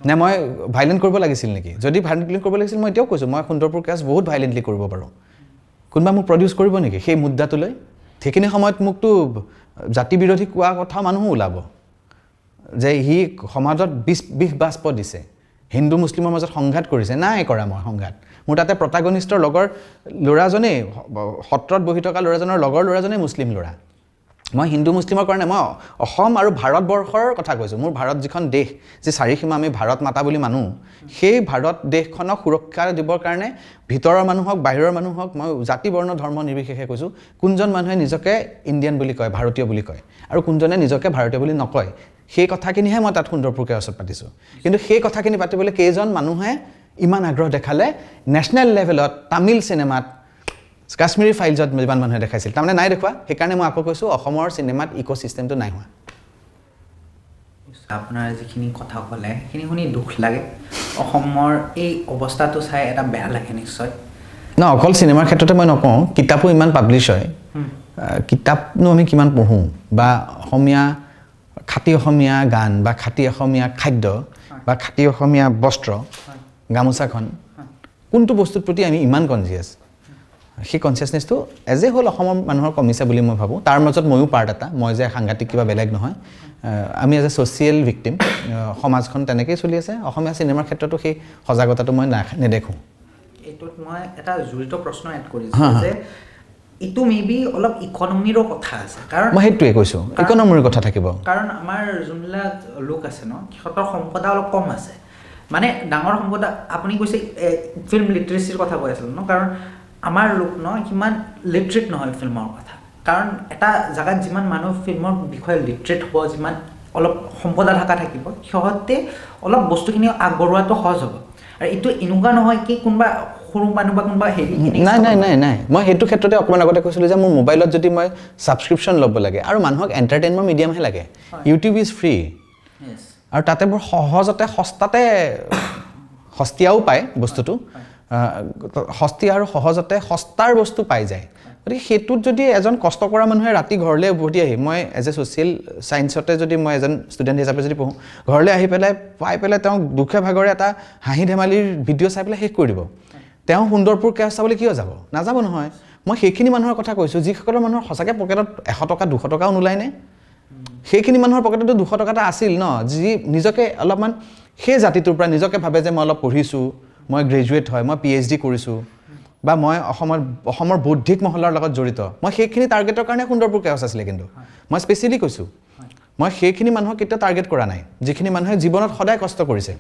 নে মই ভাইলেণ্ট কৰিব লাগিছিল নেকি যদি ভাইলেণ্টলি কৰিব লাগিছিল মই এতিয়াও কৈছোঁ মই সুন্দৰপুৰ কেওছ বহুত ভাইলেণ্টলি কৰিব পাৰোঁ কোনোবা মোক প্ৰডিউচ কৰিব নেকি সেই মুদ্দাটোলৈ সেইখিনি সময়ত মোকতো জাতি বিৰোধী কোৱা কথা মানুহো ওলাব যে সি সমাজত বিষ বাষ্প দিছে হিন্দু মুছলিমৰ মাজত সংঘাত কৰিছে নাই কৰা মই সংঘাত মোৰ তাতে প্ৰটাগনিষ্টৰ লগৰ ল'ৰাজনেই সত্ৰত বহি থকা ল'ৰাজনৰ লগৰ ল'ৰাজনেই মুছলিম ল'ৰা মই হিন্দু মুছলিমৰ কাৰণে মই অসম আৰু ভাৰতবৰ্ষৰ কথা কৈছোঁ মোৰ ভাৰত যিখন দেশ যে চাৰিসীমা আমি ভাৰত মাতা বুলি মানো সেই ভাৰত দেশখনক সুৰক্ষা দিবৰ কাৰণে ভিতৰৰ মানুহ হওক বাহিৰৰ মানুহ হওক মই জাতি বৰ্ণ ধৰ্ম নিৰ্বিশেষে কৈছোঁ কোনজন মানুহে নিজকে ইণ্ডিয়ান বুলি কয় ভাৰতীয় বুলি কয় আৰু কোনজনে নিজকে ভাৰতীয় বুলি নকয় সেই কথাখিনিহে মই তাত সুন্দৰপুৰ কেওছত পাতিছোঁ কিন্তু সেই কথাখিনি পাতিবলৈ কেইজন মানুহে ইমান আগ্ৰহ দেখালে নেশ্যনেল লেভেলত তামিল চিনেমাত কাশ্মীৰী ফাইলছত যিমান মানুহে দেখাইছিল তাৰমানে নাই দেখুৱা সেইকাৰণে মই আকৌ কৈছোঁ অসমৰ চিনেমাত ইক'চিষ্টেমটো নাই হোৱা আপোনাৰ যিখিনি কথা ক'লে সেইখিনি শুনি দুখ লাগে অসমৰ এই অৱস্থাটো চাই এটা বেয়া লাগে নিশ্চয় ন অকল চিনেমাৰ ক্ষেত্ৰতে মই নকওঁ কিতাপো ইমান পাব্লিছ হয় কিতাপনো আমি কিমান পঢ়োঁ বা অসমীয়া খাটি অসমীয়া গান বা খাটি অসমীয়া খাদ্য বা খাটি অসমীয়া বস্ত্ৰ গামোচাখন কোনটো বস্তুৰ প্ৰতি আমি ইমান কনচিয়াছ সেই কনচিয়াছনেছটো এজ এ হ'ল অসমৰ মানুহৰ কমিছে বুলি মই ভাবোঁ তাৰ মাজত ময়ো পাৰ্ট এটা মই যে সাংঘাতিক কিবা বেলেগ নহয় আমি এজ এ ছ'চিয়েল ভিক্টিম সমাজখন তেনেকৈয়ে চলি আছে অসমীয়া চিনেমাৰ ক্ষেত্ৰতো সেই সজাগতাটো মই নেদেখোঁ এইটোত মই এটা জড়িত প্ৰশ্ন এড কৰিছোঁ যে এইটো মেবি অলপ ইকনমিৰো কথা আছে কাৰণ মই সেইটোৱে কৈছোঁ ইকনমিৰ কথা থাকিব কাৰণ আমাৰ যোনবিলাক লোক আছে ন সিহঁতৰ সম্পদা অলপ কম আছে মানে ডাঙৰ সম্পদা আপুনি কৈছে ফিল্ম লিটাৰেচিৰ কথা কৈ আছিল ন কাৰণ আমাৰ লোক ন সিমান লিটাৰেট নহয় ফিল্মৰ কথা কাৰণ এটা জেগাত যিমান মানুহ ফিল্মৰ বিষয়ে লিটাৰেট হ'ব যিমান অলপ সম্পদা থকা থাকিব সিহঁতে অলপ বস্তুখিনি আগবঢ়োৱাটো সহজ হ'ব আৰু এইটো এনেকুৱা নহয় কি কোনোবা সৰু মানুহ বা কোনোবা হেৰি নাই মই সেইটো ক্ষেত্ৰতে অকণমান আগতে কৈছিলোঁ যে মোৰ মোবাইলত যদি মই ছাবস্ক্ৰিপশ্যন ল'ব লাগে আৰু মানুহক এণ্টাৰটেইনমেণ্ট মিডিয়ামহে লাগে ইউটিউব ইজ ফ্ৰী আৰু তাতে বৰ সহজতে সস্তাতে সস্তীয়াও পায় বস্তুটো সস্তীয়া আৰু সহজতে সস্তাৰ বস্তু পাই যায় গতিকে সেইটোত যদি এজন কষ্ট কৰা মানুহে ৰাতি ঘৰলৈ উভতি আহি মই এজ এ ছ'চিয়েল ছায়েন্সতে যদি মই এজন ষ্টুডেণ্ট হিচাপে যদি পঢ়োঁ ঘৰলৈ আহি পাই পেলাই তেওঁ দুখে ভাগৰে এটা হাঁহি ধেমালিৰ ভিডিঅ' চাই পেলাই শেষ কৰি দিব তেওঁ সুন্দৰপুৰ কেওছ চাবলৈ কিয় যাব নাযাব নহয় মই সেইখিনি মানুহৰ কথা কৈছোঁ যিসকলৰ মানুহৰ সঁচাকৈ পকেটত 100 টকা 200 টকাও নোলায়নে সেইখিনি মানুহৰ পকেটতো 200 টকা এটা আছিল ন যি নিজকে অলপমান সেই জাতিটোৰ পৰা নিজকে ভাবে যে মই অলপ পঢ়িছোঁ মই গ্ৰেজুৱেট হয় মই PhD কৰিছোঁ বা মই অসমৰ বৌদ্ধিক মহলৰ লগত জড়িত মই সেইখিনি টাৰ্গেটৰ কাৰণে সুন্দৰপুৰ কেওছ আছিলে কিন্তু মই স্পেচিয়েলি কৈছোঁ মই সেইখিনি মানুহক কেতিয়াও টাৰ্গেট কৰা নাই যিখিনি মানুহে জীৱনত সদায় কষ্ট কৰিছে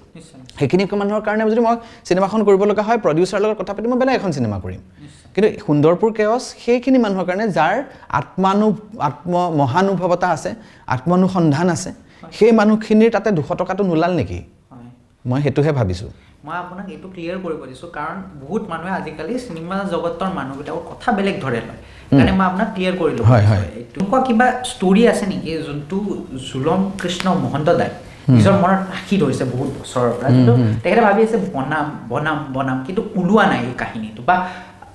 সেইখিনি মানুহৰ কাৰণে যদি মই চিনেমাখন কৰিব লগা হয় প্ৰডিউচাৰৰ লগত কথা পাতি মই বেলেগ এখন চিনেমা কৰিম কিন্তু সুন্দৰপুৰ কেওছ সেইখিনি মানুহৰ কাৰণে যাৰ মহানুভৱতা আছে আত্মানুসন্ধান আছে সেই মানুহখিনিৰ তাতে 200 টকাটো নোলাল নেকি মই সেইটোহে ভাবিছোঁ মই আপোনাক এইটো ক্লিয়াৰ কৰিব দিছোঁ কাৰণ বহুত মানুহে আজিকালি চিনেমা জগতৰ মানুহবিলাকৰ কথা বেলেগ ধৰে লয় সেইকাৰণে মই আপোনাক ক্লিয়াৰ কৰিলোঁ এনেকুৱা কিবা ষ্টৰি আছে নেকি যোনটো জুলম কৃষ্ণ মহন্ত দাই নিজৰ মনত ৰাখি থৈছে বহুত বছৰৰ পৰা কিন্তু তেখেতে ভাবি আছে বনাম কিন্তু ওলোৱা নাই এই কাহিনীটো বা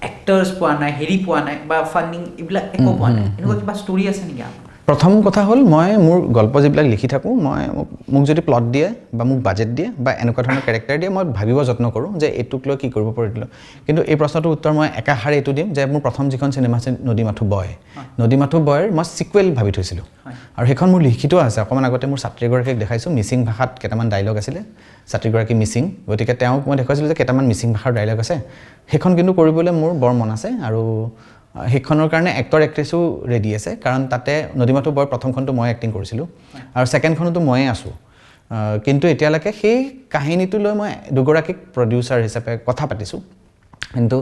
এক্টাৰ্ছ পোৱা নাই হেৰি পোৱা নাই বা ফাণ্ডিং এইবিলাক একো পোৱা নাই এনেকুৱা কিবা ষ্টৰি আছে নেকি আপোনাৰ প্ৰথম কথা হ'ল মই মোৰ গল্প যিবিলাক লিখি থাকোঁ মই মোক যদি প্লট দিয়ে বা মোক বাজেট দিয়ে বা এনেকুৱা ধৰণৰ কেৰেক্টাৰ দিয়ে মই ভাবিব যত্ন কৰোঁ যে এইটোক লৈ কি কৰিব পাৰিলোঁ কিন্তু এই প্ৰশ্নটোৰ উত্তৰ মই একাষাৰে এইটো দিম যে মোৰ প্ৰথম যিখন চিনেমা আছে নদীমাথো বয়ৰ মই ছিকুৱেল ভাবি থৈছিলোঁ আৰু সেইখন মোৰ লিখিত আছে অকণমান আগতে মোৰ ছাত্ৰীগৰাকীক দেখাইছোঁ মিচিং ভাষাত কেইটামান ডাইলগ আছিলে ছাত্ৰীগৰাকী মিচিং গতিকে তেওঁক মই দেখুৱাইছিলোঁ যে কেইটামান মিচিং ভাষাৰ ডাইলগ আছে সেইখন কিন্তু কৰিবলৈ মোৰ বৰ মন আছে আৰু সেইখনৰ কাৰণে এক্টৰ এক্ট্ৰেছো ৰেডি আছে কাৰণ তাতে নদীমাথো বয়ৰ প্ৰথমখনটো মই এক্টিং কৰিছিলোঁ আৰু ছেকেণ্ডখনতো ময়ে আছোঁ কিন্তু এতিয়ালৈকে সেই কাহিনীটো লৈ মই দুগৰাকীক প্ৰডিউচাৰ হিচাপে কথা পাতিছোঁ কিন্তু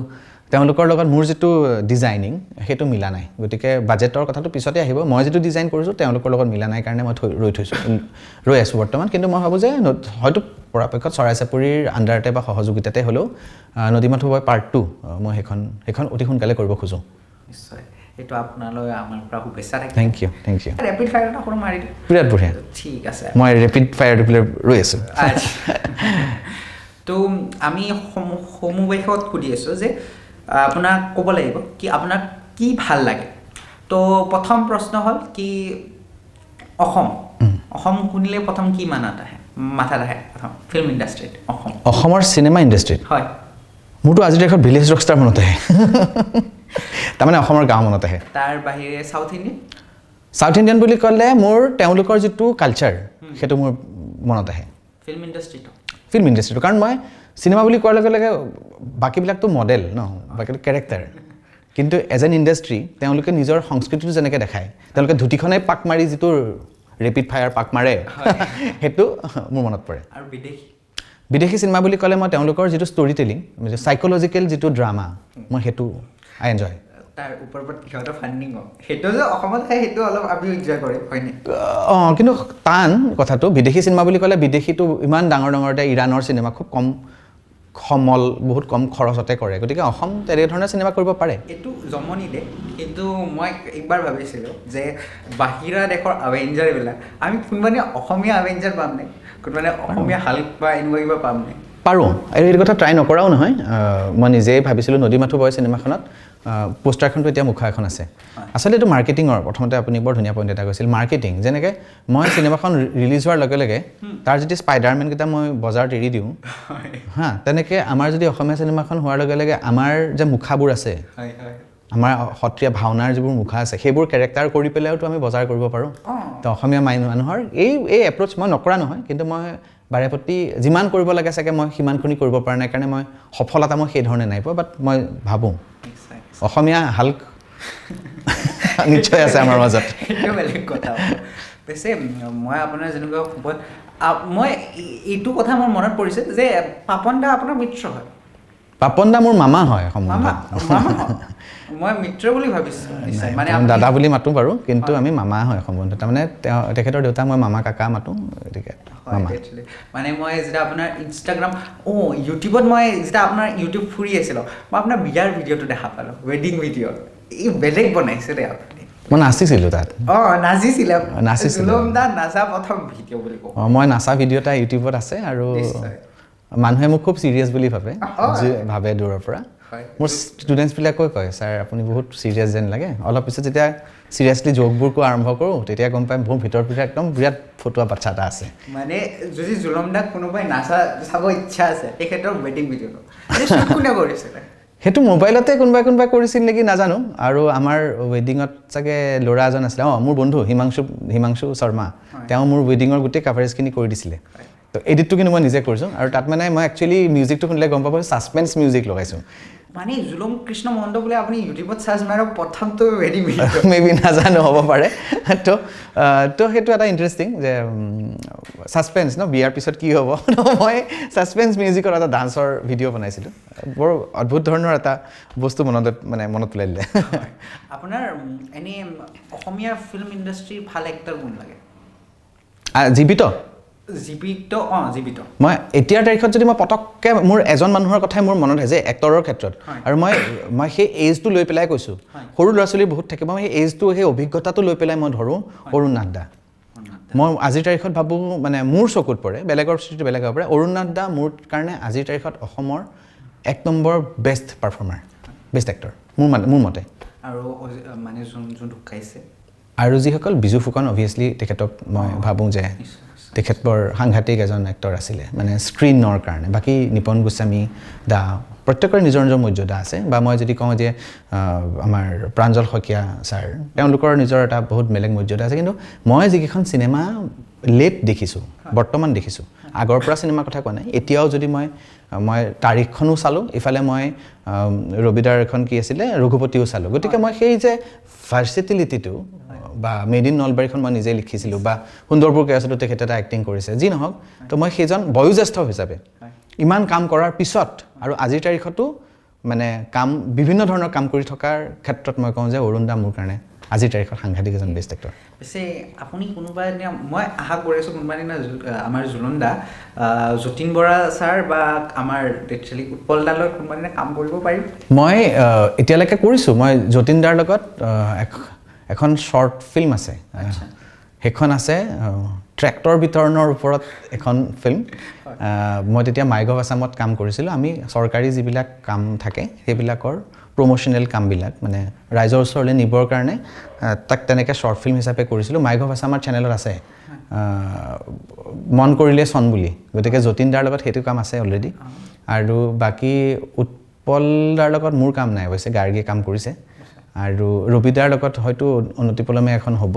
তেওঁলোকৰ লগত মোৰ যিটো ডিজাইনিং সেইটো মিলা নাই গতিকে বাজেটৰ কথাটো পিছতে আহিব মই যিটো ডিজাইন কৰিছোঁ তেওঁলোকৰ লগত মিলা নাই কাৰণে মই ৰৈ আছোঁ বৰ্তমান কিন্তু মই ভাবোঁ যে হয়তো পৰাপক্ষত চৰাই চাপৰিৰ আণ্ডাৰতে বা সহযোগিতাতে হ'লেও নদীমাথো বয় পাৰ্ট 2 মই সেইখন অতি সোনকালে কৰিব খোজোঁ নিশ্চয় এইটো আপোনালৈ আমাৰ পৰা শুভেচ্ছা থাকিল থেংক ইউ ৰেপিড ফায়াৰ এটা সৰু মাৰি দিওঁ বিৰাট বঢ়িয়া ঠিক আছে মই ৰেপিড ফায়াৰ দিবলৈ ৰৈ আছোঁ তো আমি সমুবেশত সুধি আছোঁ যে আপোনাক ক'ব লাগিব কি আপোনাক কি ভাল লাগে তো প্ৰথম প্ৰশ্ন হ'ল কি অসম শুনিলে প্ৰথম কি মাথাত আহে প্ৰথম ফিল্ম ইণ্ডাষ্ট্ৰীত অসমৰ চিনেমা ইণ্ডাষ্ট্ৰীত হয় মোৰতো আজিৰ দেশত ভিলেজ ৰকষ্টাৰ মনত আহে তাৰমানে অসমৰ গাঁও মনত আহে তাৰ বাহিৰে চাউথ ইণ্ডিয়ান বুলি ক'লে মোৰ তেওঁলোকৰ যিটো কালচাৰ সেইটো মোৰ মনত আহে ফিল্ম ইণ্ডাষ্ট্ৰীটো কাৰণ মই চিনেমা বুলি কোৱাৰ লগে লগে বাকীবিলাকতো মডেল ন বাকী কেৰেক্টাৰ কিন্তু এজ এন ইণ্ডাষ্ট্ৰী তেওঁলোকে নিজৰ সংস্কৃতিটো যেনেকৈ দেখায় তেওঁলোকে ধুতিখনে পাক মাৰি যিটো ৰেপিড ফায়াৰ পাক মাৰে সেইটো মোৰ মনত পৰে আৰু বিদেশী চিনেমা বুলি ক'লে মই তেওঁলোকৰ যিটো ষ্টৰি টেলিং চাইক'লজিকেল যিটো ড্ৰামা মই সেইটো আই এনজয় তাৰ ওপৰত সিহঁতৰ ফাণ্ডিং সেইটো যে অসমত খায় সেইটো অলপ আমি এনজয় কৰিম হয়নে কিন্তু টান কথাটো বিদেশী চিনেমা বুলি ক'লে বিদেশীটো ইমান ডাঙৰ ইৰাণৰ চিনেমা খুব কম সমল বহুত কম খৰচতে কৰে গতিকে অসম তেনেধৰণৰ চিনেমা কৰিব পাৰে এইটো জমনি দে কিন্তু মই একবাৰ ভাবিছিলোঁ যে বাহিৰা দেশৰ এভেঞ্জাৰবিলাক আমি কোনোবানে অসমীয়া এভেঞ্জাৰ পাম নে কোনোবানে অসমীয়া হাল্ক বা এনেকুৱা কিবা পাম নে পাৰোঁ আৰু এইটো কথা ট্ৰাই নকৰাও নহয় মই নিজেই ভাবিছিলোঁ নদীমাথো বয় চিনেমাখনত পোষ্টাৰখনটো এতিয়া মুখা এখন আছে আচলতে এইটো মাৰ্কেটিঙৰ প্ৰথমতে আপুনি বৰ ধুনীয়া পইণ্ট এটা কৈছিল মাৰ্কেটিং যেনেকৈ মই চিনেমাখন ৰিলিজ হোৱাৰ লগে লগে তাৰ যদি স্পাইডাৰমেনকেইটা মই বজাৰত এৰি দিওঁ তেনেকৈ আমাৰ যদি অসমীয়া চিনেমাখন হোৱাৰ লগে লগে আমাৰ যে মুখাবোৰ আছে আমাৰ সত্ৰীয়া ভাওনাৰ যিবোৰ মুখা আছে সেইবোৰ কেৰেক্টাৰ কৰি পেলাইওতো আমি বজাৰ কৰিব পাৰোঁ তো অসমীয়া মানুহৰ এই এপ্ৰ'চ মই নকৰা নহয় কিন্তু মই বাৰেপতি যিমান কৰিব লাগে চাগে মই সিমানখিনি কৰিব পৰা নাই কাৰণে মই সফলতা মই সেই ধৰণে নাই পোৱা বাট মই ভাবোঁ অসমীয়া হাল্ক নিশ্চয় আছে আমাৰ মাজত সেইটো বেলেগ কথা পিছে মই আপোনাৰ যেনেকুৱা খুবত মই এইটো কথা মোৰ মনত পৰিছে যে পাপন দা আপোনাৰ মিত্ৰ হয় পাপন দা মোৰ মামা হয় সম্বন্ধত মই মিত্ৰ বুলি ভাবিছোঁ মানে দাদা বুলি মাতোঁ বাৰু কিন্তু আমি মামা হয় সম্বন্ধত তাৰমানে তেখেতৰ দেউতাক মই মামা কাকা মাতোঁ গতিকে মানে মই যেতিয়া আপোনাৰ ইনষ্টাগ্ৰাম ইউটিউবত মই যেতিয়া আপোনাৰ ইউটিউব ফুৰি আছিলোঁ মই আপোনাৰ বিয়াৰ ভিডিঅ'টো দেখা পালোঁ ৱেডিং ভিডিঅ' ই বেলেগ বনাইছে দে আপুনি মই নাচিছিলোঁ তাত নাচিছিলোঁ নাচা প্ৰথম ভিডিঅ' বুলি কওঁ মই নাচা ভিডিঅ' এটা ইউটিউবত আছে আৰু মানুহে মোক খুব চিৰিয়াছ বুলি ভাবে দূৰৰ পৰা মোৰ ষ্টুডেণ্টছবিলাকেও কয় ছাৰ আপুনি বহুত চিৰিয়াছ যেন লাগে অলপ পিছত যেতিয়া চিৰিয়াছলি জ'কবোৰ কোৱা আৰম্ভ কৰোঁ তেতিয়া গম পাই মোৰ ভিতৰত একদম বিৰাট ফটুৱা বাচ্চা এটা আছে মানে যদি জুলম দাক কোনোবাই নাচা চাব ইচ্ছা আছে তেখেতৰ ৱেডিং ভিডিঅ'টো কোনে কৰিছিলে সেইটো মোবাইলতে কোনোবাই কৰিছিল নেকি নাজানো আৰু আমাৰ ৱেডিঙত চাগে ল'ৰা এজন আছিলে মোৰ বন্ধু হিমাংশু শৰ্মা তেওঁ মোৰ ৱেডিঙৰ গোটেই কাভাৰেজখিনি কৰি দিছিলে তো এডিটটো কিন্তু মই নিজে কৰিছোঁ আৰু তাত মানে মই একচুৱেলি মিউজিকটো শুনিলে গম পাব ছাছপেন্স মিউজিক লগাইছোঁ মানে জুলম কৃষ্ণ মহন্ত বোলে আপুনি ইউটিউবত চাৰ্চ মাৰক প্ৰথমটো ৱেডিং ভিডিঅ' মেবি নাজানো হ'ব পাৰে তো সেইটো এটা ইণ্টাৰেষ্টিং যে ছাছপেন্স বিয়াৰ পিছত কি হ'ব মই ছাছপেন্স মিউজিকৰ এটা ডান্সৰ ভিডিঅ' বনাইছিলোঁ বৰ অদ্ভুত ধৰণৰ এটা বস্তু মনত পেলাই দিলে আপোনাৰ এনেই অসমীয়া ফিল্ম ইণ্ডাষ্ট্ৰীৰ ভাল এক্টৰ কোন লাগে জীৱিত মই এতিয়াৰ তাৰিখত যদি মই পটককৈ মোৰ এজন মানুহৰ কথাই মোৰ মনত আহে যে এক্টৰৰ ক্ষেত্ৰত আৰু মই সেই এইজটো লৈ পেলাই কৈছোঁ সৰু ল'ৰা ছোৱালী বহুত থাকে মই সেই এইজটো সেই অভিজ্ঞতাটো লৈ পেলাই মই ধৰোঁ অৰুণ নাথ দা মই আজিৰ তাৰিখত ভাবোঁ মানে মোৰ চকুত পৰে বেলেগৰ স্থিতিটো বেলেগ হ'ব পাৰে অৰুণ নাথ দা মোৰ কাৰণে আজিৰ তাৰিখত অসমৰ 1 number best performer best actor মোৰ মতে আৰু মানে যোন ঢুকাইছে আৰু যিসকল বিজু ফুকন অভিয়াছলি তেখেতক মই ভাবোঁ যে তেখেত বৰ সাংঘাতিক এজন এক্টৰ আছিলে মানে স্ক্ৰীনৰ কাৰণে বাকী নিপন গোস্বামী দা প্ৰত্যেকৰে নিজৰ নিজৰ মৰ্যাদা আছে বা মই যদি কওঁ যে আমাৰ প্ৰাঞ্জল শইকীয়া ছাৰ তেওঁলোকৰ নিজৰ এটা বহুত বেলেগ মৰ্যাদা আছে কিন্তু মই যিকেইখন চিনেমা লেট দেখিছোঁ বৰ্তমান দেখিছোঁ আগৰ পৰা চিনেমাৰ কথা কোৱা নাই এতিয়াও যদি মই তাৰিখখনো চালোঁ ইফালে মই ৰবিদাৰ এখন কি আছিলে ৰঘুপতিও চালোঁ গতিকে মই সেই যে ভাৰ্চিটিলিটিটো বা মেড ইন নলবাৰীখন মই নিজে লিখিছিলোঁ বা সুন্দৰপুৰ কেৰাচতো তেখেতে এটা এক্টিং কৰিছে যি নহওক তো মই সেইজন বয়োজ্যেষ্ঠ হিচাপে ইমান কাম কৰাৰ পিছত আৰু আজিৰ তাৰিখতো মানে বিভিন্ন ধৰণৰ কাম কৰি থকাৰ ক্ষেত্ৰত মই কওঁ যে অৰুণ দা মোৰ কাৰণে আজিৰ তাৰিখত সাংঘাতিক এজন বেষ্ট এক্টৰ পিছে আপুনি কোনোবা দিনা মই আশা কৰি আছোঁ কোনোবা দিনা আমাৰ জুলন দা যতীন বৰা ছাৰ বা আমাৰ একচুৱেলি উৎপল দাৰ লগত কোনোবা দিনা কাম কৰিব পাৰিম মই এতিয়ালৈকে কৰিছোঁ মই যতীন দাৰ লগত এখন শ্বৰ্ট ফিল্ম আছে সেইখন আছে ট্ৰেক্টৰ বিতৰণৰ ওপৰত এখন ফিল্ম মই তেতিয়া মাইগভ আছামত কাম কৰিছিলোঁ আমি চৰকাৰী যিবিলাক কাম থাকে সেইবিলাকৰ প্ৰমোশ্যনেল কামবিলাক মানে ৰাইজৰ ওচৰলৈ নিবৰ কাৰণে তাক তেনেকৈ শ্বৰ্ট ফিল্ম হিচাপে কৰিছিলোঁ মাইগভ আছামৰ চেনেলত আছে মন কৰিলে চন বুলি গতিকে যতীন দাৰ লগত সেইটো কাম আছে অলৰেডি আৰু বাকী উৎপল দাৰ লগত মোৰ কাম নাই অৱশ্যে গাৰ্গীয়ে কাম কৰিছে আৰু ৰবিদাৰ লগত হয়তো অনতিপলমে এখন হ'ব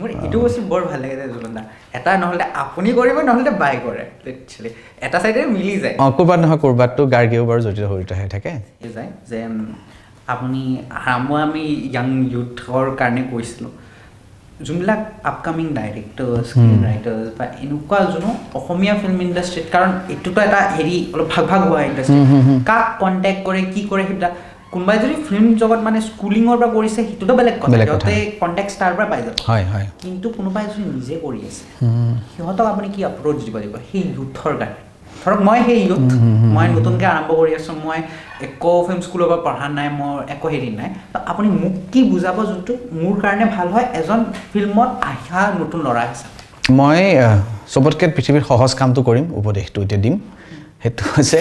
মোৰ এইটো বস্তু বৰ ভাল লাগে জুলন দা এটা নহ'লে আপুনি কৰিব নহ'লে বাই কৰে একচুৱেলি এটা চাইডে মিলি যায় ক'ৰবাত নহয় ক'ৰবাততো গাৰ্গীয়েও বাৰু জড়িত হৈ থাকে যায় যে আপুনি আমি য়াং ইউথৰ কাৰণে কৈছিলোঁ যোনবিলাক আপকামিং ডাইৰেক্টৰ্ছ ৰাইটাৰ্ছ বা এনেকুৱা যোনো অসমীয়া ফিল্ম ইণ্ডাষ্ট্ৰীত কাৰণ এইটোতো এটা অলপ ভাগ হোৱা ইণ্ডাষ্ট্ৰী কাক কণ্টেক্ট কৰে কি কৰে সেইবিলাক কোনোবাই যদি ফিল্ম জগত মানে স্কুলিঙৰ পৰা কৰিছে সেইটোতো বেলেগ কথা সিহঁতে কণ্টেক্ট ষ্টাৰ পৰা পাই যাব কিন্তু কোনোবাই যদি নিজে কৰি আছে সিহঁতক আপুনি কি এপ্ৰ'চ দিব লাগিব সেই ইউথৰ কাৰণে ধৰক মই সেই ইউথ মই নতুনকৈ আৰম্ভ কৰি আছোঁ মই একো ফিল্ম স্কুলৰ পৰা পঢ়া নাই মোৰ একো হেৰি নাই তো আপুনি মোক কি বুজাব যোনটো মোৰ কাৰণে ভাল হয় এজন ফিল্মত অহা নতুন ল'ৰা হিচাপে মই চবতকৈ পৃথিৱীৰ সহজ কামটো কৰিম উপদেশটো এতিয়া দিম সেইটো হৈছে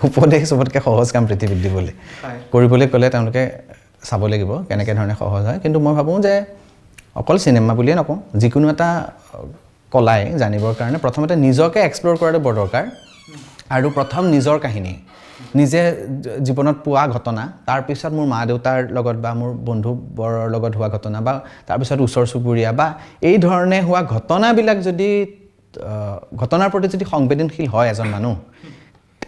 উপদেশ চবতকৈ সহজ কাম পৃথিৱীত দিবলৈ কৰিবলৈ ক'লে তেওঁলোকে চাব লাগিব কেনেকৈ ধৰণে সহজ হয় কিন্তু মই ভাবোঁ যে অকল চিনেমা বুলিয়ে নকওঁ যিকোনো এটা কলাই জানিবৰ কাৰণে প্ৰথমতে নিজকে এক্সপ্ল'ৰ কৰাটো বৰ দৰকাৰ আৰু প্ৰথম নিজৰ কাহিনী নিজে জীৱনত পোৱা ঘটনা তাৰপিছত মোৰ মা দেউতাৰ লগত বা মোৰ বন্ধুবৰৰ লগত হোৱা ঘটনা বা তাৰপিছত ওচৰ চুবুৰীয়া বা এই ধৰণে হোৱা ঘটনাবিলাক যদি ঘটনাৰ প্ৰতি যদি সংবেদনশীল হয় এজন মানুহ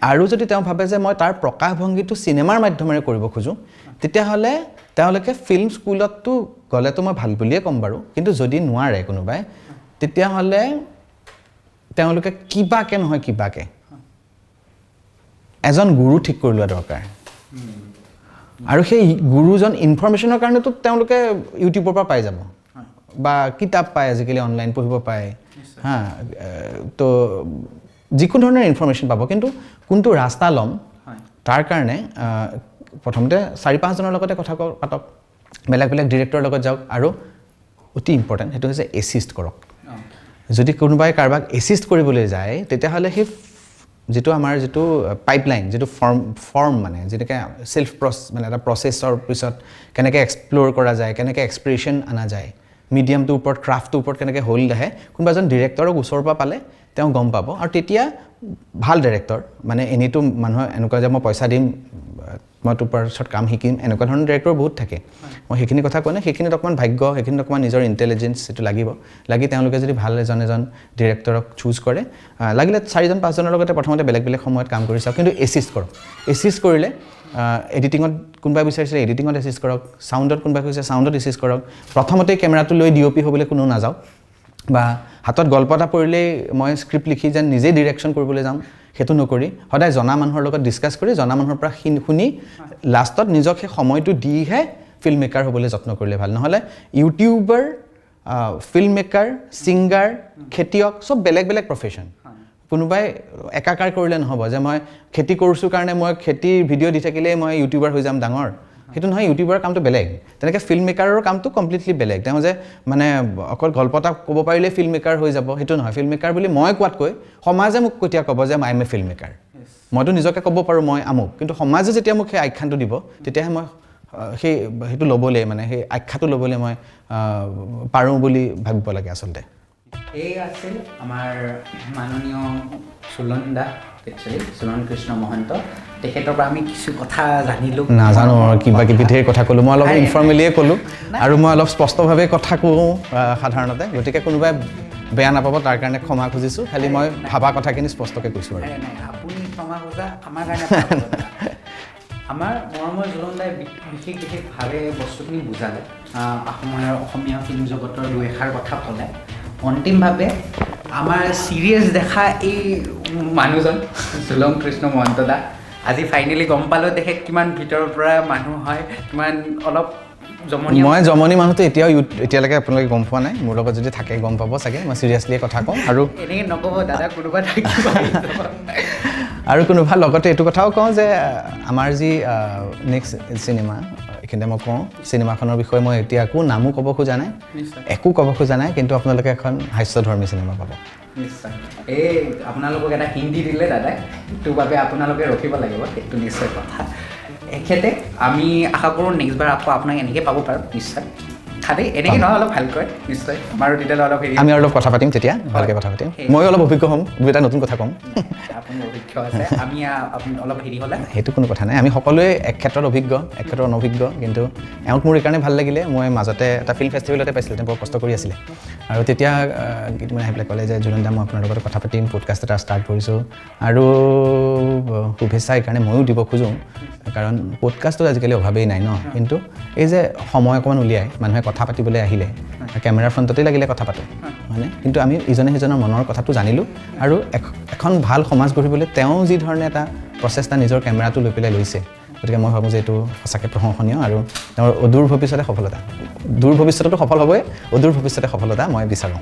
আৰু যদি তেওঁ ভাবে যে মই তাৰ প্ৰকাশভংগীটো চিনেমাৰ মাধ্যমেৰে কৰিব খোজোঁ তেতিয়াহ'লে তেওঁলোকে ফিল্ম স্কুলততো গ'লেতো মই ভাল বুলিয়ে ক'ম বাৰু কিন্তু যদি নোৱাৰে কোনোবাই তেতিয়াহ'লে তেওঁলোকে কিবাকে নহয় কিবাকে এজন গুৰু ঠিক কৰি লোৱা দৰকাৰ আৰু সেই গুৰুজন ইনফৰমেশ্যনৰ কাৰণেতো তেওঁলোকে ইউটিউবৰ পৰা পাই যাব বা কিতাপ পায় আজিকালি অনলাইন পঢ়িব পায় হা তো যিকোনো ধৰণৰ ইনফৰমেশ্যন পাব কিন্তু কোনটো ৰাস্তা ল'ম তাৰ কাৰণে প্ৰথমতে 4-5 জনৰ লগতে কথা পাতক বেলেগ বেলেগ ডিৰেক্টৰৰ লগত যাওক আৰু অতি ইম্পৰ্টেণ্ট সেইটো হৈছে এছিষ্ট কৰক যদি কোনোবাই কাৰোবাক এছিষ্ট কৰিবলৈ যায় তেতিয়াহ'লে সেই যিটো আমাৰ যিটো পাইপলাইন যিটো ফৰ্ম মানে যেনেকৈ চেল্ফ মানে এটা প্ৰচেছৰ পিছত কেনেকৈ এক্সপ্ল'ৰ কৰা যায় কেনেকৈ এক্সপ্ৰেশ্যন অনা যায় মিডিয়ামটোৰ ওপৰত ক্ৰাফ্টটোৰ ওপৰত কেনেকৈ হোল্ড আহে কোনোবা এজন ডিৰেক্টৰক ওচৰৰ পৰা পালে তেওঁ গম পাব আৰু তেতিয়া ভাল ডিৰেক্টৰ মানে এনেইতো মানুহৰ এনেকুৱা যে মই পইচা দিম মই তোৰ পাছত কাম শিকিম এনেকুৱা ধৰণৰ ডিৰেক্টৰ বহুত থাকে মই সেইখিনি কথা কোৱা নাই সেইখিনিত অকণমান ভাগ্য সেইখিনিত অকণমান নিজৰ ইণ্টেলিজেঞ্চ সেইটো লাগি তেওঁলোকে যদি ভাল এজন ডিৰেক্টৰক চুজ কৰে লাগিলে 4-5 জনৰ লগতে প্ৰথমতে বেলেগ বেলেগ সময়ত কাম কৰি চাওক কিন্তু এছিষ্ট কৰক এছিষ্ট কৰিলে এডিটিঙত কোনোবাই বিচাৰিছিলে এডিটিঙত এছিষ্ট কৰক চাউণ্ডত কোনোবাই কৈছে চাউণ্ডত এছিষ্ট কৰক প্ৰথমতেই কেমেৰাটো লৈ DOP হ'বলৈ কোনো নাযাওক বা হাতত গল্প এটা পৰিলেই মই স্ক্ৰিপ্ট লিখি যেন নিজেই ডিৰেকশ্যন কৰিবলৈ যাম সেইটো নকৰি সদায় জনা মানুহৰ লগত ডিছকাছ কৰি জনা মানুহৰ পৰা শুনি লাষ্টত নিজক সেই সময়টো দিহে ফিল্ম মেকাৰ হ'বলৈ যত্ন কৰিলে ভাল নহ'লে ইউটিউবাৰ ফিল্ম মেকাৰ ছিংগাৰ খেতিয়ক চব বেলেগ বেলেগ প্ৰফেশ্যন কোনোবাই একাকাৰ কৰিলে নহ'ব যে মই খেতি কৰিছোঁ কাৰণে মই খেতিৰ ভিডিঅ' দি থাকিলেই মই ইউটিউবাৰ হৈ যাম ডাঙৰ সেইটো নহয় ইউটিউবাৰৰ কামটো বেলেগ তেনেকৈ ফিল্ম মেকাৰৰ কামটো কমপ্লিটলি বেলেগ তেওঁ যে মানে অকল গল্প এটা ক'ব পাৰিলে ফিল্ম মেকাৰ হৈ যাব সেইটো নহয় ফিল্ম মেকাৰ বুলি মই কোৱাতকৈ সমাজে মোক কেতিয়া ক'ব যে I M A film maker মইতো নিজকে ক'ব পাৰোঁ মই আমুক কিন্তু সমাজে যেতিয়া মোক সেই আখ্যানটো দিব তেতিয়াহে মই সেইটো ল'বলৈ মানে সেই আখ্যাটো ল'বলৈ মই পাৰোঁ বুলি ভাবিব লাগে আচলতে এই আছিল আমাৰ মাননীয় চুলন দা একচুৱেলি চুলন কৃষ্ণ মহন্ত তেখেতৰ পৰা আমি কিছু কথা জানিলোঁ নাজানো কিবা কিবি ধেৰ কথা ক'লোঁ মই অলপ ইনফৰ্মেলিয়ে ক'লোঁ আৰু মই অলপ স্পষ্টভাৱে কথা কওঁ সাধাৰণতে গতিকে কোনোবাই বেয়া নাপাব তাৰ কাৰণে ক্ষমা খুজিছোঁ খালি মই ভাবা কথাখিনি স্পষ্টকৈ কৈছোঁ আৰু আপুনি ক্ষমা খোজা আমাৰ কাৰণে আমাৰ মৰমৰ জুলন দাই বিশেষভাৱে বস্তুখিনি বুজালে অসমীয়া ফিল্ম জগতৰ দুই এষাৰ কথা ক'লে অন্তিমভাৱে আমাৰ চিৰিয়াছ দেখা এই মানুহজন চুলন কৃষ্ণ মহন্ত দা আজি ফাইনেলি গম পালোঁ তেখেত কিমান ভিতৰৰ পৰা মানুহ হয় কিমান অলপ মই জমনি মানুহটো এতিয়ালৈকে আপোনালোকে গম পোৱা নাই মোৰ লগত যদি থাকে গম পাব চাগে মই চিৰিয়াছলি কথা কওঁ আৰু এনেকৈ নক'ব দাদা কোনোবা থাকিব আৰু কোনোবা লগতে এইটো কথাও কওঁ যে আমাৰ যি নেক্সট চিনেমা এইখিনিতে মই কওঁ চিনেমাখনৰ বিষয়ে মই এতিয়া একো নামো ক'ব খোজা নাই একো ক'ব খোজা নাই কিন্তু আপোনালোকে এখন হাস্যধৰ্মী চিনেমা পাব নিশ্চয় এই আপোনালোকক এটা হিন্দী দিলে দাদাই সেইটোৰ বাবে আপোনালোকে ৰখিব লাগিব সেইটো নিশ্চয় কথা এখেতে আমি আশা কৰোঁ নেক্সট বাৰ আকৌ আপোনাক এনেকৈ পাব পাৰোঁ নিশ্চয় খালি এনেকৈ নহয় অলপ ভালকৈ নিশ্চয় আমাৰো তেতিয়াহ'লে অলপ আমি অলপ কথা পাতিম তেতিয়া ভালকৈ কথা পাতিম ময়ো অলপ অভিজ্ঞ হ'ম দুই এটা নতুন কথা ক'ম আপুনি অভিজ্ঞ আছে আমি অলপ হেৰি হ'লে সেইটো কোনো কথা নাই আমি সকলোৱে এক ক্ষেত্ৰত অভিজ্ঞ এক ক্ষেত্ৰত অনভিজ্ঞ কিন্তু এওঁক মোৰ এইকাৰণে ভাল লাগিলে মই মাজতে এটা ফিল্ম ফেষ্টিভেলতে পাইছিলোঁ তেওঁ বৰ কষ্ট কৰি আছিলে আৰু তেতিয়া কিছুমান আহি পেলাই ক'লে যে জুলন দা মই আপোনাৰ লগত কথা পাতিম পডকাষ্ট এটা ষ্টাৰ্ট কৰিছোঁ আৰু শুভেচ্ছা সেইকাৰণে ময়ো দিব খোজোঁ কাৰণ পডকাষ্টটো আজিকালি অভাৱেই নাই ন কিন্তু এই যে সময় অকণমান উলিয়াই মানুহে কথা পাতিবলৈ আহিলে কেমেৰাৰ ফ্ৰণ্টতেই লাগিলে কথা পাতোঁ হয়নে কিন্তু আমি ইজনে সিজনৰ মনৰ কথাটো জানিলোঁ আৰু এখন ভাল সমাজ গঢ়িবলৈ তেওঁ যি ধৰণে এটা প্ৰচেষ্টা নিজৰ কেমেৰাটো লৈ পেলাই লৈছে গতিকে মই ভাবোঁ যে এইটো সঁচাকৈ প্ৰশংসনীয় আৰু তেওঁৰ অদূৰ ভৱিষ্যতে সফলতা দূৰ ভৱিষ্যততো সফল হ'বই অদূৰ ভৱিষ্যতে সফলতা মই বিচাৰোঁ